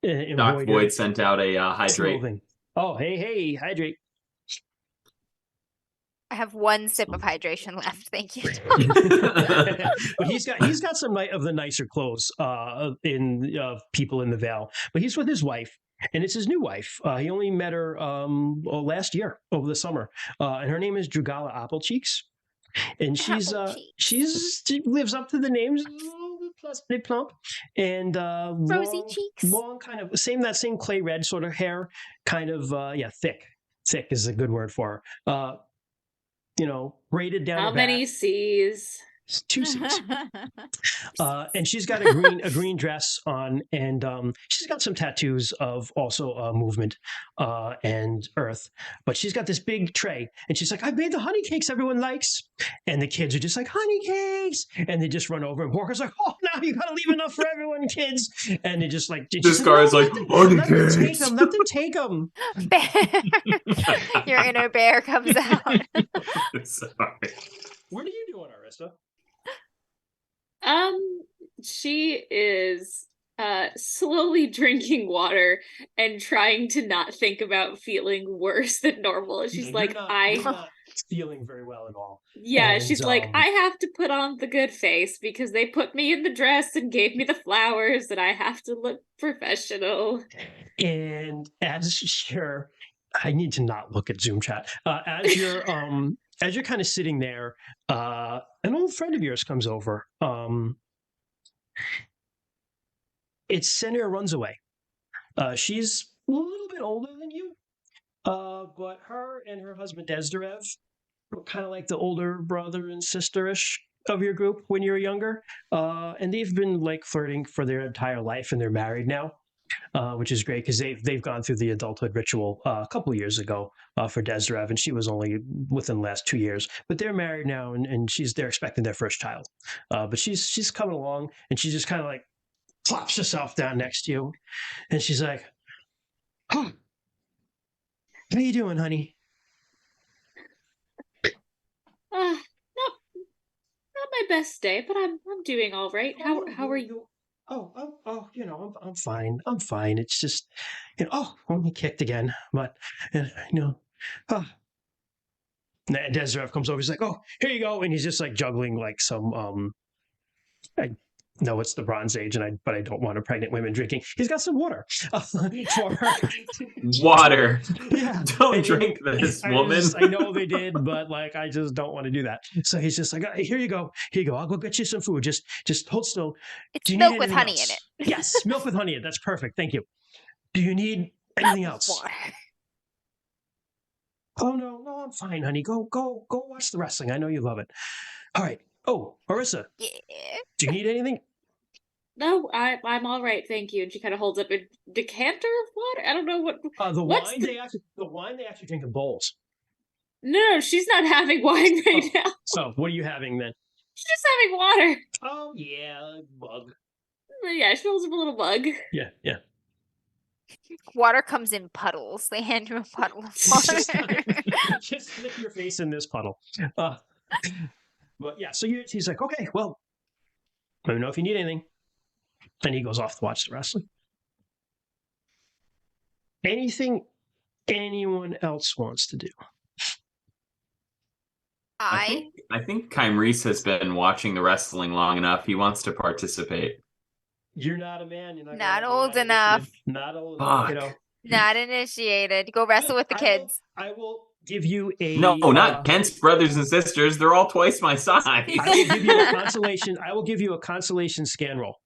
Doc Void sent out a hydrate. clothing. Oh, hey, hydrate. I have one sip of hydration left. Thank you. But he's got some of the nicer clothes in people in the Vale. But he's with his wife, and it's his new wife. He only met her last year over the summer, and her name is Drugala Applecheeks, and she lives up to the names. Plus big plump and Rosy cheeks, long kind of that same clay red sort of hair, kind of thick is a good word for her. Braided down. How many C's? 2 C's. And she's got a green dress on, and she's got some tattoos of also movement and earth. But she's got this big tray, and she's like, "I made the honey cakes everyone likes." And the kids are just like, "Honey cakes!" And they just run over, and Walker's like, "Oh, now you gotta leave enough for everyone, kids." And they just like, this guy is like, "Honey cakes! Let them take them." Bear. Your inner bear comes out. Sorry. What are you doing, Orisa? She is slowly drinking water and trying to not think about feeling worse than normal. She's like, you're not feeling very well at all. Yeah, and, she's like, I have to put on the good face because they put me in the dress and gave me the flowers and I have to look professional. And I need to not look at Zoom chat. As you're kind of sitting there, an old friend of yours comes over. It's Senir runs away. She's a little bit older than you, but her and her husband Desderev were kind of like the older brother and sister-ish of your group when you were younger, and they've been like flirting for their entire life, and they're married now. Which is great because they've gone through the adulthood ritual a couple of years ago for Desderev, and she was only within the last 2 years. But they're married now, and they're expecting their first child. But she's coming along, and she just kind of like plops herself down next to you, and she's like, "Huh, how you doing, honey?" Not my best day, but I'm doing all right. How are you? Oh, I'm fine. I'm fine. It's just, only kicked again. But, And Desderev comes over. He's like, "Oh, here you go." And he's just like juggling like some, I know it's the Bronze Age, but I don't want a pregnant women drinking. He's got some water for her. Water. Yeah. Don't drink this, woman. I know they did, but like I just don't want to do that. So he's just like, "Here you go. I'll go get you some food. Just hold still." It's milk with honey in it. Yes, milk with honey in it. That's perfect. Thank you. Do you need anything else? Water. Oh no, I'm fine, honey. Go watch the wrestling. I know you love it. All right. Oh, Orisa. Yeah. Do you need anything? No, I'm all right, thank you. And she kind of holds up a decanter of water. I don't know what. The wine they actually drink in bowls. No, she's not having wine right now. So what are you having then? She's just having water. Oh yeah, mug. Yeah, she holds up a little mug. Yeah. Water comes in puddles. They hand you a puddle of water. just lick your face in this puddle. But yeah, so he's like, "Okay, well, let me know if you need anything." And he goes off to watch the wrestling. Anything anyone else wants to do? I think Kymrese has been watching the wrestling long enough. He wants to participate. You're not a man. You're not old enough. Not old enough. Not initiated. Go wrestle with the kids. I will. give you a No, not Kent's brothers and sisters. They're all twice my size. I will give you a consolation. I will give you a consolation scan roll.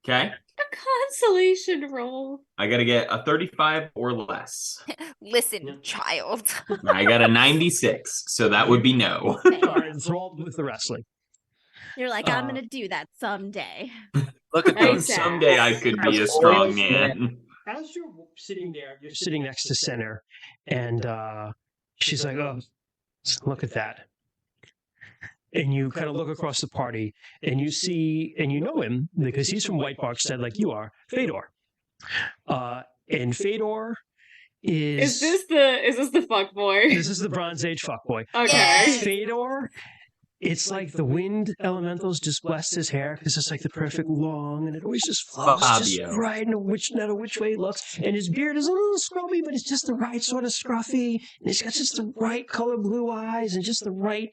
Okay. A consolation roll. I got to get a 35 or less. Listen, child. I got a 96, so that would be no. Are enthralled with the wrestling. You're like, I'm gonna do that someday. Look at Nice. those. Someday I could be a strong man. As you're sitting there, you're sitting next to Center, and she's like, "Oh, look at that." And you kind of look across the party, and you see, and you know him because he's from White Barkstead, like you are, Fedor. And Fedor Is this the fuck boy? This is the Bronze Age fuckboy. Okay. Fedor, it's like the wind elementals just blessed his hair because it's like the perfect long, and it always just flows just Fabio. right no matter which way it looks. And his beard is a little scruffy, but it's just the right sort of scruffy. And he's got just the right color blue eyes and just the right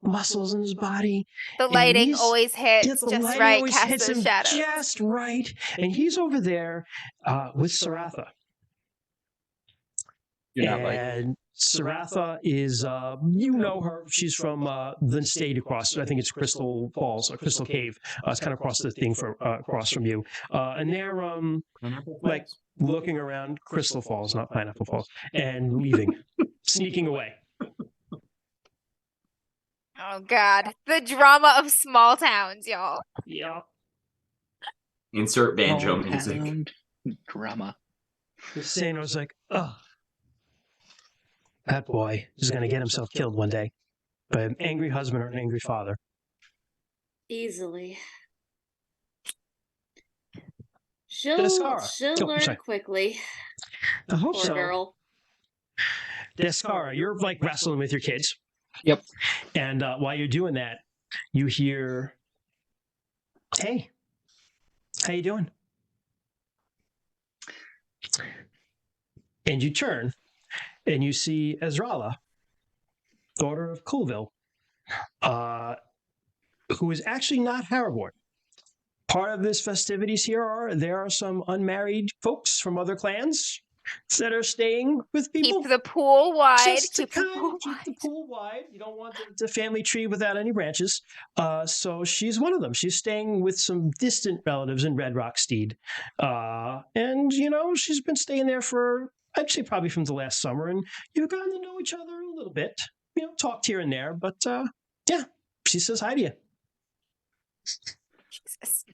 muscles in his body. The And lighting he's- always hits Yeah, the just lighting right, always cast hits those him shadows. just right. And he's over there with Saratha. You're not like And Saratha is, you know her. She's from the state across. I think it's Crystal Falls or Crystal Cave. It's kind of across the thing from across from you. And they're like looking around Crystal Falls, not Pineapple Falls, and leaving, sneaking away. Oh God, the drama of small towns, y'all. Yeah. Insert banjo small music. town drama. Sano's like, oh, that boy is going to get himself killed one day by an angry husband or an angry father. Easily. She'll Descara. Oh, learn sorry. quickly. I hope Poor so. girl. Descara, you're like wrestling with your kids. Yep. And while you're doing that, you hear, "Hey, how you doing?" And you turn, and you see Ezrala, daughter of Coolville, who is actually not Harrowborn. Part of this festivities here there are some unmarried folks from other clans that are staying with people. Keep the pool wide. Just to Keep the kind pool of keep the wide. pool wide. You don't want the family tree without any branches. So she's one of them. She's staying with some distant relatives in Red Rock Steed. And, she's been staying there for, I'd say probably from the last summer. And you've gotten to know each other a little bit. Talked here and there. But, yeah, she says hi to you. Jesus.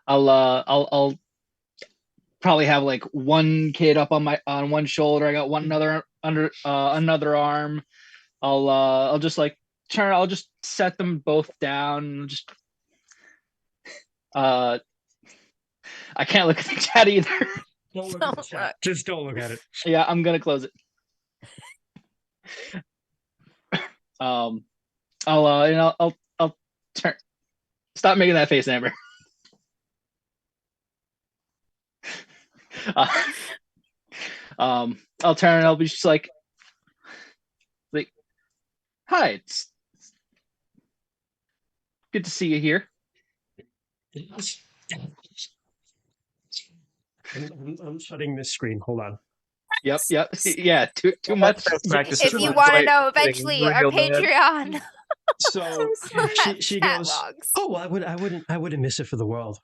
I'll probably have like one kid up on one shoulder. I got one another under another arm. I'll just like turn. I'll just set them both down. Just I can't look at the chat either. Don't look at the chat. Just don't look at it. Yeah, I'm gonna close it. I'll turn. Stop making that face, Amber. I'll turn and I'll be just like, hi, it's good to see you here. I'm shutting this screen. Hold on. Yep. Yeah, too much. Practice. If you want to know, eventually our Patreon. So she chat goes, logs. "Oh, well, I wouldn't miss it for the world."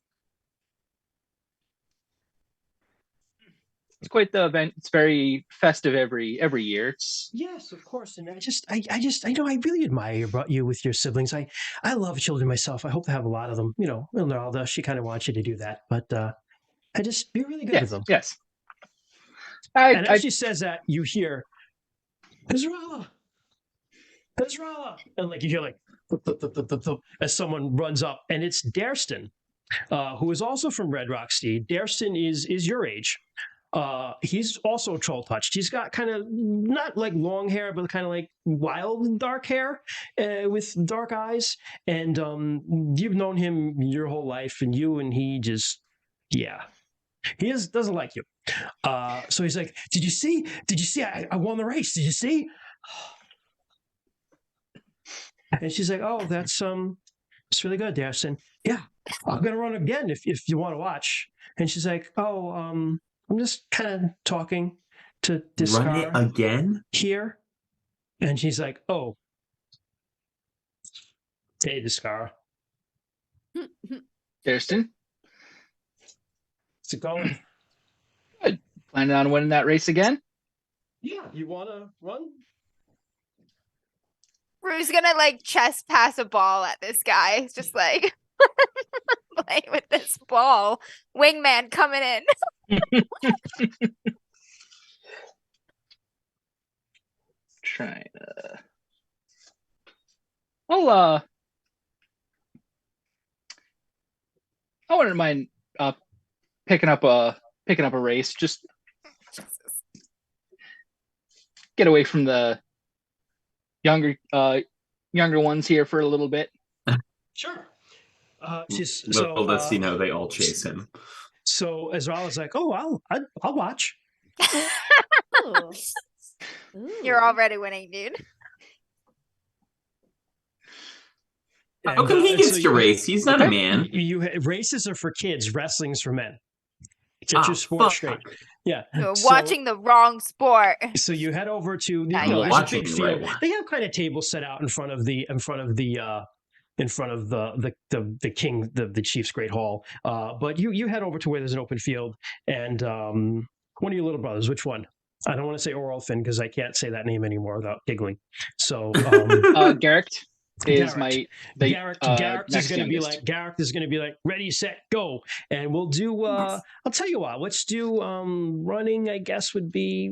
It's quite the event. It's very festive every year. It's Yes, of course. And I know I really admire you with your siblings. I love children myself. I hope to have a lot of them. Although she kind of wants you to do that, but you're really good with them. yes. And as she says that, you hear, Ezrala, and like you hear like as someone runs up, and it's Dareston, who is also from Red Rock Steed. Dareston is your age. He's also troll touched. He's got kind of not like long hair, but kind of like wild dark hair with dark eyes. And you've known him your whole life, and you and he just, yeah, he doesn't like you. So he's like, Did you see? I won the race. Did you see? And she's like, oh, that's it's really good, Dareston. Yeah, I'm gonna run again if you want to watch. And she's like, oh, I'm just kind of talking to Run it Discar again? here? And she's like, oh. Hey, Discar. Dareston, How's it going? planning on winning that race again? Yeah. You want to run? Rue's gonna like chest pass a ball at this guy. It's just like playing with this ball. Wingman coming in. Trying to. Well, I wouldn't mind picking up a race. Just get away from the younger ones here for a little bit. Sure. Little does he know they all chase him. So Azrala's like, oh, I'll watch. Ooh. You're already winning, dude. How come he gets to race? He's not a man. Races are for kids. Wrestling's for men. Get your sport fuck. straight. Yeah. You're watching the wrong sport. So you head over to I'm there's a watching big the field. right one. They have kind of tables set out in front of the king, the chief's great hall. But you head over to where there's an open field, and one of your little brothers. Which one? I don't want to say Oralfin because I can't say that name anymore without giggling. So Garrick is Garrick is going to be youngest. Garrick is going to be like, ready, set, go, and we'll do. I'll tell you what. Let's do running. I guess would be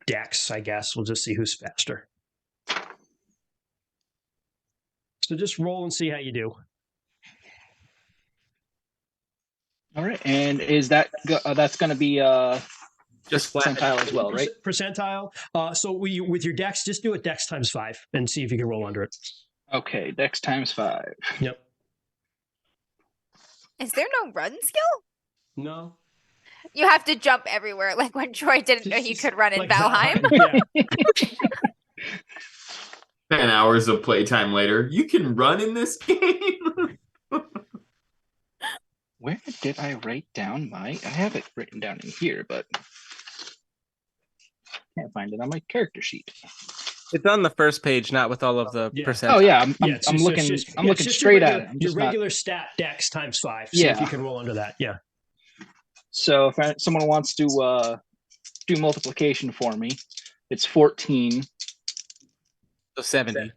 Dex. I guess we'll just see who's faster. So just roll and see how you do. All right, and is that that's going to be just flat percentile as well, right? Percentile. So with your Dex, just do it Dex times 5 and see if you can roll under it. Okay, Dex times 5. Yep. Is there no run skill? No. You have to jump everywhere, like when Troy didn't know you could run in Like Valheim. Yeah. 10 hours of playtime later, you can run in this game. Where did I write down I have it written down in here, but can't find it on my character sheet. It's on the first page, not with all of the Yeah. percent. Oh yeah, I'm it's looking just straight at it. I'm your just not. regular stat Dex times 5. See if Yeah. you can roll under that. Yeah. So if someone wants to do multiplication for me, it's 14. So 70.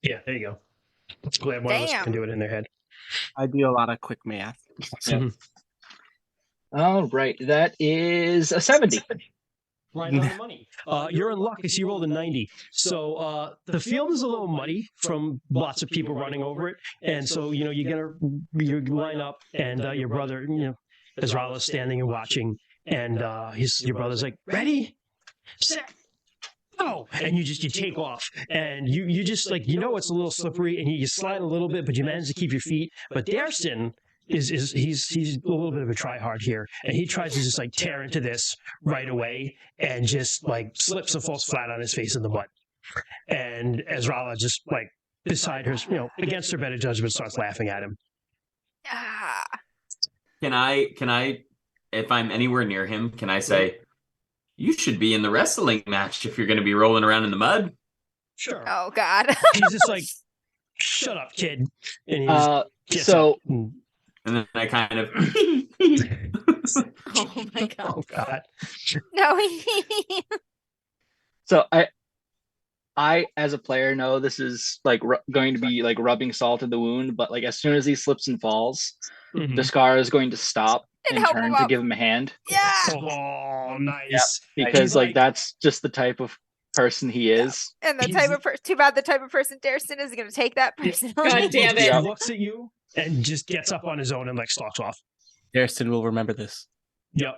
Yeah, there you go. Glad one of us Damn. can do it in their head. I do a lot of quick math. All right, that is a 70. Right on the money. You're in luck because you rolled a 90. So the field is a little muddy from lots of people running over it. And so, you line up and your brother, Azrala's standing and watching. And your brother's like, ready, set, go. And you take off. And you just like, it's a little slippery and you slide a little bit, but you manage to keep your feet. But Dareston he's a little bit of a try hard here, and he tries to just like tear into this right away and just like slips and falls flat on his face in the mud. And Azrala just like beside her, against her better judgment, starts laughing at him. Ah. Can I, if I'm anywhere near him, can I say, you should be in the wrestling match if you're going to be rolling around in the mud? Sure. Oh God. He's just like, shut up, kid. And he just gets so. up. And then I kind of. Oh my God. Oh God. No. So I as a player know this is like going to be like rubbing salt in the wound, but like as soon as he slips and falls, the scar is going to stop And and help turn him to up. give him a hand. Yeah. Oh, nice. Because He's like that's just the type of person he is. And the type of too bad the type of person Dareston is going to take that personally. God damn it. He looks at you and just gets up on his own and like stalks off. Dareston will remember this. Yep.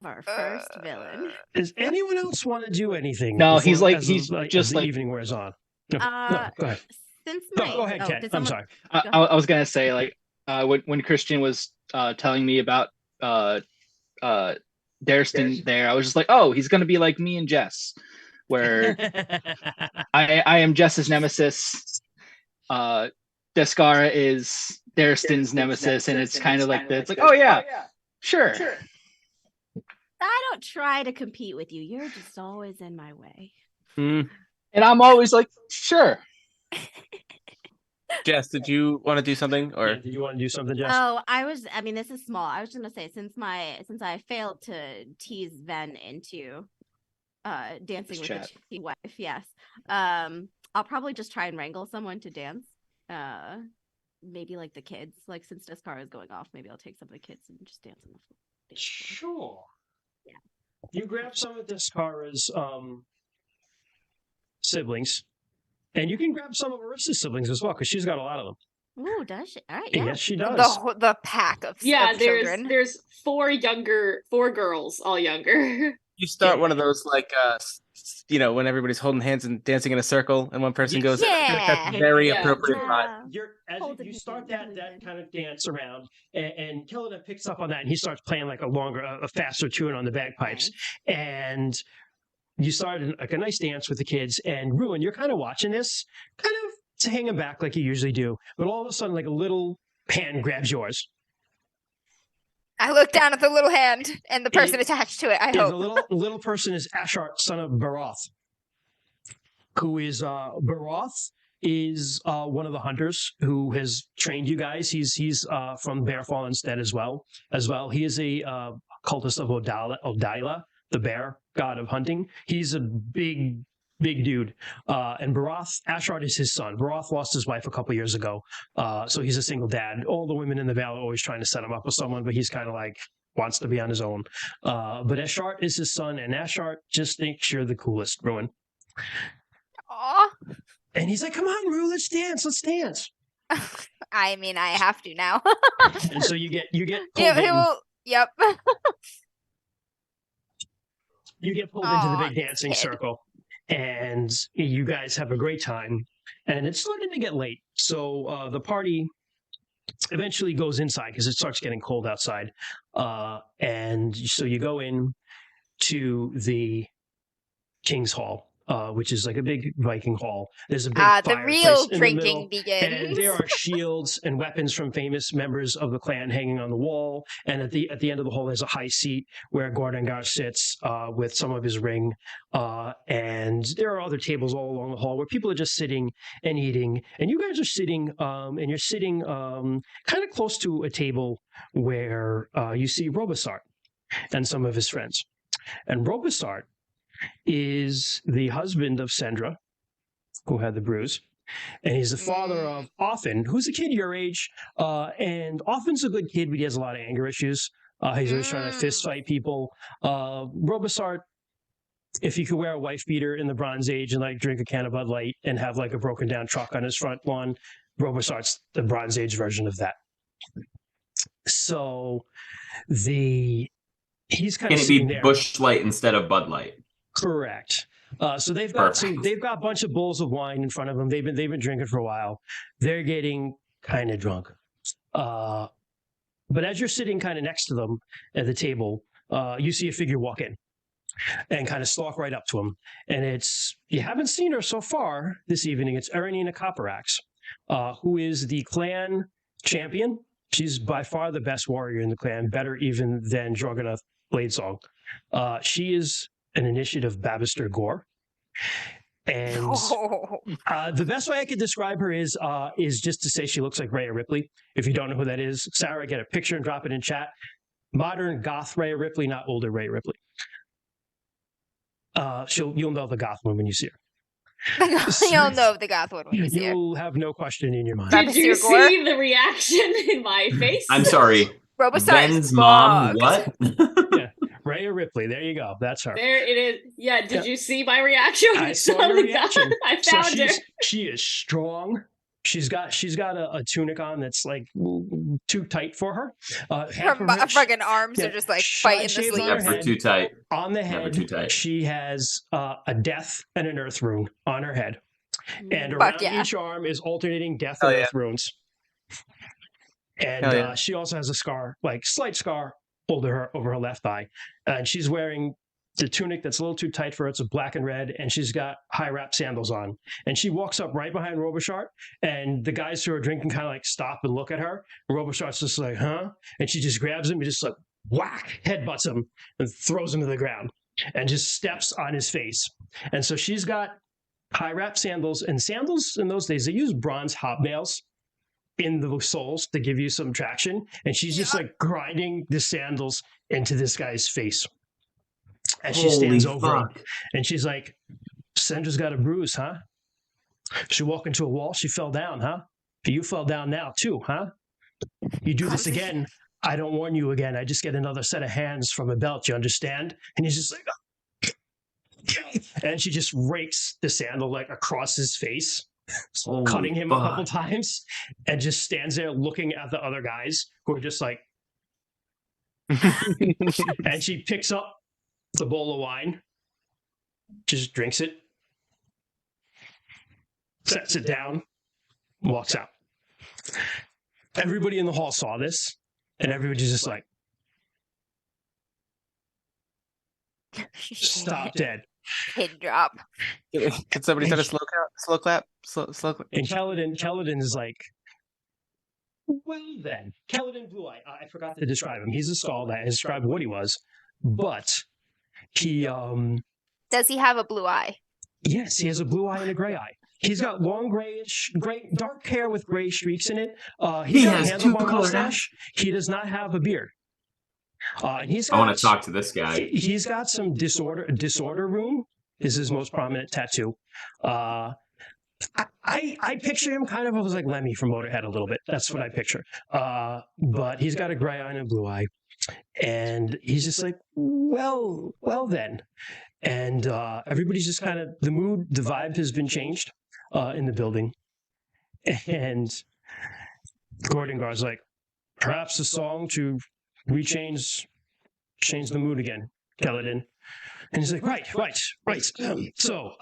Our first villain. Does anyone else want to do anything? No, before- he's like- as he's the, just as the like- evening wears on. No, go ahead. Since No, my go ahead, Ken. did I'm someone- sorry. I was gonna say like when Christian was telling me about Dareston there, I was just like, oh, he's gonna be like me and Jess, where I am Jess's nemesis. Descara is Dareston's nemesis, and it's kind of like that. It's like, oh yeah, sure. I don't try to compete with you. You're just always in my way. Mm. And I'm always like, sure. Jess, did you want to do something or? Yeah, did you want to do something, Jess? Oh, I mean, this is small. I was just gonna say, since I failed to tease Ven into dancing with a cheating wife, yes. I'll probably just try and wrangle someone to dance. Maybe like the kids. Like since Descara is going off, maybe I'll take some of the kids and just dance on the floor. Sure. Yeah. You grab some of Descara's siblings, and you can grab some of Orisa's siblings as well, because she's got a lot of them. Ooh, does she? All right, yeah. Yes, she does. The pack of children. There's four girls, all younger. You start one of those like when everybody's holding hands and dancing in a circle, and one person goes, Yeah. that's very Yeah. appropriate. Yeah. You start that kind of dance around, and Killian picks up on that, and he starts playing like a faster tune on the bagpipes, and you start like a nice dance with the kids. And Ruin, you're kind of watching this, kind of hanging back like you usually do, but all of a sudden, like a little hand grabs yours. I look down at the little hand and the person attached to it. I hope. The little person is Ashart, son of Baroth, who is Baroth is one of the hunters who has trained you guys. He's from Bearfall instead as well. He is a cultist of Odila, the bear god of hunting. He's a big dude. And Baroth, Ashart is his son. Baroth lost his wife a couple years ago. So he's a single dad. All the women in the valley are always trying to set him up with someone, but he's kind of like wants to be on his own. But Ashart is his son, and Ashart just thinks you're the coolest, Ruin. Aw. And he's like, come on, Ru, let's dance. I mean, I have to now. And so you get pulled Yep. You get pulled into the big dancing circle, and you guys have a great time. And it's starting to get late, so the party eventually goes inside because it starts getting cold outside. And so you go in to the King's Hall, which is like a big Viking hall. There's a big the real drinking begins. And there are shields and weapons from famous members of the clan hanging on the wall. And at the end of the hall, there's a high seat where Gordangar sits with some of his ring. And there are other tables all along the hall where people are just sitting and eating. And you guys are sitting, and you're sitting kind of close to a table where you see Robosart and some of his friends. And Robosart is the husband of Sendra, who had the bruise, and he's the father of Offen, who's a kid your age, and Offen's a good kid, but he has a lot of anger issues. He's always trying to fist fight people. Robosart, if he could wear a wife beater in the Bronze Age and like drink a can of Bud Light and have like a broken down truck on his front lawn, Robosart's the Bronze Age version of that. So he's kind of sitting there. Bush Light instead of Bud Light. Correct. So they've got a bunch of bowls of wine in front of them. They've been drinking for a while. They're getting kind of drunk. But as you're sitting kind of next to them at the table, you see a figure walk in and kind of stalk right up to him. And you haven't seen her so far this evening. It's Erenina Copperaxe, who is the clan champion. She's by far the best warrior in the clan, better even than Jorganath Bladesong. She is an initiative Babister Gore. And the best way I could describe her is just to say she looks like Rhea Ripley. If you don't know who that is, Sarah, get a picture and drop it in chat. Modern goth Rhea Ripley, not older Rhea Ripley. You'll know the goth one when you see her. You'll know the goth one when you see her. You'll have no question in your mind. Did you see the reaction in my face? I'm sorry. Ben's mom, what? Yeah, Rhea Ripley. There you go. That's her. There it is. Yeah. Did you see my reaction when I you saw your the reaction. I found her. She is strong. She's got a tunic on that's like too tight for her. Her fucking arms are just like fighting the sleeves. Never too tight. On the head, Never too tight. She has a death and an earth rune on her head, and around each arm is alternating death and earth runes. And she also has a scar, like slight scar over her left eye, and she's wearing the tunic that's a little too tight for her. It's a black and red, and she's got high wrap sandals on. And she walks up right behind Roboshart, and the guys who are drinking kind of like stop and look at her. And Roboshart's just like, huh? And she just grabs him and just like whack, headbutts him and throws him to the ground and just steps on his face. And so she's got high wrap sandals, and sandals in those days, they use bronze hobnails in the soles to give you some traction. And she's just like grinding the sandals into this guy's face as she stands over him. And she's like, Sandra's got a bruise, huh? She walked into a wall, she fell down, huh? You fell down now too, huh? You do this again, I don't warn you again. I just get another set of hands from a belt, you understand? And he's just like, and she just rakes the sandal like across his face, cutting him a couple times, and just stands there looking at the other guys who are just like, and she picks up the bowl of wine, just drinks it, sets it down, walks out. Everybody in the hall saw this, and everybody's just like, stop dead. Pin drop. Can somebody start a slow clap? Slow clap. And Kaladin is like, well then, Kaladin Blue Eye. I forgot to describe him. He's a skull. I described what he was, but he Does he have a blue eye? Yes, he has a blue eye and a gray eye. He's got long dark hair with gray streaks in it. He has two mustache. He does not have a beard. I want to talk to this guy. He's got some disorder room is his most prominent tattoo. I picture him kind of as like Lemmy from Motorhead a little bit. That's what I picture. But he's got a gray eye and a blue eye. And he's just like, well then. And everybody's just kind of, the vibe has been changed in the building. And Gordon Gar's like, perhaps a song to change the mood again, Kaladin. And he's like, right. So,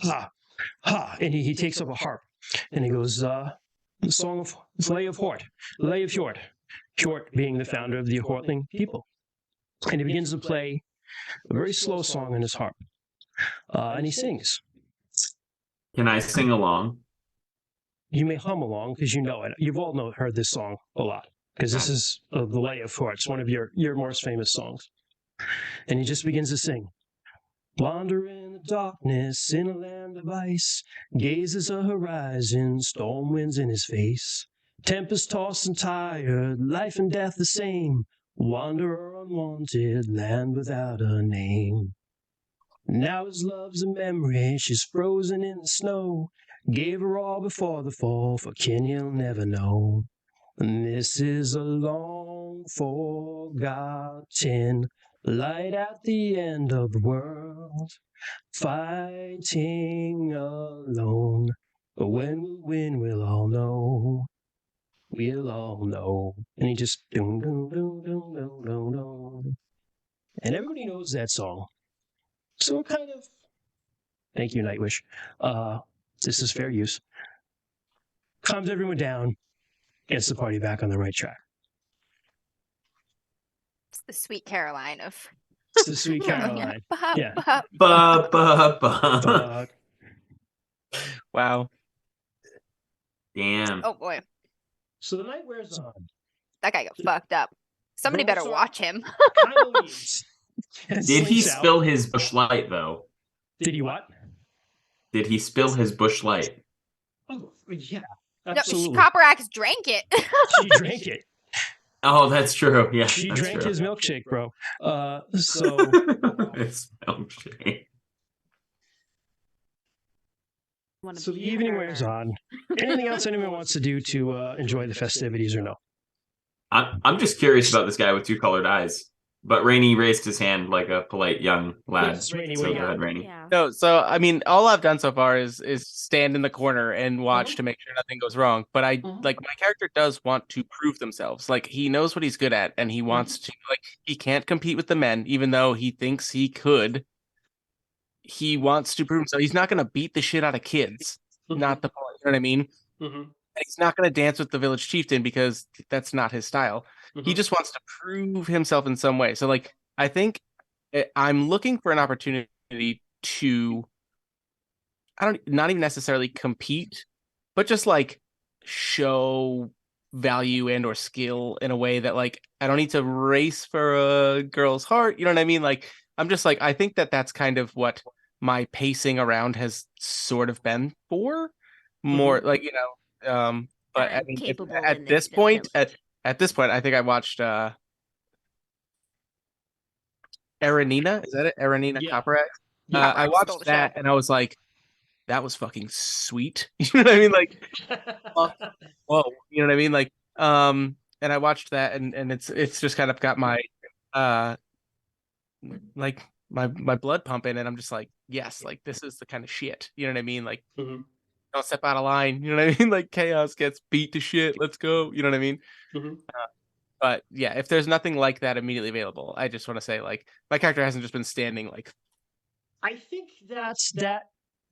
and he takes up a harp and he goes, the song of Lay of Hjort, Hjort being the founder of the Hjortling people. And he begins to play a very slow song on his harp. And he sings. Can I sing along? You may hum along because you know it. You've all heard this song a lot because this is the Lay of Hjort. It's one of your most famous songs. And he just begins to sing. Wander in the darkness in a land of ice, gazes a horizon, storm winds in his face. Tempest tossed and tired, life and death the same, wanderer unwanted, land without a name. Now his love's a memory, she's frozen in the snow, gave her all before the fall, for kin he'll never know. And this is a long forgotten light at the end of the world, fighting alone. But when we win, we'll all know. We'll all know. And he just doom, doom, doom, doom, doom, doom, doom. And everybody knows that song. So it kind of, thank you, Nightwish. This is fair use. Calms everyone down, gets the party back on the right track. It's the Sweet Caroline of. It's the Sweet Caroline. Yeah. Wow. Damn. Oh boy. So the night wears on. That guy got fucked up. Somebody better watch him. Did he spill his bush light though? Did he what? Did he spill his bush light? Oh yeah. Absolutely. No, Copper Axe drank it. She drank it. Oh, that's true. Yeah, she drank his milkshake, bro. So it's milkshake. So the evening wears on. Anything else anyone wants to do to enjoy the festivities or no? I'm just curious about this guy with two colored eyes. But Rainey raised his hand like a polite young lad. Yes, Rainey, so go ahead, Rainey. Yeah. No, so I mean, all I've done so far is stand in the corner and watch to make sure nothing goes wrong. But I like my character does want to prove themselves. Like he knows what he's good at, and he wants to. Like he can't compete with the men, even though he thinks he could. He wants to prove himself. He's not going to beat the shit out of kids. Not the point. You know what I mean? And he's not going to dance with the village chieftain because that's not his style. He just wants to prove himself in some way. So, like, I think I'm looking for an opportunity to, not even necessarily compete, but just like show value and or skill in a way that like I don't need to race for a girl's heart. You know what I mean? Like I'm just like I think that that's kind of what my pacing around has sort of been for more like but I mean, at this point at this point I think I watched Aranina, is that it? Aranina Copper. I watched that and I was like, that was fucking sweet. You know what I mean? Like, whoa, you know what I mean? Like, and I watched that and it's just kind of got my like my blood pumping, and I'm just like, yes, like this is the kind of shit. You know what I mean? Like, don't step out of line. You know what I mean? Like chaos gets beat to shit. Let's go. You know what I mean? But yeah, if there's nothing like that immediately available, I just want to say like my character hasn't just been standing like. I think that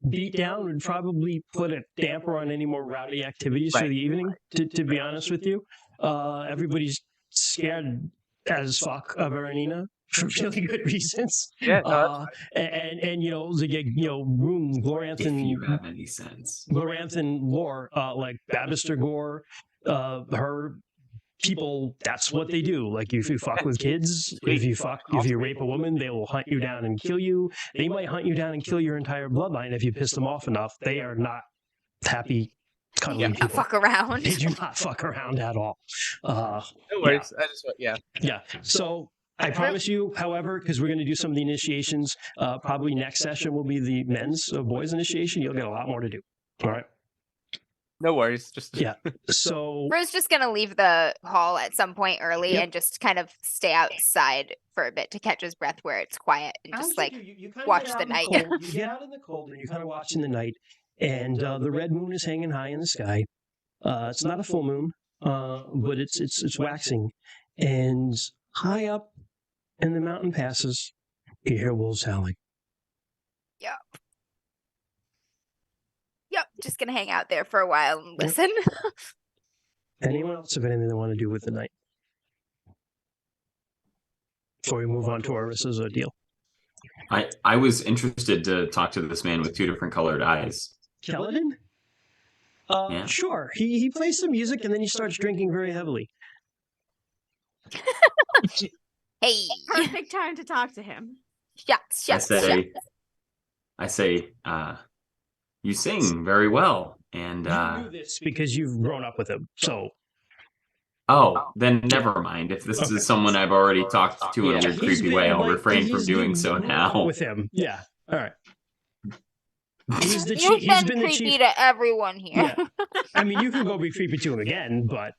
beat down would probably put a damper on any more rowdy activities for the evening. To be honest with you, everybody's scared as fuck of Aranina for really good reasons. Yeah, and Rune Gloranthan. If you have any sense, Gloranthan lore, like Babister Gore, her. People, that's what they do. Like if you fuck with kids, if you rape a woman, they will hunt you down and kill you. They might hunt you down and kill your entire bloodline if you piss them off enough. They are not happy cuddling people. Fuck around. They do not fuck around at all. No worries. Yeah. So I promise you, however, because we're going to do some of the initiations, probably next session will be the men's boys initiation. You'll get a lot more to do. All right. No worries. Just So Rue's just gonna leave the hall at some point early and just kind of stay outside for a bit to catch his breath where it's quiet and just like you kind of watch the night. You get out in the cold and you're kind of watching the night, and the red moon is hanging high in the sky. It's not a full moon, but it's waxing, and high up in the mountain passes, you hear wolves howling. Yep, just gonna hang out there for a while and listen. Anyone else have anything they want to do with the night? Before we move on to Orisa's deal. I was interested to talk to this man with two different colored eyes. Keladin? Sure. He plays some music and then he starts drinking very heavily. Hey. Perfect time to talk to him. Shots. I say, you sing very well, and you knew this because you've grown up with him. So, then never mind. If this is someone I've already talked to in a weird, creepy way, I'll refrain from doing so now. With him, yeah. All right. You've been creepy to everyone here. Yeah. I mean, you can go be creepy to him again, but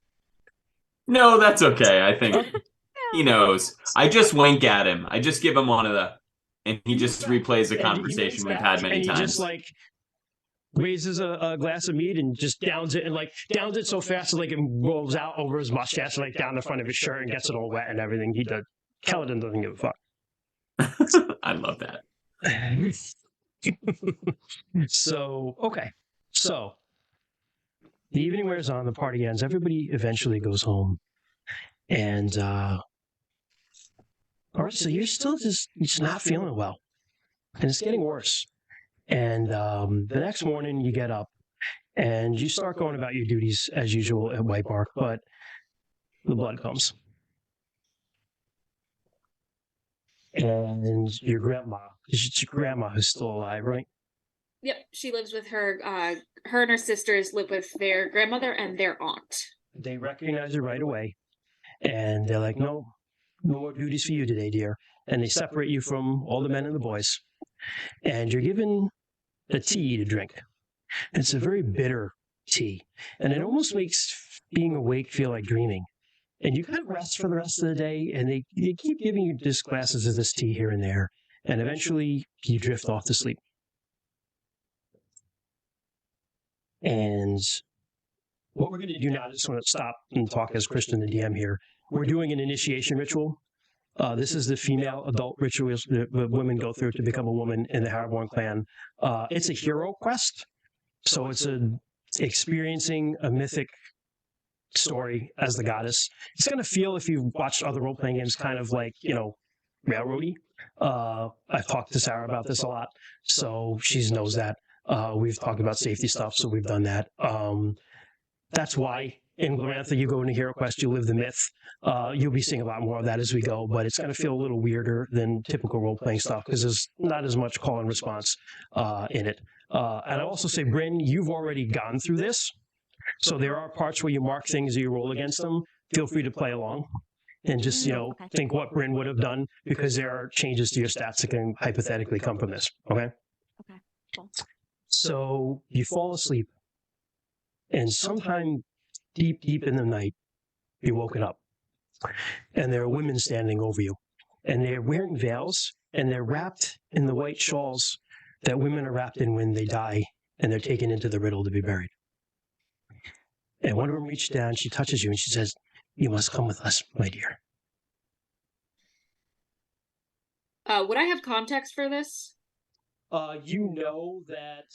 no, that's okay. I think he knows. I just wink at him. I just give him one of the, and he just replays a conversation we've had many times. He just like raises a glass of mead and just downs it so fast that like it rolls out over his mustache, like down the front of his shirt, and gets it all wet and everything. He does. Keladin doesn't give a fuck. I love that. So the evening wears on, the party ends, everybody eventually goes home, and Orisa, you're still just not feeling well, and it's getting worse. And the next morning you get up and you start going about your duties as usual at White Bark, but the blood comes. And your grandma who's still alive, right? Yep, she lives with her. Her and her sisters live with their grandmother and their aunt. They recognize her right away, and they're like, no more duties for you today, dear. And they separate you from all the men and the boys. And you're given a tea to drink. It's a very bitter tea. And it almost makes being awake feel like dreaming. And you kind of rest for the rest of the day, and they keep giving you just glasses of this tea here and there. And eventually, you drift off to sleep. And what we're going to do now, I just want to stop and talk as Christian, the DM here. We're doing an initiation ritual. This is the female adult rituals that women go through to become a woman in the Harborn clan. It's a hero quest, so it's experiencing a mythic story as the goddess. It's going to feel, if you've watched other role-playing games, kind of like, railroady. I've talked to Sarah about this a lot, so she knows that. We've talked about safety stuff, so we've done that. That's why in Glorantha, you go into Hero Quest, you live the myth. You'll be seeing a lot more of that as we go, but it's going to feel a little weirder than typical role-playing stuff because there's not as much call and response in it. And I also say, Bryn, you've already gone through this, so there are parts where you mark things that you roll against them. Feel free to play along and just, think what Bryn would have done because there are changes to your stats that can hypothetically come from this, okay? Okay, cool. So you fall asleep, and sometime deep, deep in the night, you're woken up, and there are women standing over you, and they're wearing veils, and they're wrapped in the white shawls that women are wrapped in when they die, and they're taken into the Riddle to be buried. And one of them reaches down, she touches you, and she says, "You must come with us, my dear." Would I have context for this? You know that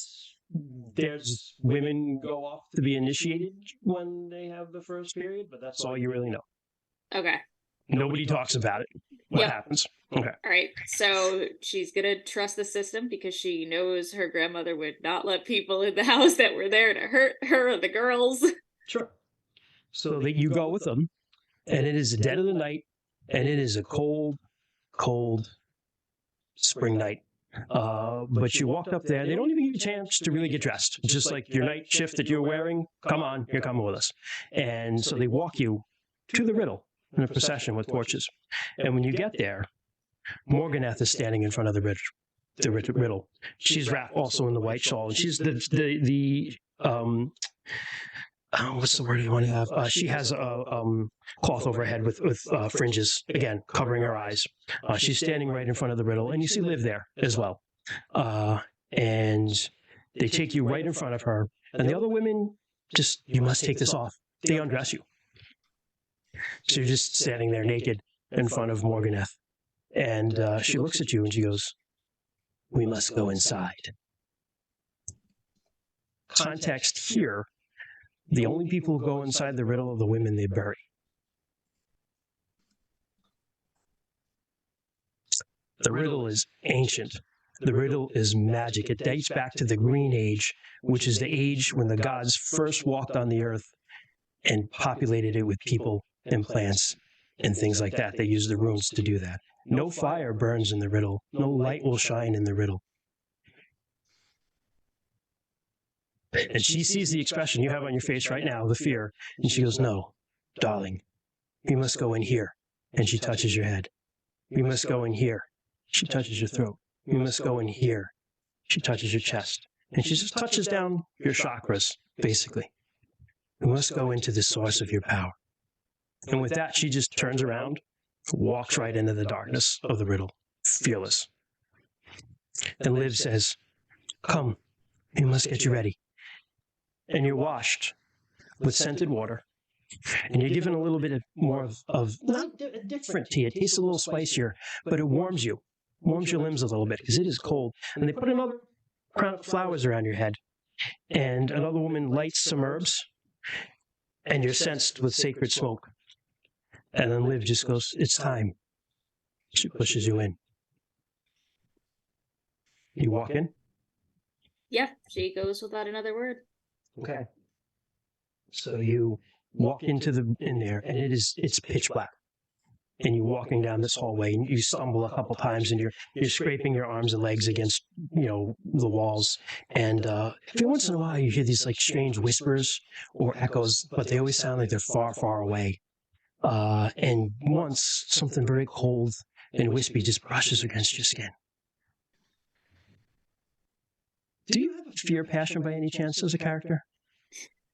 there's women go off to be initiated when they have the first period, but that's all you really know. Okay. Nobody talks about it. What happens? Okay. All right. So she's going to trust the system because she knows her grandmother would not let people in the house that were there to hurt her or the girls. Sure. So that you go with them, and it is the dead of the night, and it is a cold, cold spring night. But you walked up there. They don't even give you a chance to really get dressed. Just like your night shift that you're wearing, come on, you're coming with us. And so they walk you to the Riddle in a procession with torches. And when you get there, Morganeth is standing in front of the Riddle. She's wrapped also in the white shawl. And she's the what's the word you want to have? She has a cloth over her head with fringes, again, covering her eyes. She's standing right in front of the Riddle, and you see Liv there as well. And they take you right in front of her. And the other women just, you must take this off. They undress you. So you're just standing there naked in front of Morganeth. And she looks at you and she goes, "We must go inside." Context here. The only people who go inside the Riddle are the women they bury. The Riddle is ancient. The Riddle is magic. It dates back to the Green Age, which is the age when the gods first walked on the earth and populated it with people and plants and things like that. They used the runes to do that. No fire burns in the Riddle. No light will shine in the Riddle. And she sees the expression you have on your face right now, the fear, and she goes, "No, darling, we must go in here." And she touches your head. "We must go in here." She touches your throat. "We must go in here." She touches your chest. And she just touches down your chakras, basically. "We must go into the source of your power." And with that, she just turns around, walks right into the darkness of the Riddle, fearless. And Liv says, "Come, we must get you ready." And you're washed with scented water, and you're given a little bit more of not a different tea. It tastes a little spicier, but it warms your limbs a little bit because it is cold. And they put another crown of flowers around your head, and another woman lights some herbs, and you're sensed with sacred smoke. And then Liv just goes, "It's time." She pushes you in. You walk in? Yeah, she goes without another word. Okay. So you walk in there, and it's pitch black. And you're walking down this hallway, and you stumble a couple times, and you're scraping your arms and legs against the walls. And every once in a while, you hear these like strange whispers or echoes, but they always sound like they're far, far away. And once something very cold and wispy just brushes against your skin. Do you have a fear passion by any chance as a character?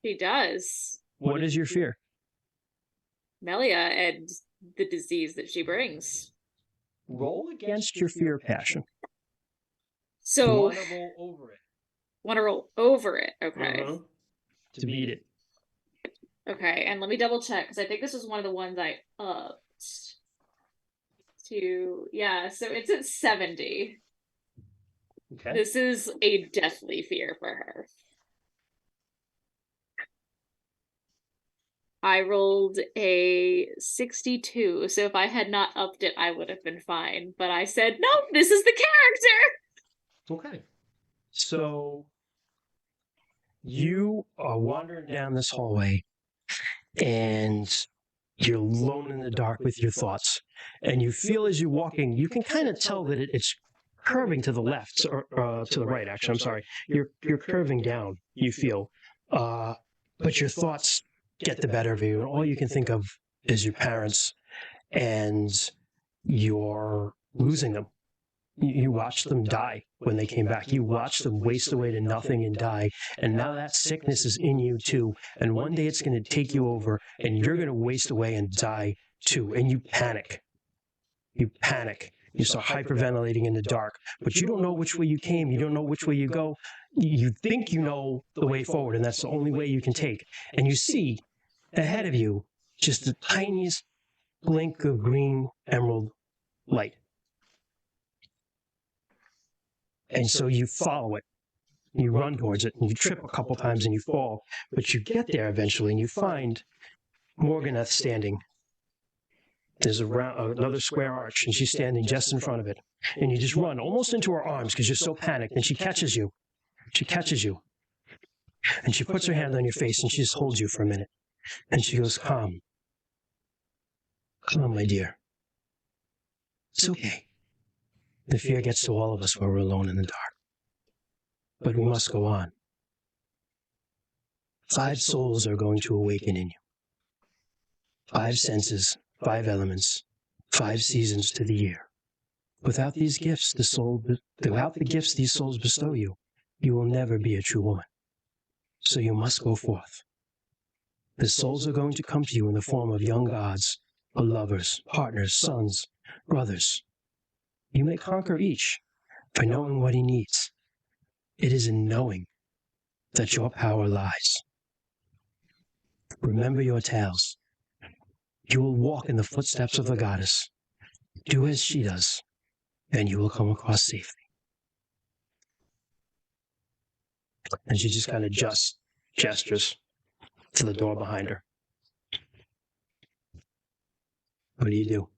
She does. What is your fear? Melia and the disease that she brings. Roll against your fear passion. So Want to roll over it. Want to roll over it. Okay. To beat it. Okay, and let me double check because I think this was one of the ones I upped to. Yeah, so it's at 70. Okay. This is a deathly fear for her. I rolled a 62, so if I had not upped it, I would have been fine. But I said, no, this is the character! Okay. So you are wandering down this hallway, and you're alone in the dark with your thoughts. And you feel as you're walking, you can kind of tell that it's curving to the left, or to the right, actually. I'm sorry. You're curving down, you feel. But your thoughts get the better of you, and all you can think of is your parents, and you're losing them. You watched them die when they came back. You watched them waste away to nothing and die. And now that sickness is in you too. And one day it's going to take you over and you're going to waste away and die too. And you panic. You panic. You start hyperventilating in the dark, but you don't know which way you came. You don't know which way you go. You think you know the way forward, and that's the only way you can take. And you see ahead of you just the tiniest blink of green emerald light. And so you follow it, you run towards it, and you trip a couple times and you fall, but you get there eventually and you find Morganeth standing. There's another square arch, and she's standing just in front of it. And you just run almost into her arms because you're so panicked, and she catches you. She catches you. And she puts her hand on your face, and she just holds you for a minute. And she goes, calm. Calm, my dear. It's okay. The fear gets to all of us when we're alone in the dark. But we must go on. 5 souls are going to awaken in you. 5 senses, 5 elements, 5 seasons to the year. Without these gifts, without the gifts these souls bestow you, you will never be a true woman. So you must go forth. The souls are going to come to you in the form of young gods, or lovers, partners, sons, brothers. You may conquer each by knowing what he needs. It is in knowing that your power lies. Remember your tales. You will walk in the footsteps of the goddess. Do as she does, and you will come across safely. And she just kind of gestures to the door behind her. What do?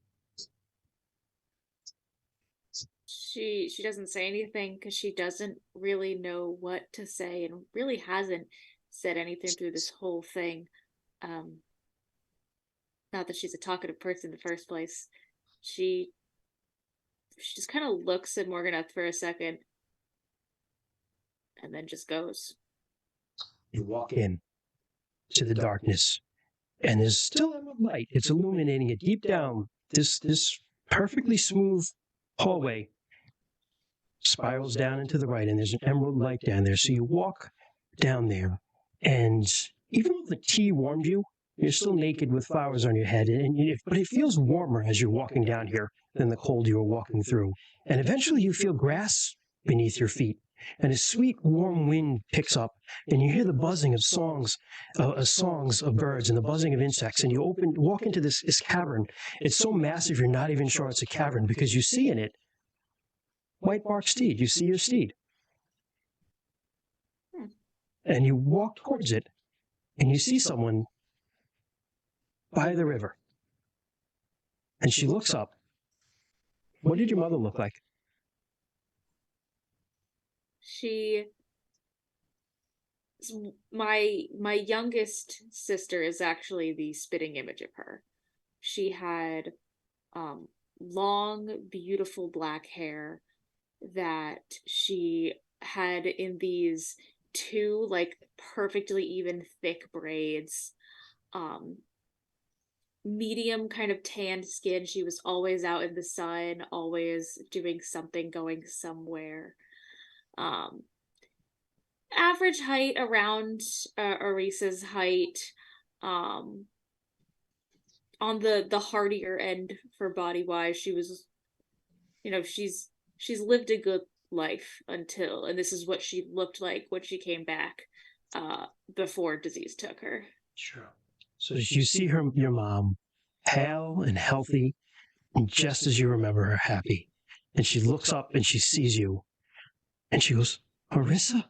She doesn't say anything because she doesn't really know what to say and really hasn't said anything through this whole thing. Not that she's a talkative person in the first place. She just kind of looks at Morganeth for a second and then just goes. You walk in to the darkness, and there's still a light. It's illuminating it deep down. This perfectly smooth hallway spirals down into the right, and there's an emerald light down there. So you walk down there, and even though the tea warmed you, you're still naked with flowers on your head, but it feels warmer as you're walking down here than the cold you were walking through. And eventually you feel grass beneath your feet, and a sweet, warm wind picks up, and you hear the buzzing of songs of birds and the buzzing of insects, and you walk into this cavern. It's so massive you're not even sure it's a cavern because you see in it White Bark Steed. You see your steed. And you walk towards it, and you see someone by the river. And she looks up. What did your mother look like? My youngest sister is actually the spitting image of her. She had long, beautiful black hair that she had in these 2 like perfectly even thick braids, medium kind of tanned skin. She was always out in the sun, always doing something, going somewhere. Average height around Orisa's height, on the hardier end for body wise. She was, she's lived a good life until, and this is what she looked like when she came back before disease took her. Sure. So you see your mom, pale and healthy, and just as you remember her, happy. And she looks up and she sees you, and she goes, Orisa?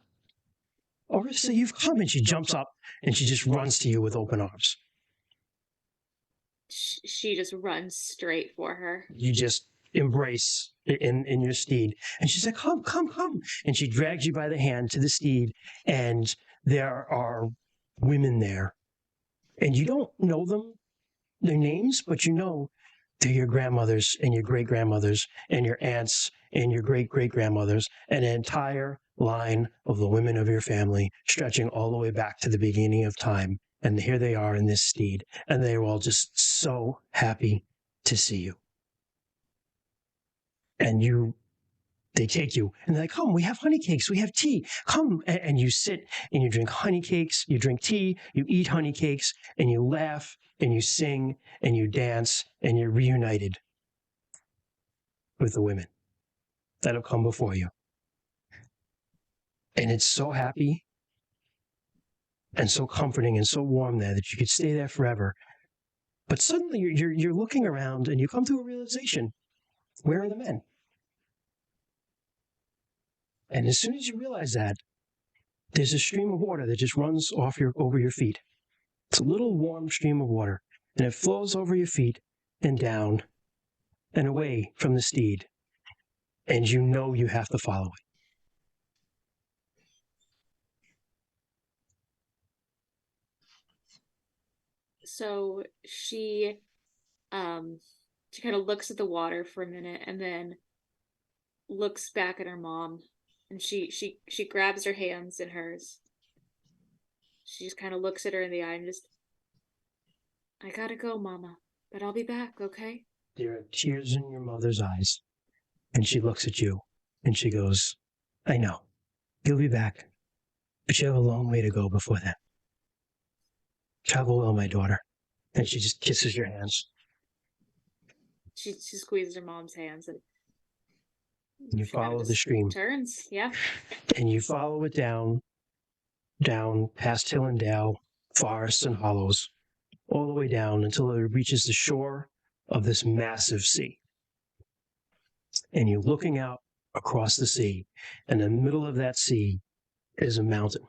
Orisa, you've come. And she jumps up and she just runs to you with open arms. She just runs straight for her. You just embrace in your steed. And she's like, come. And she drags you by the hand to the steed, and there are women there. And you don't know them, their names, but you know they're your grandmothers and your great-grandmothers and your aunts and your great-great-grandmothers and an entire line of the women of your family stretching all the way back to the beginning of time. And here they are in this steed, and they were all just so happy to see you. And they take you, and they're like, come, we have honey cakes, we have tea, come. And you sit, and you drink honey cakes, you drink tea, you eat honey cakes, and you laugh, and you sing, and you dance, and you're reunited with the women that have come before you. And it's so happy and so comforting and so warm there that you could stay there forever. But suddenly you're looking around, and you come to a realization: where are the men? And as soon as you realize that, there's a stream of water that just runs over your feet. It's a little warm stream of water, and it flows over your feet and down and away from the steed. And you know you have to follow it. So she kind of looks at the water for a minute and then looks back at her mom, and she grabs her hands in hers. She just kind of looks at her in the eye and just, I gotta go, Mama, but I'll be back, okay? There are tears in your mother's eyes, and she looks at you, and she goes, I know, you'll be back, but you have a long way to go before then. Travel well, my daughter. And she just kisses your hands. She squeezes her mom's hands, and You follow the stream. Turns, yeah. And you follow it down past hill and dale, forests and hollows, all the way down until it reaches the shore of this massive sea. And you're looking out across the sea, and in the middle of that sea is a mountain.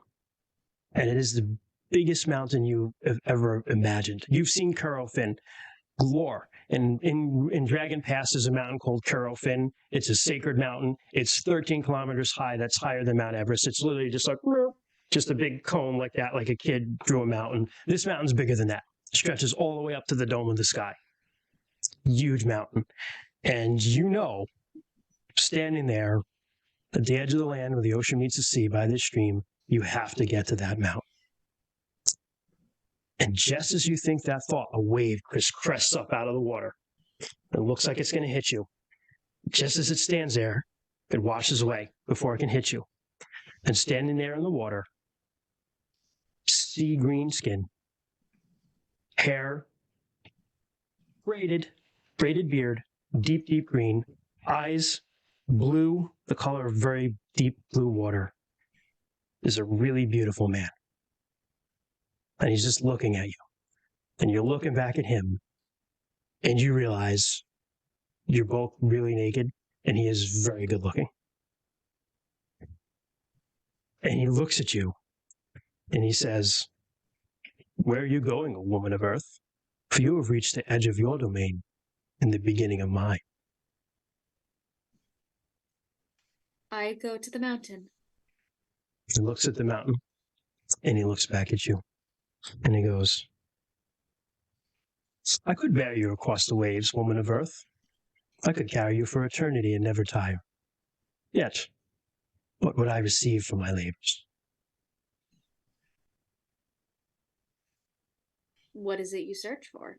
And it is the biggest mountain you have ever imagined. You've seen Curlfin, Glore. And in Dragon Pass, there's a mountain called Curlfin. It's a sacred mountain. It's 13 kilometers high. That's higher than Mount Everest. It's literally just like, just a big cone like that, like a kid drew a mountain. This mountain's bigger than that. It stretches all the way up to the dome of the sky. Huge mountain. And you know, standing there at the edge of the land where the ocean meets the sea by this stream, you have to get to that mountain. And just as you think that thought, a wave crests up out of the water. It looks like it's going to hit you. Just as it stands there, it washes away before it can hit you. And standing there in the water, sea green skin, hair, braided beard, deep green, eyes blue, the color of very deep blue water, is a really beautiful man. And he's just looking at you. And you're looking back at him. And you realize you're both really naked, and he is very good looking. And he looks at you, and he says, where are you going, O woman of Earth? For you have reached the edge of your domain and the beginning of mine. I go to the mountain. He looks at the mountain, and he looks back at you. And he goes, I could bear you across the waves, woman of Earth. I could carry you for eternity and never tire. Yet, what would I receive for my labors? What is it you search for?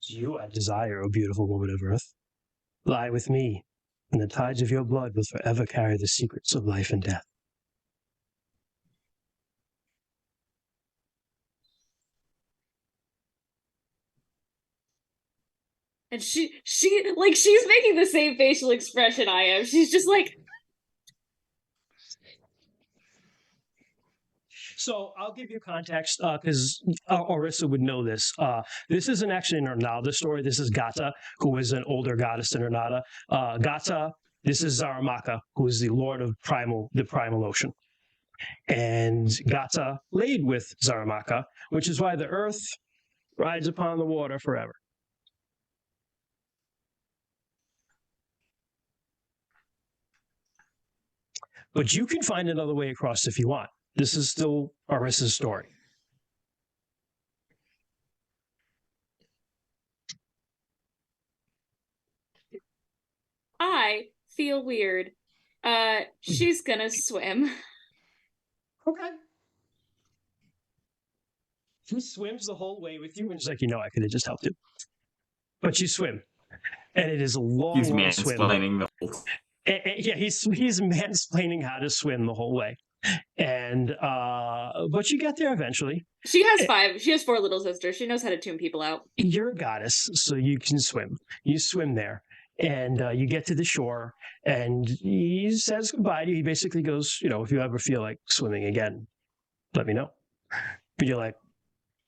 You I desire, O beautiful woman of Earth. Lie with me, and the tides of your blood will forever carry the secrets of life and death. And she's making the same facial expression I am. She's just like. So I'll give you context because Orisa would know this. This isn't actually an Ernalda story. This is Gata, who is an older goddess than Ernalda. Gata, this is Zaramaka, who is the lord of the primal ocean. And Gata laid with Zaramaka, which is why the earth rides upon the water forever. But you can find another way across if you want. This is still Orisa's story. I feel weird. She's gonna swim. Okay. He swims the whole way with you, and he's like, I could have just helped you. But you swim. And it is a long, He's long swim. mansplaining the whole. Yeah, he's mansplaining how to swim the whole way. And but you get there eventually. She has 4 little sisters. She knows how to tune people out. You're a goddess, so you can swim. You swim there. And you get to the shore, and he says goodbye to you. He basically goes, if you ever feel like swimming again, let me know. But you're like,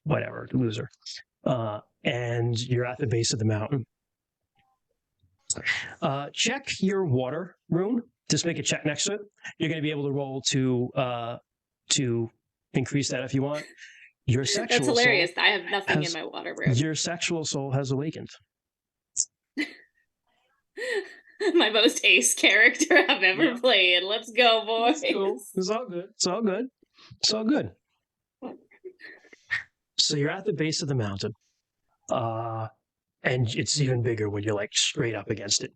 whatever, loser. And you're at the base of the mountain. Check your water rune. Just make a check next to it. You're going to be able to roll to increase that if you want. Your sexual That's hilarious. soul I have nothing in my water rune. Your sexual soul has awakened. My most ace character I've ever played. Let's go, boys. It's all good. It's all good. It's all good. So you're at the base of the mountain. And it's even bigger when you're like straight up against it.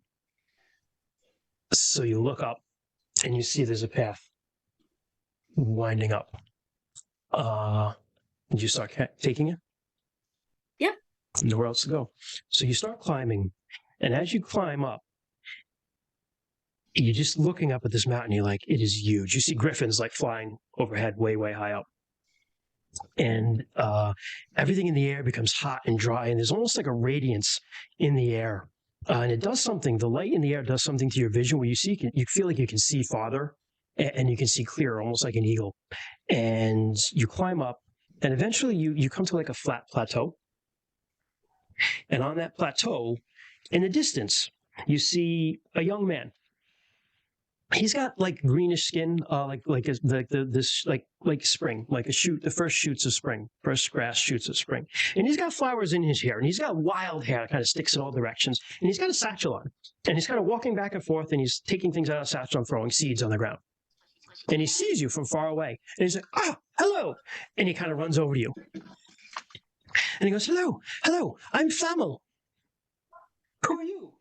So you look up and you see there's a path winding up. Did you start taking it? Yeah. Nowhere else to go. So you start climbing. And as you climb up, you're just looking up at this mountain. You're like, it is huge. You see griffins like flying overhead way, way high up. And everything in the air becomes hot and dry. And there's almost like a radiance in the air. And it does something. The light in the air does something to your vision where you feel like you can see farther and you can see clearer, almost like an eagle. And you climb up and eventually you come to like a flat plateau. And on that plateau, in the distance, you see a young man. He's got like greenish skin, like spring, like a shoot, the first shoots of spring, first grass shoots of spring. And he's got flowers in his hair, and he's got wild hair that kind of sticks in all directions. And he's got a satchel on, and he's kind of walking back and forth, and he's taking things out of the satchel and throwing seeds on the ground. And he sees you from far away, and he's like, hello. And he kind of runs over to you. And he goes, hello, I'm Famil. Who are you?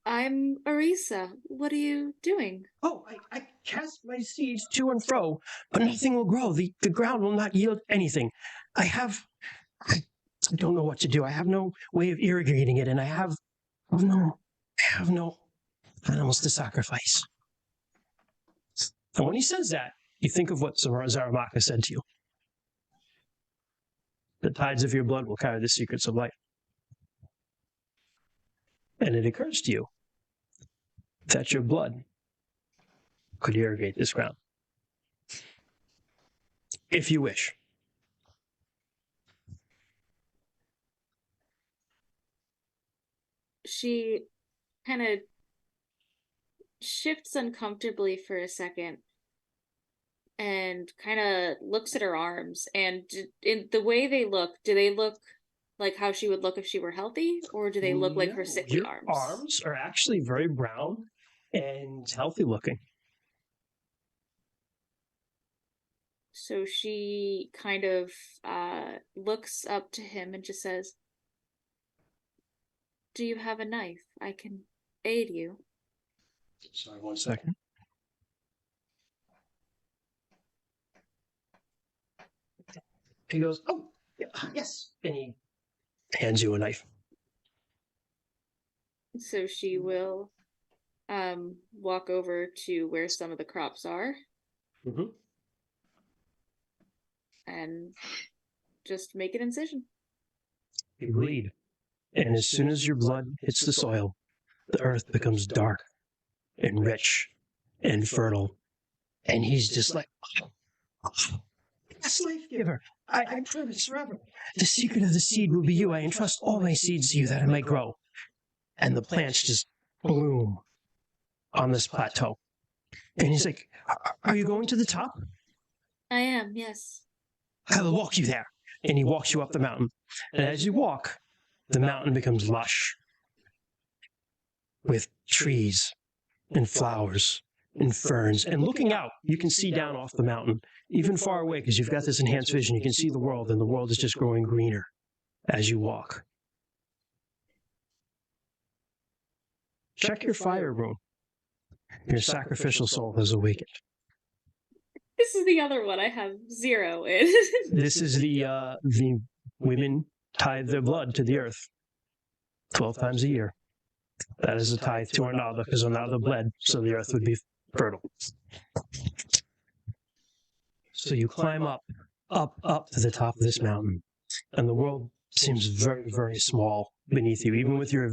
I'm Orisa. What are you doing? Oh, I cast my seeds to and fro, but nothing will grow. The ground will not yield anything. I don't know what to do. I have no way of irrigating it, and I have no animals to sacrifice. And when he says that, you think of what Zaramaka said to you. The tides of your blood will carry the secrets of life. And it occurs to you that your blood could irrigate this ground. If you wish. She kind of shifts uncomfortably for a second and kind of looks at her arms. And in the way they look, do they look like how she would look if she were healthy, or do they look like her sickly your arms? Arms are actually very brown and healthy looking. So she kind of looks up to him and just says, "Do you have a knife? I can aid you." Sorry, 1 second. He goes, "Oh, yes," and he hands you a knife. So she will walk over to where some of the crops are. Mm-hmm. And just make an incision. You bleed. And as soon as your blood hits the soil, the earth becomes dark and rich and fertile. And he's just like, yes, life giver. I promise forever. The secret of the seed will be you. I entrust all my seeds to you that it may grow. And the plants just bloom on this plateau. And he's like, are you going to the top? I am, yes. I will walk you there. And he walks you up the mountain. And as you walk, the mountain becomes lush with trees and flowers and ferns. And looking out, you can see down off the mountain, even far away, because you've got this enhanced vision. You can see the world, and the world is just growing greener as you walk. check your fire rune. Your sacrificial soul has awakened. This is the other one I have 0 in. This is the women tithe their blood to the earth 12 times a year. That is a tithe to Arnaldo, because Arnaldo bled, so the earth would be fertile. So you climb up to the top of this mountain, and the world seems very, very small beneath you. Even with your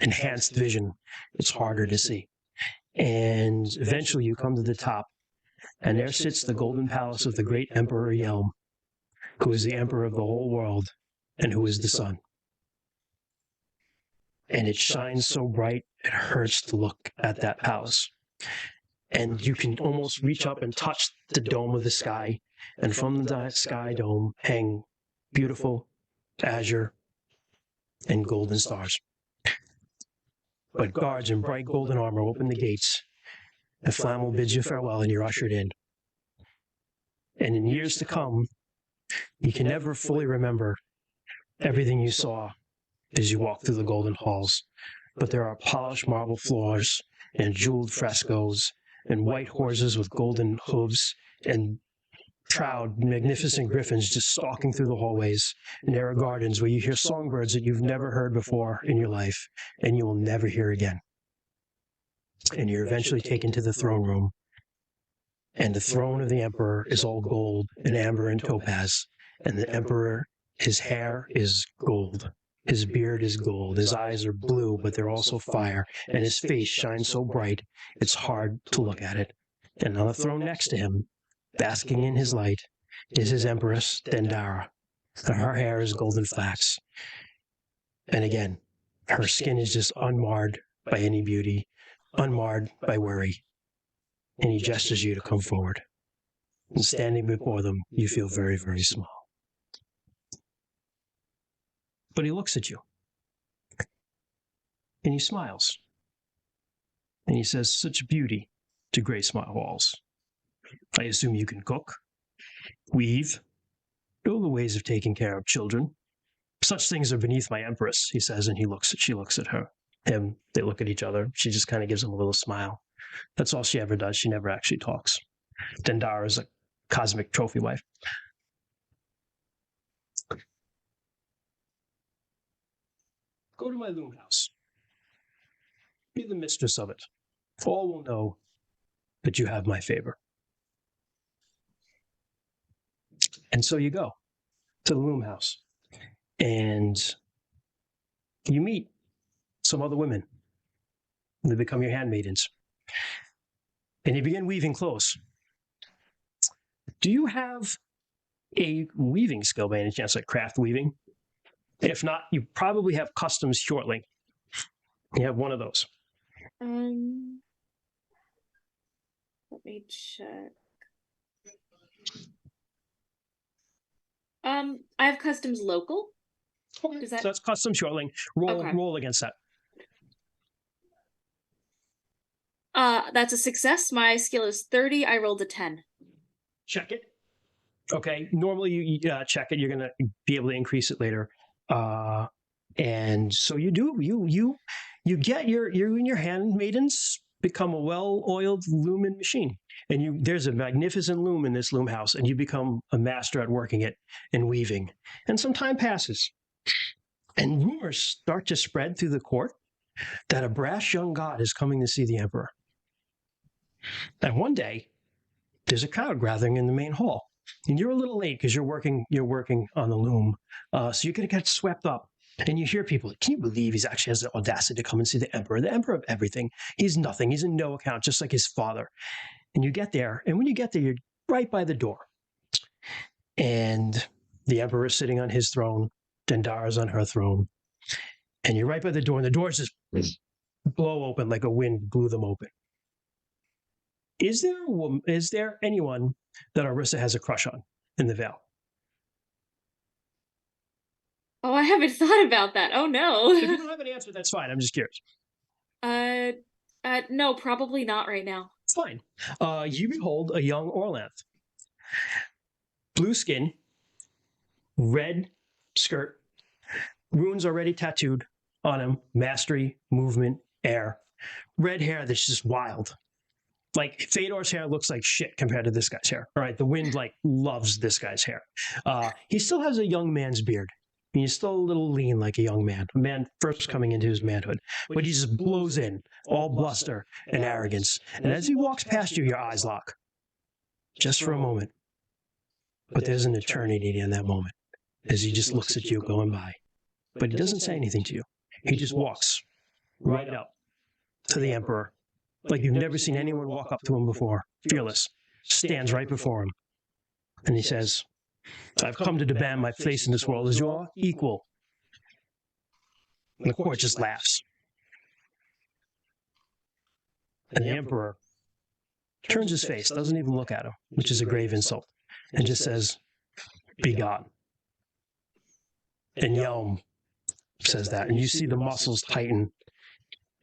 enhanced vision, it's harder to see. And eventually you come to the top, and there sits the golden palace of the great Emperor Yelm, who is the emperor of the whole world, and who is the sun. And it shines so bright, it hurts to look at that palace. And you can almost reach up and touch the dome of the sky, and from the sky dome hang beautiful azure and golden stars. But guards in bright golden armor open the gates, and Flammel bids you farewell, and you're ushered in. And in years to come, you can never fully remember everything you saw as you walk through the golden halls. But there are polished marble floors, and jeweled frescoes, and white horses with golden hooves, and proud, magnificent griffins just stalking through the hallways. And there are gardens where you hear songbirds that you've never heard before in your life, and you will never hear again. And you're eventually taken to the throne room, and the throne of the emperor is all gold and amber and topaz, and the emperor, his hair is gold. His beard is gold, his eyes are blue, but they're also fire, and his face shines so bright, it's hard to look at it. And on the throne next to him, basking in his light, is his empress, Dendara. And her hair is golden flax. And again, her skin is just unmarred by any beauty, unmarred by worry. And he gestures you to come forward. And standing before them, you feel very, very small. But he looks at you, and he smiles, and he says, "Such beauty to grace my halls. I assume you can cook, weave, know the ways of taking care of children. Such things are beneath my empress," he says, and she looks at him. They look at each other. She just kind of gives him a little smile. That's all she ever does. She never actually talks. Dendara is a cosmic trophy wife. Go to my loom house. Be the mistress of it. All will know that you have my favor. And so you go to the loom house, and you meet some other women. They become your handmaidens. And you begin weaving clothes. Do you have a weaving skill by any chance, like craft weaving? If not, you probably have customs shortly. You have one of those. Let me check. I have customs local. Okay. So that's custom shortling. Roll against that. That's a success. My skill is 30. I rolled a 10. Check it. Okay. Normally you check it. You're going to be able to increase it later. And so you do. You get your handmaidens become a well-oiled loomin machine, and there's a magnificent loom in this loom house, and you become a master at working it and weaving. And some time passes, and rumors start to spread through the court that a brash young god is coming to see the emperor. And one day, there's a crowd gathering in the main hall, and you're a little late because you're working on the loom, so you're going to get swept up. And you hear people, can you believe he actually has the audacity to come and see the emperor of everything? He's nothing. He's in no account, just like his father. And you get there, and when you get there, you're right by the door. And the emperor is sitting on his throne. Dendara's on her throne. And you're right by the door, and the doors just blow open like a wind blew them open. Is there anyone that Orisa has a crush on in the Vale? Oh, I haven't thought about that. Oh no. If you don't have an answer, that's fine. I'm just curious. No, probably not right now. Fine. You behold a young Orlanth. Blue skin, red skirt, runes already tattooed on him, mastery, movement, air. red hair that's just wild. Like Fedor's hair looks like shit compared to this guy's hair. All right, the wind like loves this guy's hair. He still has a young man's beard. He's still a little lean like a young man, a man first coming into his manhood. But he just blows in, all bluster and arrogance. And as he walks past you, your eyes lock. Just for a moment. But there's an eternity in that moment as he just looks at you going by. But he doesn't say anything to you. He just walks right up to the Emperor, like you've never seen anyone walk up to him before, fearless, stands right before him. And he says, I've come to demand my place in this world as your equal. And the court just laughs. And the Emperor turns his face, doesn't even look at him, which is a grave insult, and just says, be gone. And Yelm says that, and you see the muscles tighten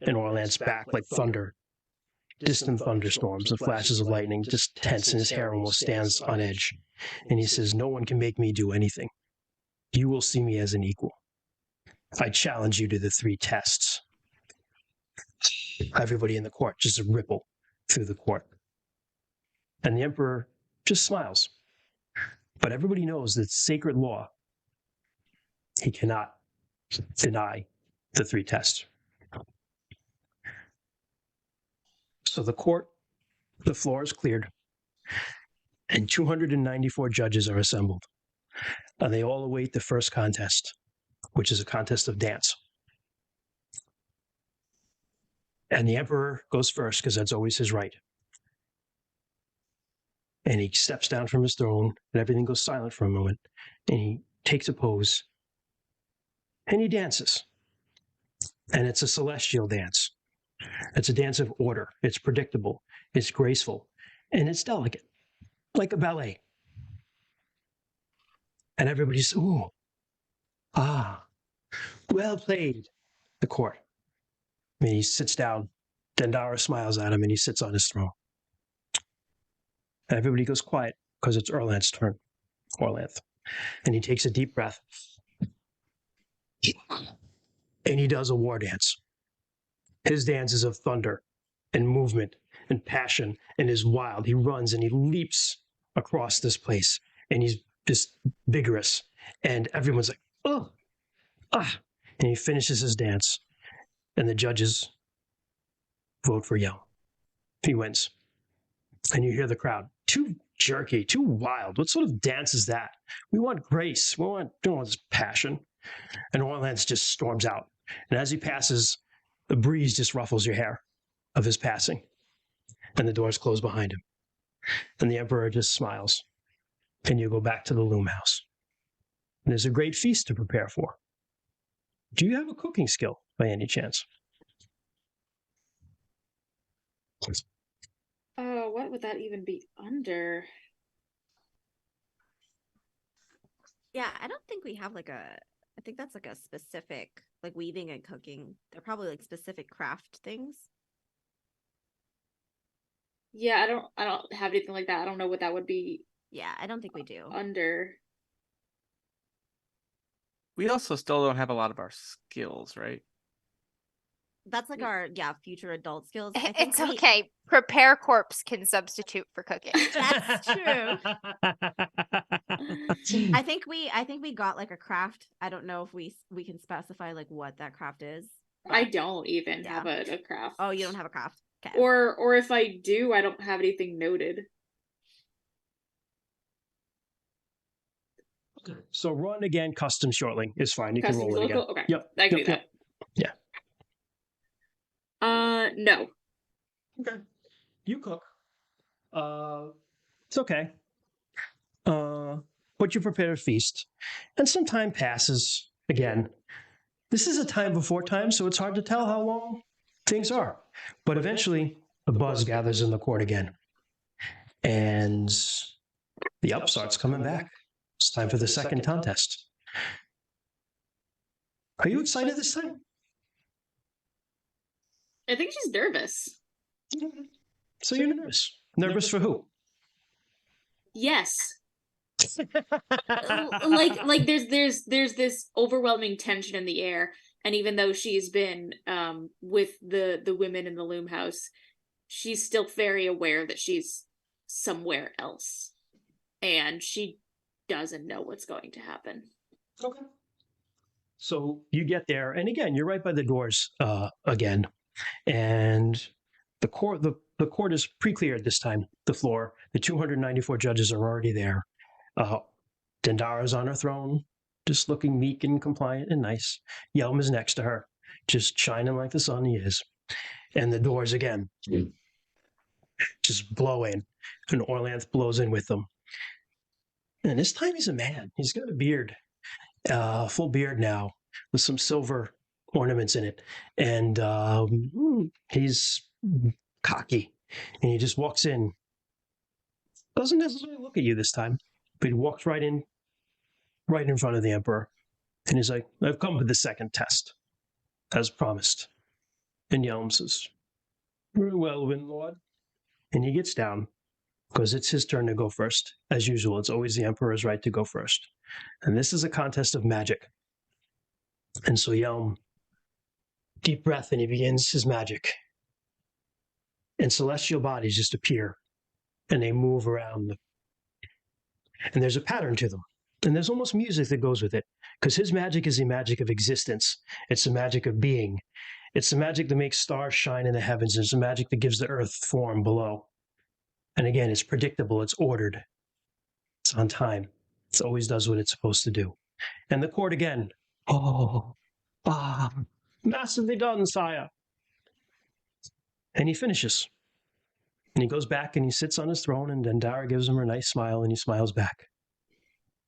in Orland's back like thunder. Distant thunderstorms and flashes of lightning, just tense, and his hair almost stands on edge. And he says, no one can make me do anything. You will see me as an equal. I challenge you to the 3 tests. Everybody in the court, just a ripple through the court. And the Emperor just smiles. But everybody knows that sacred law, he cannot deny the 3 tests. So the court, the floor is cleared, and 294 judges are assembled. And they all await the first contest, which is a contest of dance. And the Emperor goes first, because that's always his right. And he steps down from his throne, and everything goes silent for a moment. And he takes a pose, and he dances. And it's a celestial dance. It's a dance of order. It's predictable. It's graceful. And it's delicate, like a ballet. And everybody's, ooh, ah, well played, the court. And he sits down. Dendara smiles at him, and he sits on his throne. And everybody goes quiet, because it's Orland's turn. Orlanth. And he takes a deep breath. And he does a war dance. His dance is of thunder and movement and passion and is wild. He runs and he leaps across this place, and he's just vigorous. And everyone's like, oh, ah. And he finishes his dance, and the judges vote for Yell. He wins. And you hear the crowd, too jerky, too wild. What sort of dance is that? We want grace. We don't want this passion. And Orlance just storms out. And as he passes, the breeze just ruffles your hair of his passing. And the doors close behind him. And the Emperor just smiles. And you go back to the loom house. And there's a great feast to prepare for. Do you have a cooking skill by any chance? What would that even be under? Yeah, I don't think we have I think that's like a specific, like weaving and cooking. They're probably like specific craft things. Yeah, I don't have anything like that. I don't know what that would be. Yeah, I don't think we do. Under. We also still don't have a lot of our skills, right? That's like our future adult skills. It's okay. Prepare corpse can substitute for cooking. That's true. I think we got like a craft. I don't know if we can specify like what that craft is. I don't even have a craft. Oh, you don't have a craft. Okay. Or if I do, I don't have anything noted. Okay. So run again, custom shortling is fine. You can roll it again. Okay. Yep. I can do that. Yeah. No. Okay. You cook. It's okay. But you prepare a feast. And some time passes again. This is a time before time, so it's hard to tell how long things are. But eventually, the buzz gathers in the court again. And the upstart's coming back. It's time for the second contest. Are you excited this time? I think she's nervous. So you're nervous. Nervous for who? Yes. like there's this overwhelming tension in the air. And even though she's been with the women in the loom house, she's still very aware that she's somewhere else. And she doesn't know what's going to happen. Okay. So you get there, and again, you're right by the doors again. And the court is pre-cleared this time, the floor. The 294 judges are already there. Dendara's on her throne, just looking meek and compliant and nice. Yelm is next to her, just shining like the sun he is. And the doors again, just blow in, and Orlanth blows in with them. And this time he's a man. He's got a beard, full beard now, with some silver ornaments in it. And he's cocky. And he just walks in. Doesn't necessarily look at you this time, but he walks right in front of the Emperor. And he's like, I've come for the second test, as promised. And Yelm says, very well, Windlord. And he gets down, because it's his turn to go first. As usual, it's always the Emperor's right to go first. And this is a contest of magic. And so Yelm, deep breath, and he begins his magic. And celestial bodies just appear, and they move around. And there's a pattern to them. And there's almost music that goes with it, because his magic is the magic of existence. It's the magic of being. It's the magic that makes stars shine in the heavens. It's the magic that gives the earth form below. And again, it's predictable. It's ordered. It's on time. It always does what it's supposed to do. And the court again. Massively done, sire. And he finishes. And he goes back and he sits on his throne, and Dendara gives him a nice smile, and he smiles back.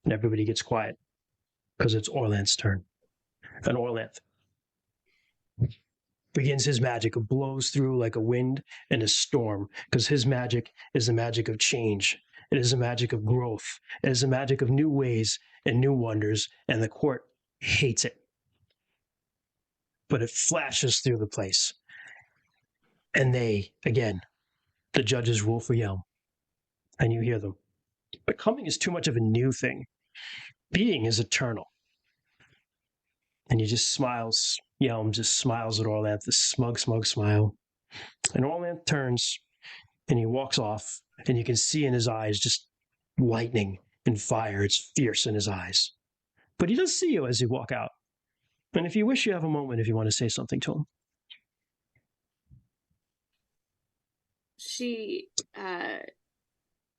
And everybody gets quiet, because it's Orlanth's turn. And Orlanth begins his magic. It blows through like a wind and a storm, because his magic is the magic of change. It is the magic of growth. It is the magic of new ways and new wonders, and the court hates it. But it flashes through the place. And they, again, the judges rule for Yelm. And you hear them. Becoming is too much of a new thing. Being is eternal. And he just smiles. Yelm just smiles at Orlanth, this smug smile. And Orlanth turns, and he walks off, and you can see in his eyes just lightning and fire. It's fierce in his eyes. But he does see you as you walk out. And if you wish, you have a moment if you want to say something to him. She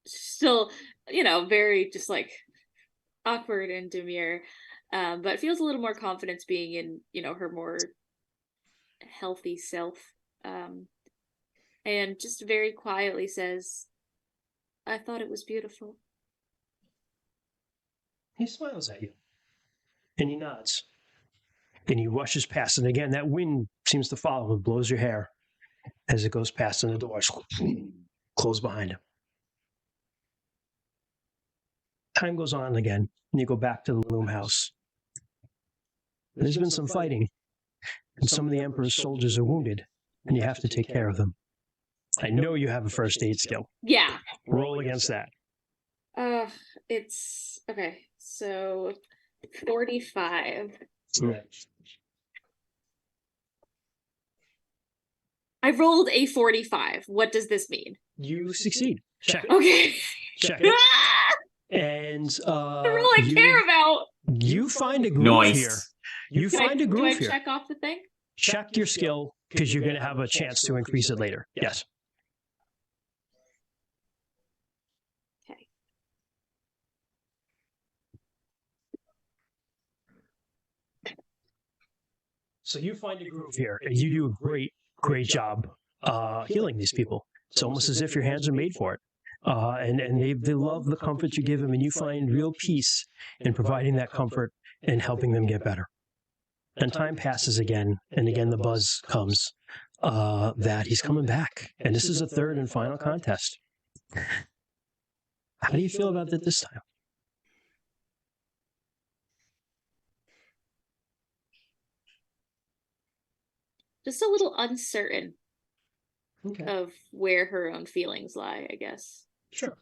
still, very just like awkward and demure, but feels a little more confidence being in, her more healthy self. And just very quietly says, I thought it was beautiful. He smiles at you. And he nods. And he rushes past. And again, that wind seems to follow and blows your hair as it goes past, and the doors close behind him. Time goes on again, and you go back to the loom house. There's been some fighting, and some of the Emperor's soldiers are wounded, and you have to take care of them. I know you have a first aid skill. Yeah. Roll against that. It's okay. So 45. Right. I rolled a 45. What does this mean? You succeed. Check it. Okay. Check it. And the role I care about. You find a groove here. You find a groove here. Do I here. check off the thing? Check your skill, because you're going to have a chance to increase it later. Yes. Okay. So you find a groove here, and you do a great job healing these people. It's almost as if your hands are made for it. And they love the comfort you give them, and you find real peace in providing that comfort and helping them get better. And time passes again, and again the buzz comes that he's coming back. And this is a third and final contest. How do you feel about it this time? Just a little uncertain Okay. of where her own feelings lie, I guess. Sure.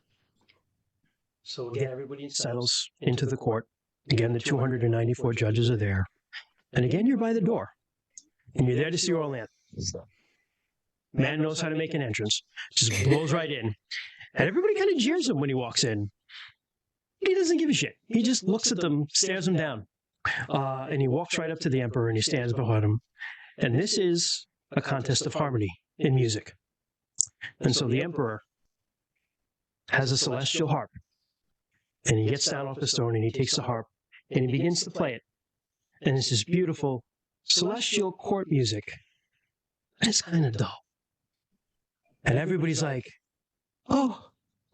So again, everybody settles into the court. Again, the 294 judges are there. And again, you're by the door. And you're there to see Orlanth. Man knows how to make an entrance. Just blows right in. And everybody kind of jeers him when he walks in. He doesn't give a shit. He just looks at them, stares them down. And he walks right up to the Emperor and he stands behind him. And this is a contest of harmony in music. And so the Emperor has a celestial harp. And he gets down off his throne and he takes the harp and he begins to play it. And it's this beautiful celestial court music. And it's kind of dull. And everybody's like, oh,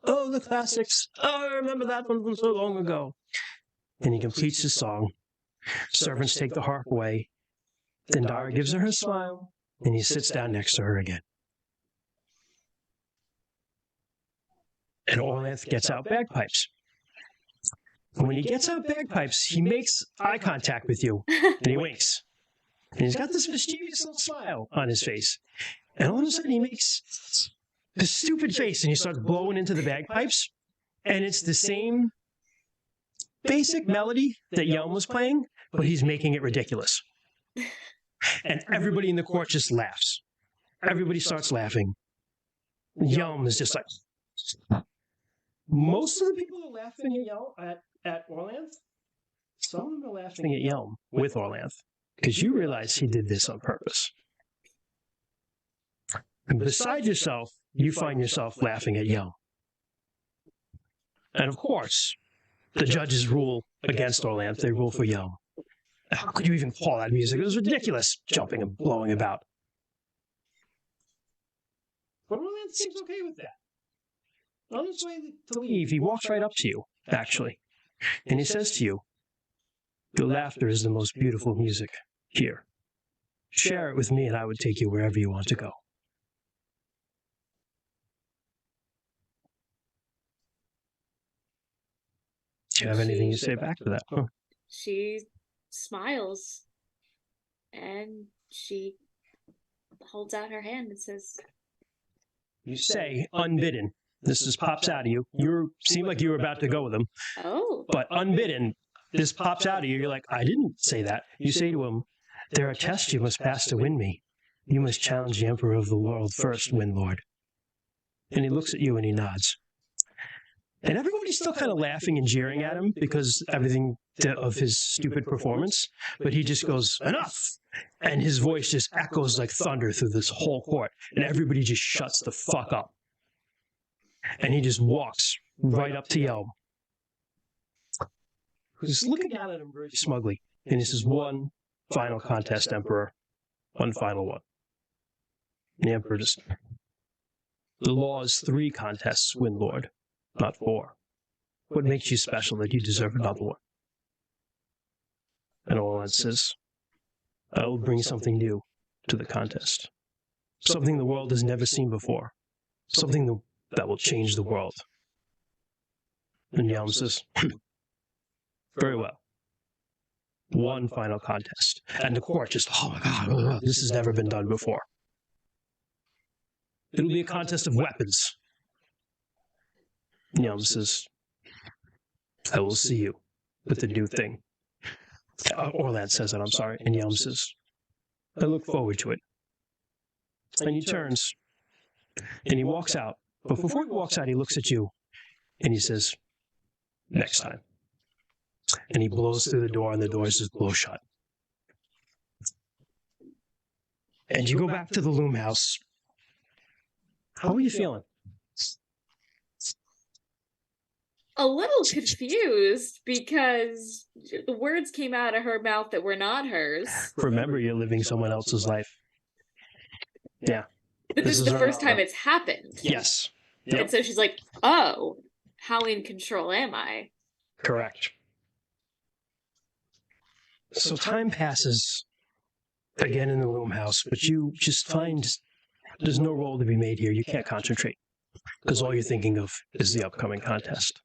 the classics. Oh, I remember that one from so long ago. And he completes his song. Servants take the harp away. Then Dara gives her smile, and he sits down next to her again. And Orlanth gets out bagpipes. And when he gets out bagpipes, he makes eye contact with you, and he winks. And he's got this mischievous little smile on his face. And all of a sudden, he makes this stupid face, and he starts blowing into the bagpipes. And it's the same basic melody that Yelm was playing, but he's making it ridiculous. And everybody in the court just laughs. Everybody starts laughing. Yelm is just like... Most of the people are laughing at Orlanth. Some of them are laughing at Yelm with Orlanth, because you realize he did this on purpose. And beside yourself, you find yourself laughing at Yelm. And of course, the judges rule against Orlanth. They rule for Yelm. How could you even call that music? It was ridiculous, jumping and blowing about. But Orlanth seems okay with that. On his way to leave, he walks right up to you, actually. And he says to you, your laughter is the most beautiful music here. Share it with me and I would take you wherever you want to go. Do you have anything to say back to that? Huh? She smiles and she holds out her hand and says, You say, unbidden. This just pops out of you. You seem like you were about to go with him. oh. But unbidden, this pops out of you. You're like, I didn't say that. You say to him, there are tests you must pass to win me. You must challenge the Emperor of the world first, Windlord. And he looks at you and he nods. And everybody's still kind of laughing and jeering at him because everything of his stupid performance. But he just goes, enough! And his voice just echoes like thunder through this whole court. And everybody just shuts the fuck up. And he just walks right up to Yelm, who's looking down at him very smugly. And he says, one final contest, Emperor. One final one. And the Emperor just... The law is 3 contests, Windlord, not 4. What makes you special that you deserve another one? And Orlanth says, I will bring something new to the contest. Something the world has never seen before. Something that will change the world. And Yelm says, very well. One final contest. And the court just, oh my God, this has never been done before. It'll be a contest of weapons. Yelm says, I will see you with the new thing. Orlanth says it, I'm sorry. And Yelm says, I look forward to it. And he turns and he walks out. But before he walks out, he looks at you and he says, next time. And he blows through the door and the doors just blow shut. And you go back to the loom house. How are you feeling? A little confused because the words came out of her mouth that were not hers. Remember, you're living someone else's life. Yeah. But this is the first time it's happened. Yes. Yep. And so she's like, oh, how in control am I? Correct. So time passes again in the loom house, but you just find there's no roll to be made here. You can't concentrate because all you're thinking of is the upcoming contest.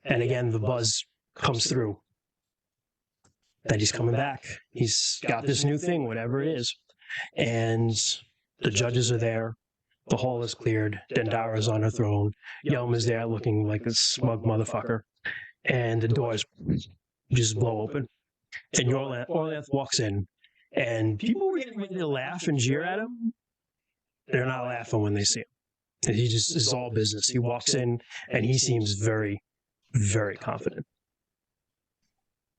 And again, the buzz comes through that he's coming back. He's got this new thing, whatever it is. And the judges are there. The hall is cleared. Dendara's on her throne. Yelm is there looking like a smug motherfucker. And the doors just blow open. And Orlanth walks in, and people were getting ready to laugh and jeer at him. They're not laughing when they see him. And he just is all business. He walks in, and he seems very, very confident.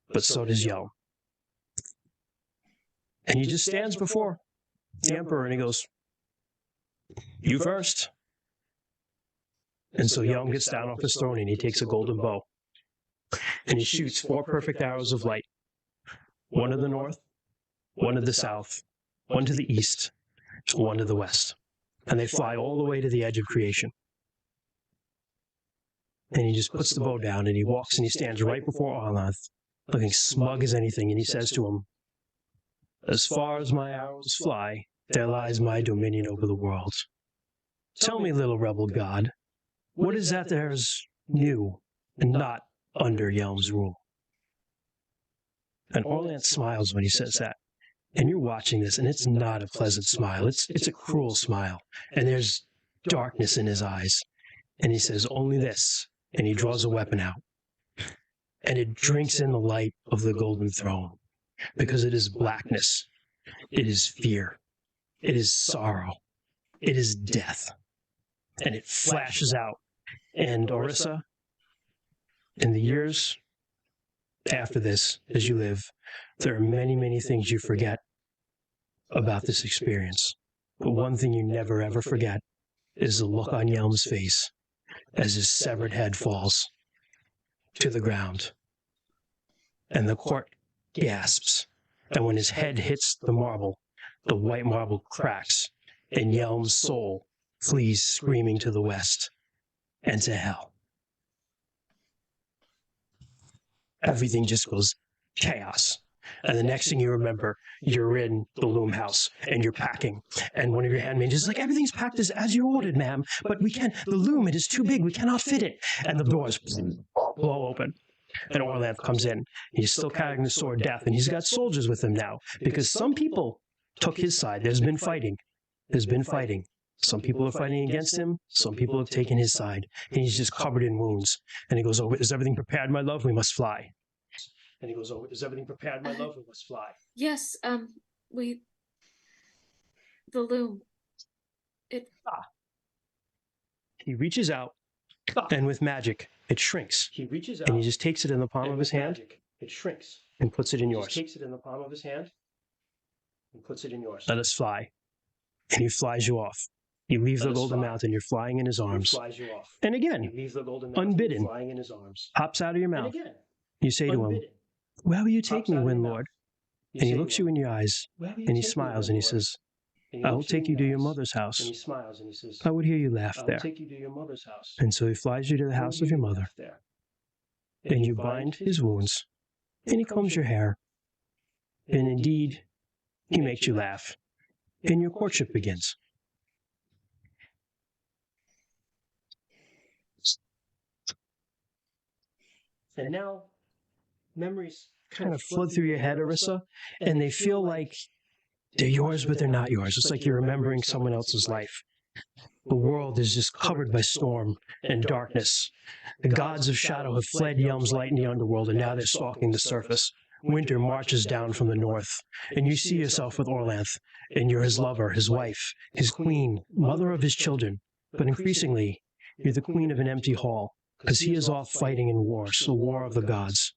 But so does Yelm. And he just stands before the Emperor, and he goes, "You first." And so Yelm gets down off his throne, and he takes a golden bow. And he shoots 4 perfect arrows of light. 1 to the north, 1 to the south, 1 to the east, 1 to the west. And they fly all the way to the edge of creation. And he just puts the bow down, and he walks, and he stands right before Orlanth, looking smug as anything, and he says to him, "As far as my arrows fly, there lies my dominion over the world. Tell me, little rebel god, what is that there is new and not under Yelm's rule?" And Orlanth smiles when he says that. And you're watching this, and it's not a pleasant smile. It's a cruel smile. And there's darkness in his eyes. And he says, "Only this." And he draws a weapon out. And it drinks in the light of the golden throne. Because it is blackness. It is fear. It is sorrow. It is death. And it flashes out. And Orisa, in the years after this, as you live, there are many, many things you forget about this experience. But one thing you never, ever forget is the look on Yelm's face as his severed head falls to the ground. And the court gasps. And when his head hits the marble, the white marble cracks, and Yelm's soul flees screaming to the west and to hell. Everything just goes chaos. And the next thing you remember, you're in the loom house and you're packing. And one of your handmaids is like, "Everything's packed as you ordered, ma'am. But the loom, it is too big. We cannot fit it." And the doors blow open. And Orlanth comes in. He's still carrying the sword death. And he's got soldiers with him now. Because some people took his side. There's been fighting. Some people are fighting against him. Some people have taken his side. And he's just covered in wounds. And he goes, "Oh, is everything prepared, my love? We must fly." And he goes, "Oh, is everything prepared, my love? We must fly." Yes, the loom. He reaches out, and with magic, it shrinks. He reaches out, and he just takes it in the palm of his hand. It shrinks and puts it in yours. He takes it in the palm of his hand and puts it in yours. "Let us fly." And he flies you off. You leave the golden mountain. You're flying in his arms. And again, unbidden, pops out of your mouth. You say to him, "Where will you take me, Wind Lord?" And he looks you in your eyes, and he smiles, and he says, "I will take you to your mother's house. I would hear you laugh there." And so he flies you to the house of your mother. And you bind his wounds, and he combs your hair. And indeed, he makes you laugh. And your courtship begins. And now, memories kind of flood through your head, Orisa, and they feel like they're yours, but they're not yours. It's like you're remembering someone else's life. The world is just covered by storm and darkness. The gods of shadow have fled Yelm's light in the underworld, and now they're stalking the surface. Winter marches down from the north, and you see yourself with Orlanth, and you're his lover, his wife, his queen, mother of his children. But increasingly, you're the queen of an empty hall, because he is off fighting in wars, the war of the gods.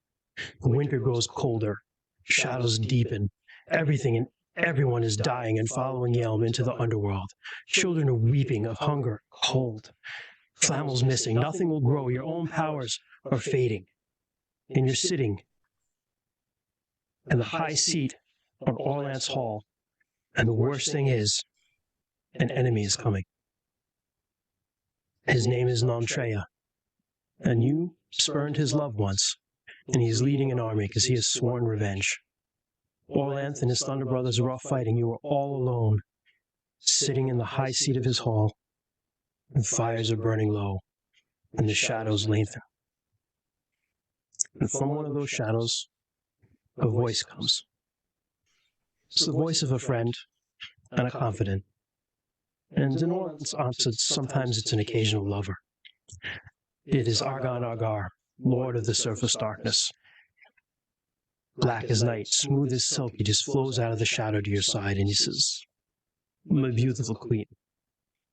The winter grows colder, shadows deepen, everything and everyone is dying and following Yelm into the underworld. Children are weeping of hunger, cold. Flamel's missing, nothing will grow, your own powers are fading. And you're sitting in the high seat on Orlanth's hall, and the worst thing is, an enemy is coming. His name is Nontreya, and you spurned his love once, and he is leading an army because he has sworn revenge. Orlanth and his Thunder Brothers are off fighting. You are all alone, sitting in the high seat of his hall, and fires are burning low, and the shadows lengthen. And from one of those shadows, a voice comes. It's the voice of a friend and a confidant. And in Orlanth's answer, sometimes it's an occasional lover. It is Argon Argar, Lord of the Surface Darkness. black as night, smooth as silk. He just flows out of the shadow to your side, and he says, "My beautiful queen,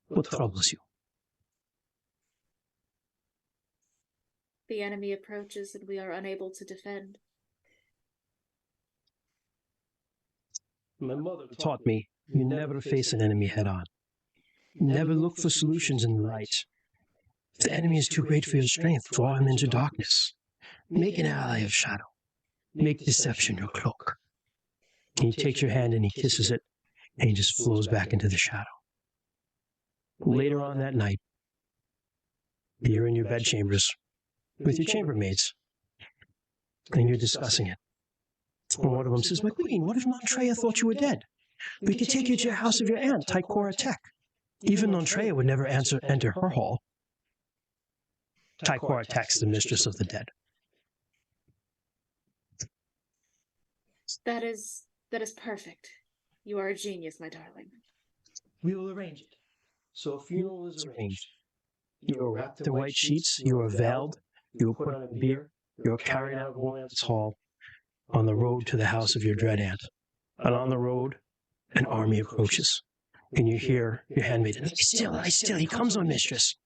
what troubles you?" The enemy approaches and we are unable to defend. My mother taught me you never face an enemy head on. Never look for solutions in the light. If the enemy is too great for your strength, draw him into darkness. Make an ally of shadow. Make deception your cloak. And he takes your hand and he kisses it, and he just flows back into the shadow. Later on that night, you're in your bedchambers with your chambermaids, and you're discussing it. And one of them says, "My queen, what if Nontrea thought you were dead? We could take you to your house of your aunt, Tycora Tech. Even Nontrea would never enter her hall." Tycora Tech's the mistress of the dead. That is perfect. You are a genius, my darling. We will arrange it. So a funeral is arranged. You are wrapped in white sheets, you are veiled, you are put on a bier, you are carried out of Woman's Hall on the road to the house of your dread aunt. And on the road, an army approaches. And you hear your handmaiden, lie still, he comes, my mistress."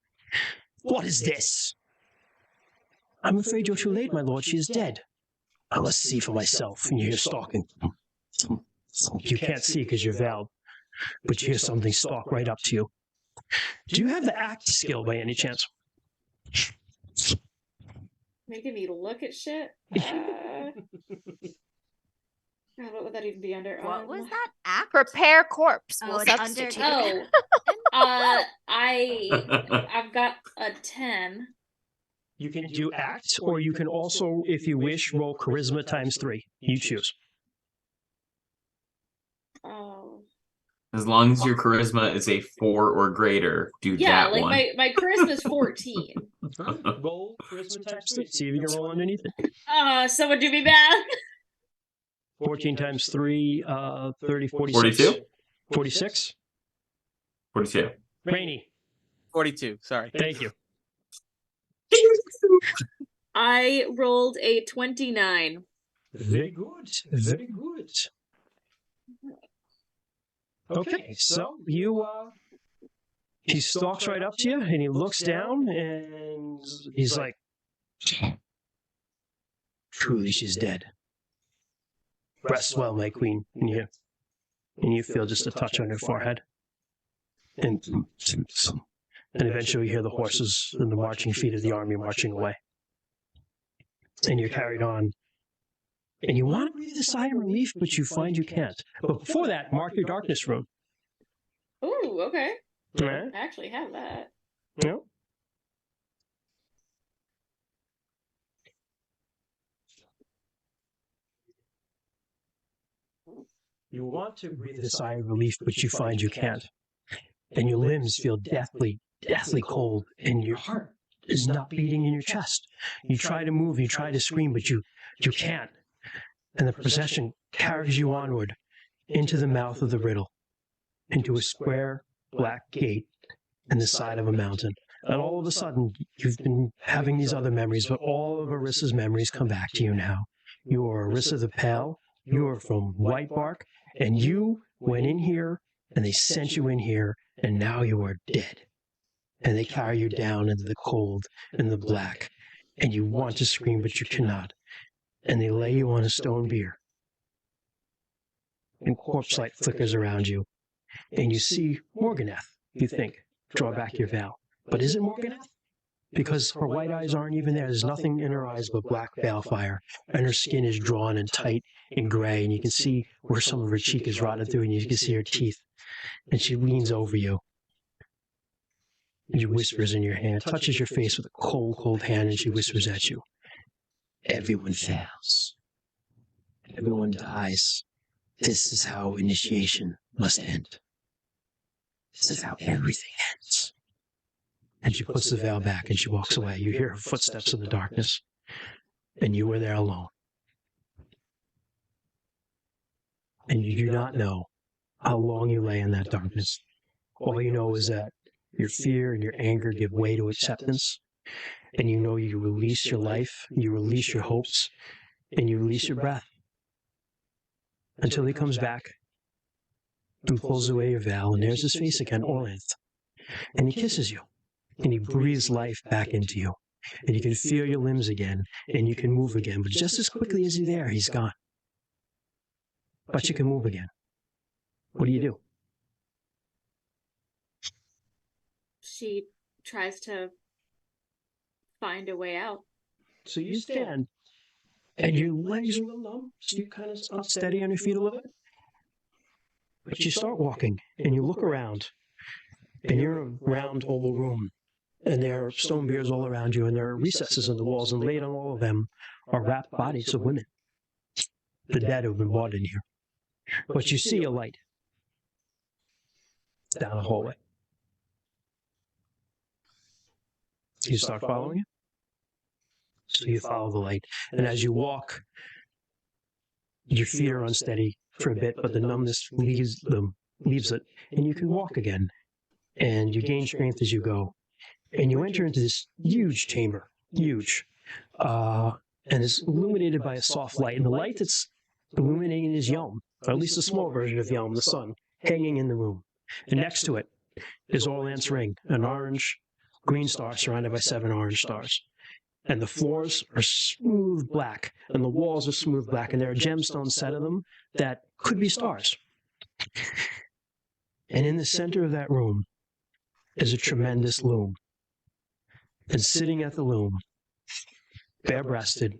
"What is this?" "I'm afraid you're too late, my lord, she is dead." "I must see for myself." And you hear stalking. You can't see because you're veiled, but you hear something stalk right up to you. Do you have the act skill by any chance? Making me look at shit? What would that even be under? What was that? Act? Prepare corpse. We'll it's under- substitute. I've got a 10. You can do act, or you can also, if you wish, roll charisma times 3. You choose. Oh. As long as your charisma is a 4 or greater, do Yeah, that like one. my charisma is 14. Roll charisma times 3. See if you can roll underneath it. Someone do me math. 14 times 3, 30, 46. 42? 46? 42. Rainy. 42. Sorry. Thank you. I rolled a 29. Very good. Very good. Okay, so he stalks right up to you, and he looks down, and he's like, "Truly, she's dead. Rest well, my queen." And you feel just a touch on your forehead. And eventually you hear the horses and the marching feet of the army marching away. And you're carried on. And you want to breathe a sigh of relief, but you find you can't. But before that, mark your darkness rune. Ooh, okay. All right? I actually have that. Yeah. You want to breathe a sigh of relief, but you find you can't. And your limbs feel deathly cold, and your heart is not beating in your chest. You try to move, you try to scream, but you can't. And the procession carries you onward into the mouth of the Riddle, into a square black gate in the side of a mountain. And all of a sudden, you've been having these other memories, but all of Orisa's memories come back to you now. You are Orisa the Pale, you are from White Bark, and you went in here, and they sent you in here, and now you are dead. And they carry you down into the cold and the black, and you want to scream, but you cannot. And they lay you on a stone bier. And corpse light flickers around you, and you see Morganeth, you think. Draw back your veil. But is it Morganeth? Because her white eyes aren't even there. There's nothing in her eyes but black balefire, and her skin is drawn and tight and gray, and you can see where some of her cheek is rotted through, and you can see her teeth. And she leans over you, and she whispers in your hand, touches your face with a cold, cold hand, and she whispers at you, "Everyone fails. Everyone dies. This is how initiation must end. This is how everything ends." And she puts the veil back and she walks away. You hear her footsteps in the darkness, and you were there alone. And you do not know how long you lay in that darkness. All you know is that your fear and your anger give way to acceptance, and you know you release your life, you release your hopes, and you release your breath, until he comes back and pulls away your veil, and there's his face again, Orlanth. And he kisses you, and he breathes life back into you. And you can feel your limbs again, and you can move again. But just as quickly as you're there, he's gone. But you can move again. What do? She tries to find a way out. So you stand, and your legs are a little numb, so you kind of unsteady on your feet a little bit. But you start walking, and you look around, and you're in a round oval room, and there are stone biers all around you, and there are recesses in the walls, and laid on all of them are wrapped bodies of women, the dead who have been brought in here. But you see a light down the hallway. You start following it. So you follow the light, and as you walk, your feet are unsteady for a bit, but the numbness leaves it, and you can walk again, and you gain strength as you go, and you enter into this huge chamber, huge, and it's illuminated by a soft light, and the light that's illuminating is Yelm, or at least a small version of Yelm, the sun, hanging in the room, and next to it is Orlanth's ring, an orange-green star surrounded by 7 orange stars. And the floors are smooth black, and the walls are smooth black, and there are gemstones set of them that could be stars. And in the center of that room is a tremendous loom. And sitting at the loom, bare-breasted,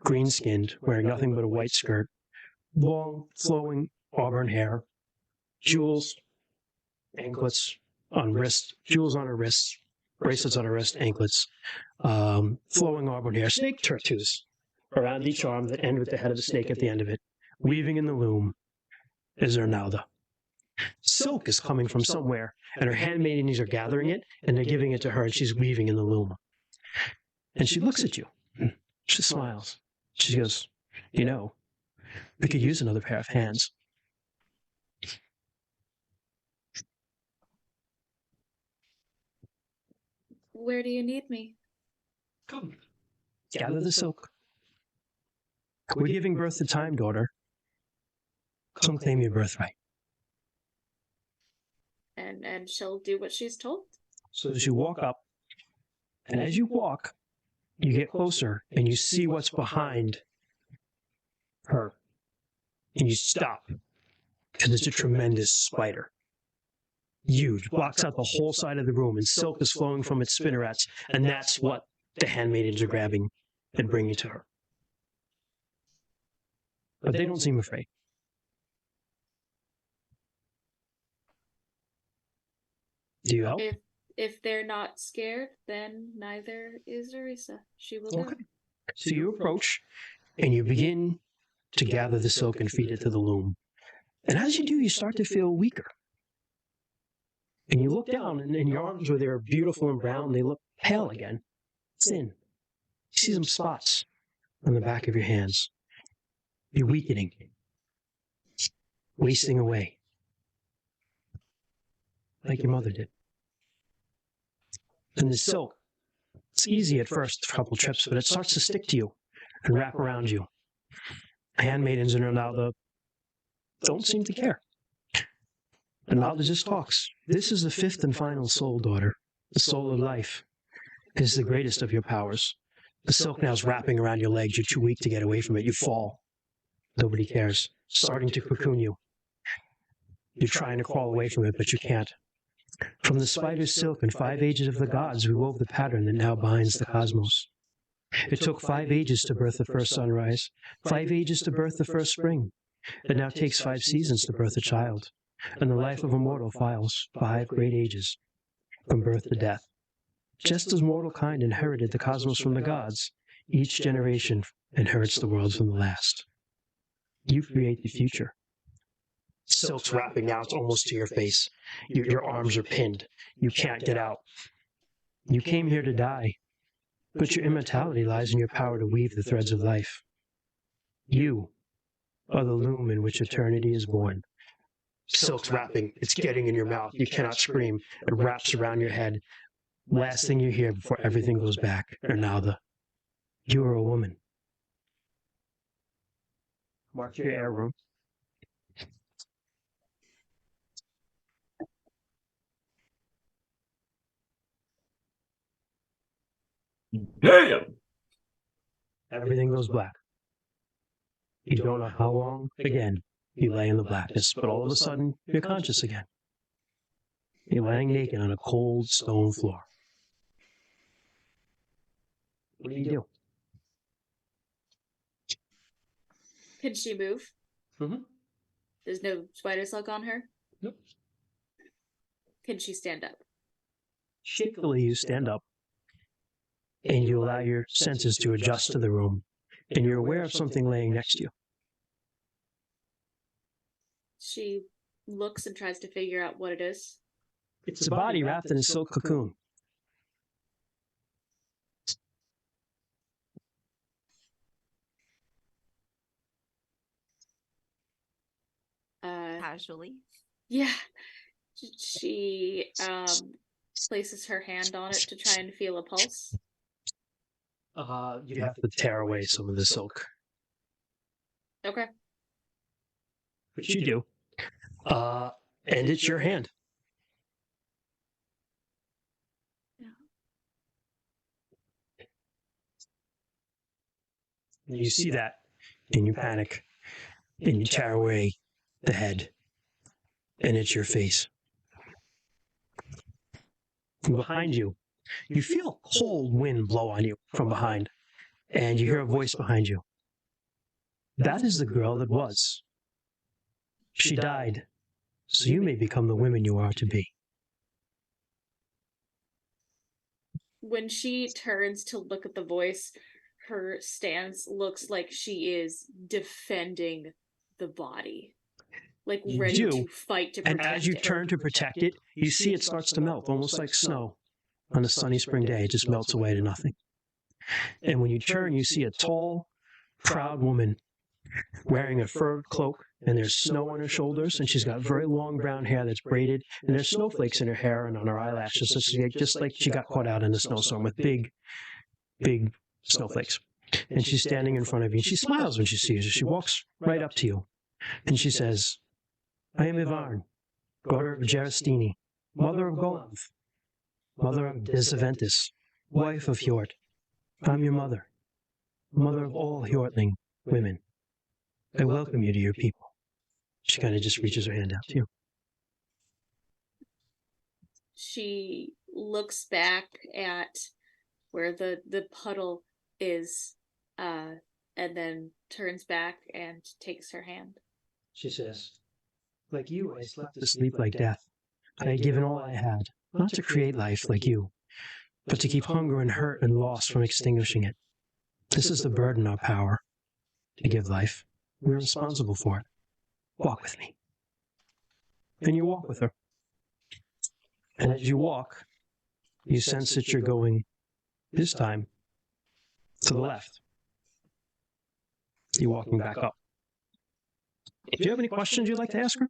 green-skinned, wearing nothing but a white skirt, long, flowing auburn hair, jewels, anklets on wrists, jewels on her wrists, bracelets on her wrist, anklets, flowing auburn hair, snake tattoos around each arm that end with the head of the snake at the end of it. Weaving in the loom is Ernalda. Silk is coming from somewhere, and her handmaidens are gathering it, and they're giving it to her, and she's weaving in the loom. And she looks at you. She smiles. She goes, "You know, we could use another pair of hands." Where do you need me? Come. Gather the silk. We're giving birth to time, daughter. Come claim your birthright. And she'll do what she's told. So as you walk up, and as you walk, you get closer, and you see what's behind her. And you stop, because it's a tremendous spider. Huge, blocks out the whole side of the room, and silk is flowing from its spinnerets, and that's what the handmaidens are grabbing and bringing to her. But they don't seem afraid. Do you help? If they're not scared, then neither is Orisa. She will Okay. go. So you approach, and you begin to gather the silk and feed it to the loom. And as you do, you start to feel weaker. And you look down, and your arms, where they're beautiful and brown, they look pale again, thin. You see some spots on the back of your hands. You're weakening, wasting away, like your mother did. And the silk, it's easy at first, a couple trips, but it starts to stick to you and wrap around you. Handmaidens and Ronaldo don't seem to care. Ronaldo just talks. This is the 5th and final soul, daughter. The soul of life is the greatest of your powers. The silk now is wrapping around your legs. You're too weak to get away from it. You fall. Nobody cares. Starting to cocoon you. You're trying to crawl away from it, but you can't. From the spider's silk and 5 ages of the gods, we wove the pattern that now binds the cosmos. It took 5 ages to birth the first sunrise, 5 ages to birth the first spring. It now takes 5 seasons to birth a child. And the life of a mortal files 5 great ages, from birth to death. Just as mortal kind inherited the cosmos from the gods, each generation inherits the world from the last. You create the future. Silk's wrapping now, it's almost to your face. Your arms are pinned. You can't get out. You came here to die, but your immortality lies in your power to weave the threads of life. You are the loom in which eternity is born. Silk's wrapping, it's getting in your mouth. You cannot scream. It wraps around your head. Last thing you hear before everything goes back, Ernalda, you are a woman. Mark your air room. Hey! Everything goes black. You don't know how long, again, you lay in the blackness, but all of a sudden, you're conscious again. You're laying naked on a cold stone floor. What do you do? Can she move? Mm-hmm. There's no spider silk on her? Nope. Can she stand up? Shakily, you stand up, and you allow your senses to adjust to the room, and you're aware of something laying next to you. She looks and tries to figure out what it is. It's a body wrapped in a silk cocoon. Casually. Yeah. She places her hand on it to try and feel a pulse. You have to tear away some of the silk, Okay. which you do. And it's your hand. You see that, and you panic, and you tear away the head, and it's your face. From behind you, you feel a cold wind blow on you from behind, and you hear a voice behind you. That is the girl that was. She died, so you may become the women you are to be. When she turns to look at the voice, her stance looks like she is defending the body. Like You ready do, to fight to protect it. And as you turn to protect it, you see it starts to melt, almost like snow. On a sunny spring day, it just melts away to nothing. And when you turn, you see a tall, proud woman wearing a furred cloak, and there's snow on her shoulders, and she's got very long brown hair that's braided, and there's snowflakes in her hair and on her eyelashes, just like she got caught out in a snowstorm with big, big snowflakes. And she's standing in front of you, and she smiles when she sees you. She walks right up to you, and she says, I am Ivarn, daughter of Gerastini, mother of Golanth, mother of Desaventus, wife of Hjort. I'm your mother, mother of all Hjortling women. I welcome you to your people. She kind of just reaches her hand out to you. She looks back at where the puddle is, and then turns back and takes her hand. She says, like you, I slept a sleep like death. I had given all I had, not to create life like you, but to keep hunger and hurt and loss from extinguishing it. This is the burden of power, to give life. We're responsible for it. Walk with me. And you walk with her. And as you walk, you sense that you're going, this time, to the left. You're walking back up. Do you have any questions you'd like to ask her?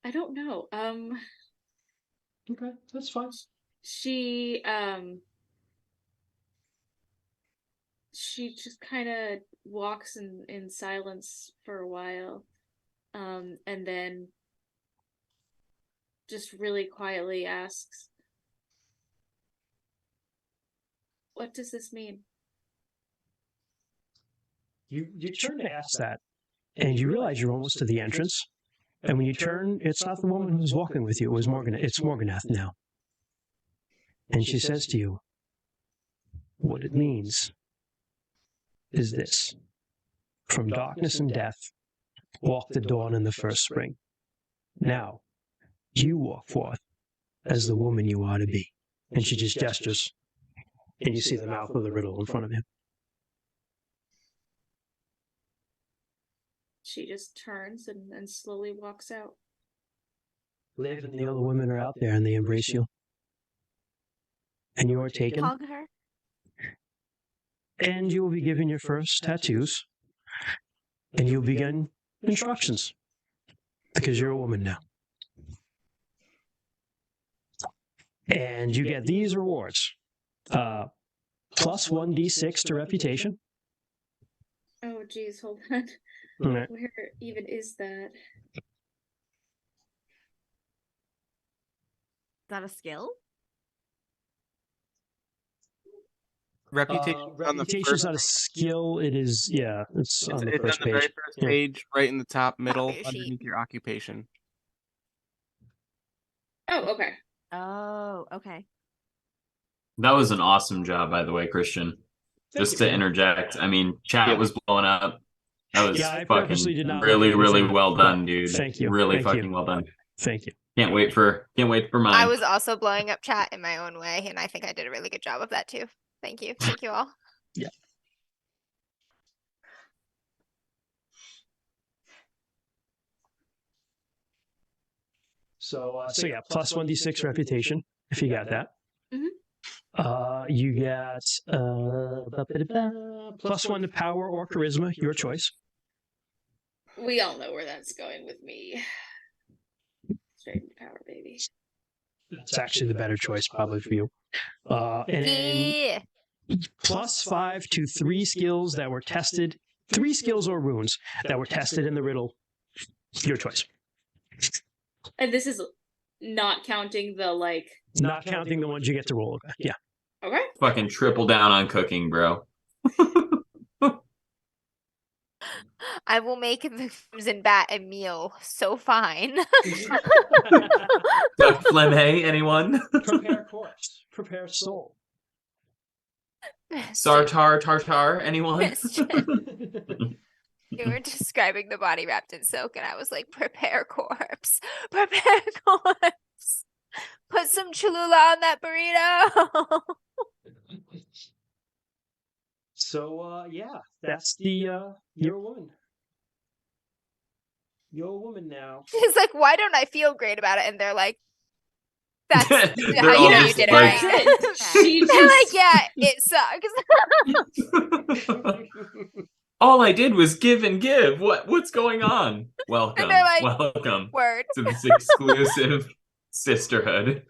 I don't know. Okay, that's fine. She just kind of walks in silence for a while, and then just really quietly asks, what does this mean? You turn to ask that, and you realize you're almost to the entrance. And when you turn, it's not the woman who's walking with you. It's Morganath now. And she says to you, what it means is this. From darkness and death, walk the dawn in the first spring. Now, you walk forth as the woman you are to be. And she just gestures, and you see the mouth of the riddle in front of him. She just turns and slowly walks out. Liv and the other women are out there, and they embrace you. And you are taken. Hug her. And you will be given your first tattoos. And you'll begin instructions. Because you're a woman now. And you get these rewards. Plus 1d6 to reputation. Oh, geez, hold on. Right. Where even is that? Is that a skill? Reputation on the Reputation is first. not a skill. It is, yeah, it's on the It's first on the very page. first Yeah. page, right in the top middle, of your sheet. underneath your occupation. Oh, okay. Oh, okay. That was an awesome job, by the way, Christian. Just to interject, I mean, chat was blowing up. That was Yeah, I purposely did fucking not really, look at really anything. well done, dude. Thank you. Really Thank fucking you. well done. Thank you. Can't wait for mine. I was also blowing up chat in my own way, and I think I did a really good job of that too. Thank you. Thank you all. Yeah. So yeah, plus 1d6 reputation if you got that. You got plus 1 to power or charisma, your choice. We all know where that's going with me. Straight into power, baby. It's actually the better choice probably for you. And then Yeah. plus 5 to 3 skills that were tested, 3 skills or runes that were tested in the riddle, your choice. And this is not counting the, like... Not counting the ones you get to roll. Yeah. Okay. Fucking triple down on cooking, bro. I will make the Crimson Bat a meal so fine. Duck flemme, anyone? Prepare corpse. Prepare soul. Sartar tartar, anyone? You were describing the body wrapped in silk, and I was like, prepare corpse. Prepare corpse. Put some Cholula on that burrito. So yeah, that's the you're a woman. You're a woman now. She's like, why don't I feel great about it? And they're like, that's how They're you know you almost did it like- right. She They're like, just... yeah, it sucks. All I did was give and give. What's going on? Welcome, they're like, welcome Word. to this exclusive sisterhood.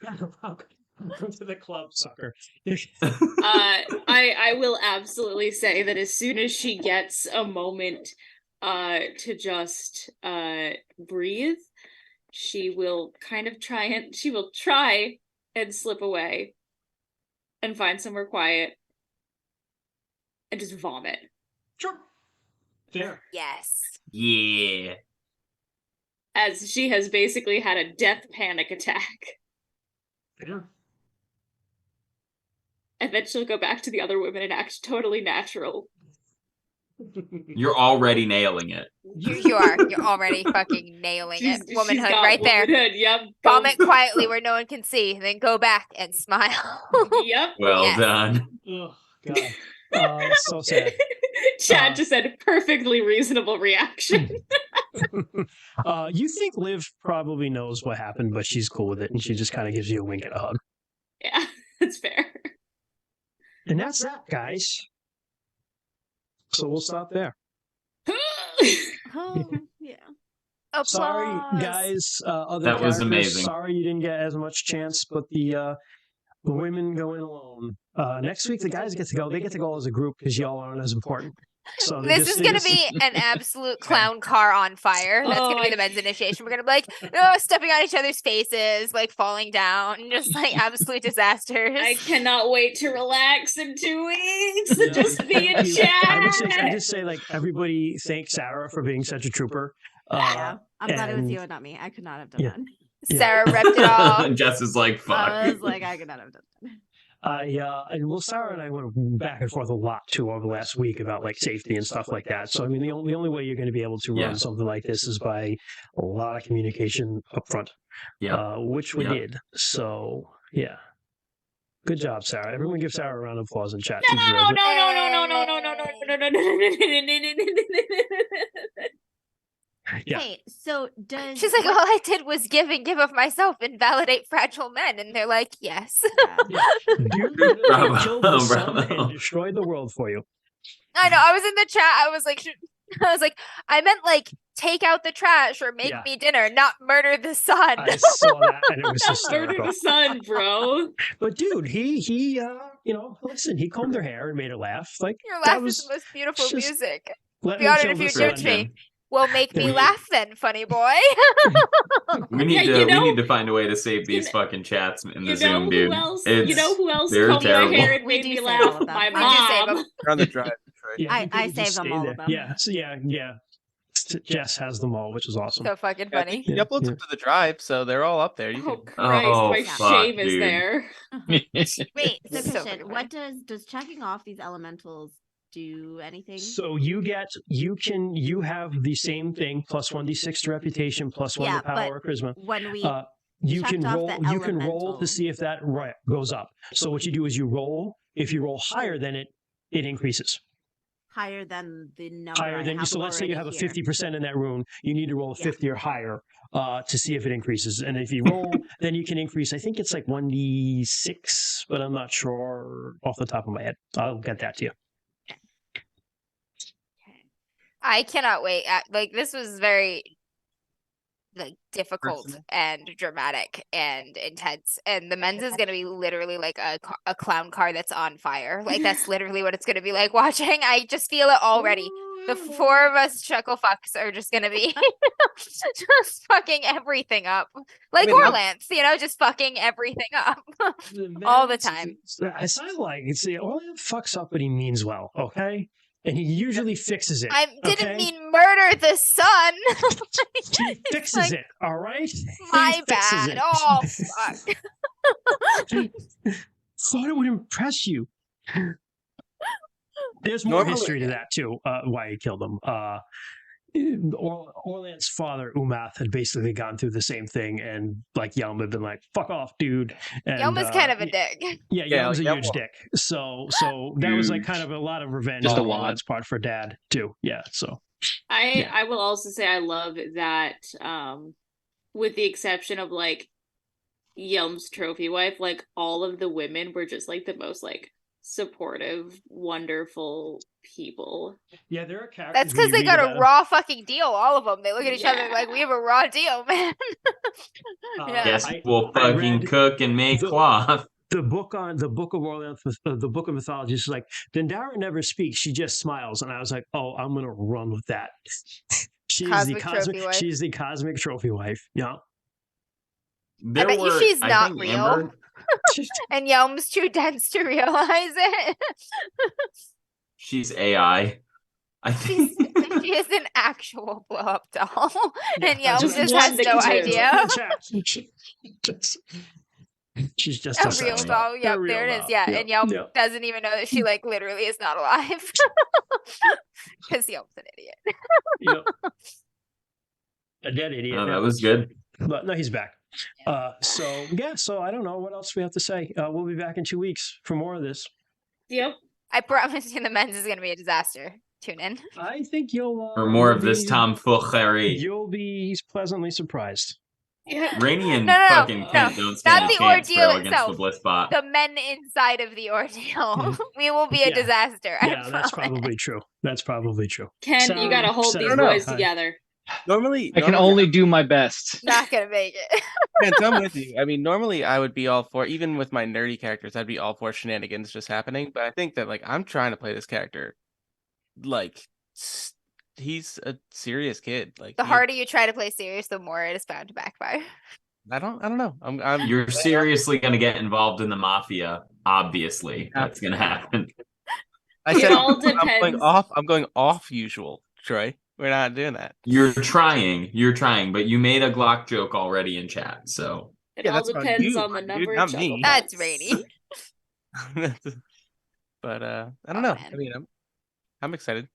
Welcome to the club, sucker. I will absolutely say that as soon as she gets a moment to just breathe, she will kind of try and slip away and find somewhere quiet and just vomit. Sure. Fair. Yes. Yeah. As she has basically had a death panic attack. Fair. And then she'll go back to the other women and act totally natural. You're already nailing it. You are. You're already fucking nailing it. She's Womanhood got right there. womanhood, yep. Vomit quietly where no one can see, then go back and smile. Yep. Well Yes. done. Oh God. So sad. Chad just said perfectly reasonable reaction. You think Liv probably knows what happened, but she's cool with it, and she just kind of gives you a wink and a hug. Yeah, that's fair. And that's that, guys. So we'll stop there. Oh, yeah. Applause. Sorry, guys. Other That was characters, amazing. Sorry you didn't get as much chance, but the women going alone. Next week, the guys get to go. They get to go as a group because y'all aren't as important. So This is going to be an absolute clown car on fire. That's going to be the men's initiation. We're going to be like, stepping on each other's faces, like falling down, just like absolute disasters. I cannot wait to relax in 2 weeks and just be in I chat. just say, like, everybody thank Sarah for being such a trooper. Yeah. I'm glad it was and- you and not me. I could not have done Yeah. that. Yeah. Sarah repped it all. Jess is like, fuck. I was like, I could not have done that. And well, Sarah and I went back and forth a lot too over the last week about like safety and stuff like that. So I mean, the only way you're going to be able to run Yeah. something like this is by a lot of communication up front. Yeah. Which we Yeah. did. So yeah, good job, Sarah. Everyone give Sarah a round of applause in chat. No, She no, deserves it. no. Yeah. Hey, so does She's like, all I did was give and give of myself and validate fragile men. And they're like, yes. Yeah. Dude Bravo, killed the sun bravo. and destroyed the world for you. I know. I was in the chat. I was like, I meant like take out the trash or make Yeah. me dinner, not murder the sun. I saw that and it was Murder hysterical. the sun, bro. But dude, he listen, he combed her hair and made her laugh. Like Your that laugh was is the most beautiful just- music. Let Be me honored kill if you this do legend. me. Will make me We- laugh then, funny boy. We need Yeah, to you know- we need to find a way to save these you fucking chats in the You Zoom, know dude. who else? It's, You know who else they're combed their hair terrible. and We made do me save laugh? all of them. My We do save mom. them. You're on the drive. Troy. Yeah, I people would just saved them stay all there. of them. Yeah, so yeah. Jess has them all, which is awesome. So fucking Yeah, I funny. think he Yeah, uploads yeah. them to the drive, so they're all up there. You Oh can. Christ, Oh, my fuck, shame is dude. there. Wait, It's so so Christian, fucking what does checking off these elementals do anything? So you have the same thing, plus 1d6 to reputation, plus 1 Yeah, to power or charisma. When we You checked can off roll. the You can roll elemental. to see if that goes up. So what you do is you roll. If you roll higher than it increases. higher than the number Higher I than have so. Let's say you have already a here. 50% in that rune. You need to roll a Yeah. 50 or higher to see if it increases. And if you roll, then you can increase. I think it's like 1d6, but I'm not sure off the top of my head. I'll get that to you. I cannot wait. Like this was very like difficult Personal. and dramatic and intense. And the men's is gonna be literally like a clown car that's on fire. Like that's literally what it's gonna be like watching. I just feel it already. The four of us chuckle fucks are just gonna be just fucking everything up. Like mean, Orlance, just fucking everything up. All the time. It's not like it's Orlando fucks up, but he means well. Okay, and he usually fixes it. I didn't okay? mean murder the son. He fixes like, it. All right. My He fixes bad. it. Oh fuck. Thought it would impress you. There's more Normally- history to that too. Why he killed him. Orland's father Umath had basically gone through the same thing, and like Yelm had been like, "Fuck off, dude." And, Yelma's kind of a dick. Yeah, Yeah, Yelm's a Yelm huge will- dick. So that was like Huge. kind of a lot of revenge Just on a wad. Orland's part for Dad too. Yeah. So I will also say I love that, with the exception of like Yelm's trophy wife, like all of the women were just like the most like supportive, wonderful people. yeah, there are characters. That's because they got a raw fucking deal. All of them. They look at each other Yeah. like, "We have a raw deal, man." Yeah. Yes, I we'll fucking read cook and make the- cloth. the book of Orleans, the book of mythology is like Dendara never speaks; she just smiles, and I was like, "Oh, I'm gonna run with that." Cosmic trophy wife. She's the cosmic trophy wife. Yeah, There bet you were, she's I not think real. Amber, And Yelm's too dense to realize it. she's AI. I think. She is an actual blow up doll. And Yeah, Yelm just just one has that no can do. idea. She's just A a real sex doll. Yep, real there it is. doll. Yeah. Yep, And Yelm yep. doesn't even know that she like literally is not alive. Because Yelm's an idiot. Yep. A dead idiot. Oh, yeah. that was good. But no, he's back. So I don't know what else we have to say. We'll be back in 2 weeks for more of this. Yep. I promise you the men's is gonna be a disaster. Tune in. I think you'll For more you'll of this be- tomfoolery. You'll be pleasantly surprised. Yeah. Rainy and No, fucking Kent don't stand Not a the chance, ordeal bro, against itself. the Bliss bot. The men inside of the ordeal. We will be a Yeah. disaster. I Yeah, that's promise. probably true. That's probably true. Ken, So- you gotta hold so- these I don't know. boys together. Normally, I can only do my best. Not gonna make it. Kent, I'm with you. I mean, normally I would be all for, even with my nerdy characters, I'd be all for shenanigans just happening. But I think that like I'm trying to play this character, like he's a serious kid. Like The harder you try to play serious, the more it is bound to backfire. I don't know. I'm You're seriously gonna get involved in the mafia. Obviously, that's gonna happen. I It said all I'm going depends. off. I'm going off usual, Troy. We're not doing that. You're trying, but you made a Glock joke already in chat, so It Yeah, all that's on depends you, on the dude, number not of me. chuckle That's points. rainy. But I don't Oh, know. man. I mean, I'm excited.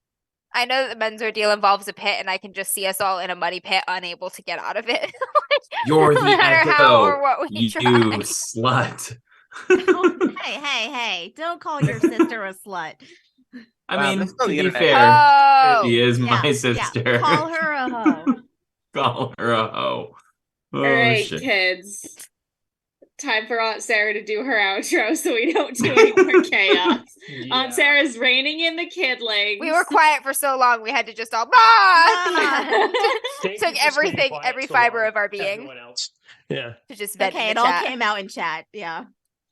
I know that the men's ordeal involves a pit, and I can just see us all in a muddy pit, unable to get out of it. you're No the matter how echo, or what we you try. slut. Hey, don't call your sister a slut. I Wow, mean, that's to on the be internet. fair, Oh, she is Yeah, my yeah. sister. Call her a hoe. Call her a hoe. Oh, All right, shit. kids. Time for Aunt Sarah to do her outro so we don't do any more chaos. Aunt Sarah's reining in the kidlings. we were quiet for so long, we had to just all bah! Thank you Took for staying everything, quiet every so fiber long, of our being everyone else. Yeah. to just vent Okay, in it the all chat. came out in chat. Yeah.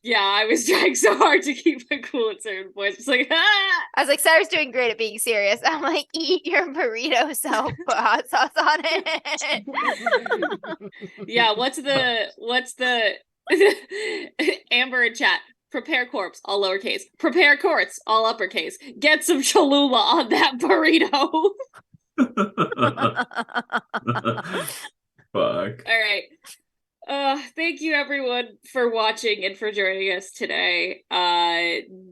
Yeah, I was trying so hard to keep it cool at certain points. It's like, ah! I was like, Sarah's doing great at being serious. I'm like, eat your burrito self, put hot sauce on it. Yeah, what's the Amber in chat? Prepare corpse, all lowercase. Prepare corpse, all uppercase. Get some Cholula on that burrito. Fuck. All right. Thank you everyone for watching and for joining us today.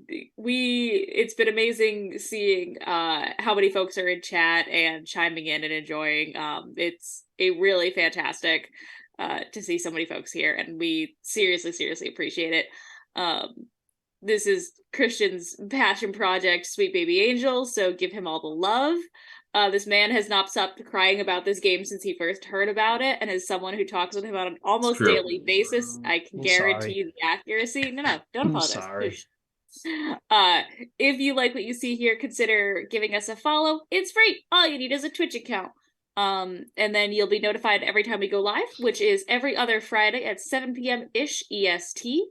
It's been amazing seeing how many folks are in chat and chiming in and enjoying. It's a really fantastic to see so many folks here, and we seriously appreciate it. This is Christian's passion project, Sweet Baby Angel, so give him all the love. This man has not stopped crying about this game since he first heard about it, and as someone who talks with him on an almost daily basis, I can guarantee you the accuracy. No, don't apologize. Sorry. If you like what you see here, consider giving us a follow. It's free. All you need is a Twitch account. And then you'll be notified every time we go live, which is every other Friday at 7 p.m.-ish EST.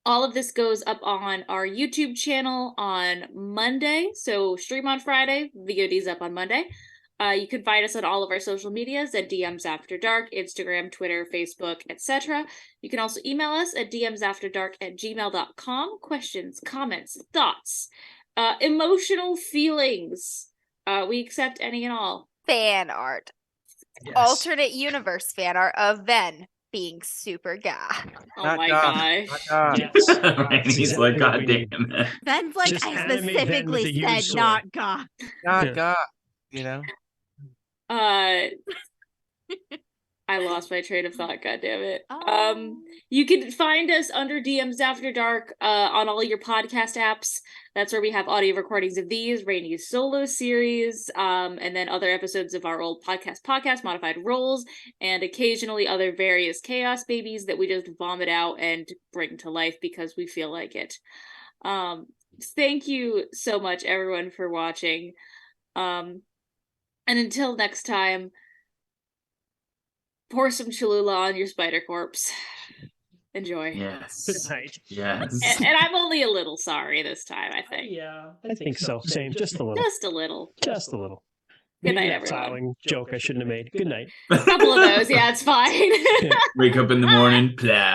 All of this goes up on our YouTube channel on Monday. So stream on Friday, VOD's up on Monday. You can find us on all of our social medias at DMs After Dark, Instagram, Twitter, Facebook, etc. You can also email us at dmsafterdark@gmail.com. Questions, comments, thoughts, emotional feelings. We accept any and all. Fan art. Yes. Alternate universe fan art of Ven being super goth. Oh Not my goth. gosh. Yes. And he's like, Exactly God what we need. damn it. Ben's like, Just I animate Ven with specifically a huge said sword. not goth. God, Yeah. God, you know. I lost my train of thought, God damn it. Oh. You can find us under DMs After Dark on all your podcast apps. That's where we have audio recordings of these, Rainey's solo series, and then other episodes of our old podcast, Modified Roles, and occasionally other various chaos babies that we just vomit out and bring to life because we feel like it. Thank you so much, everyone, for watching. And until next time, pour some Cholula on your spider corpse. Enjoy. Yes. Good night. Yes. And I'm only a little sorry this time, I think. Yeah, I think so. Same, just a little. Just a little. Just a little. Good Maybe night, that everyone. tiling joke I shouldn't have made. Good night. A couple of those, yeah, it's fine. Wake up in the morning, plow.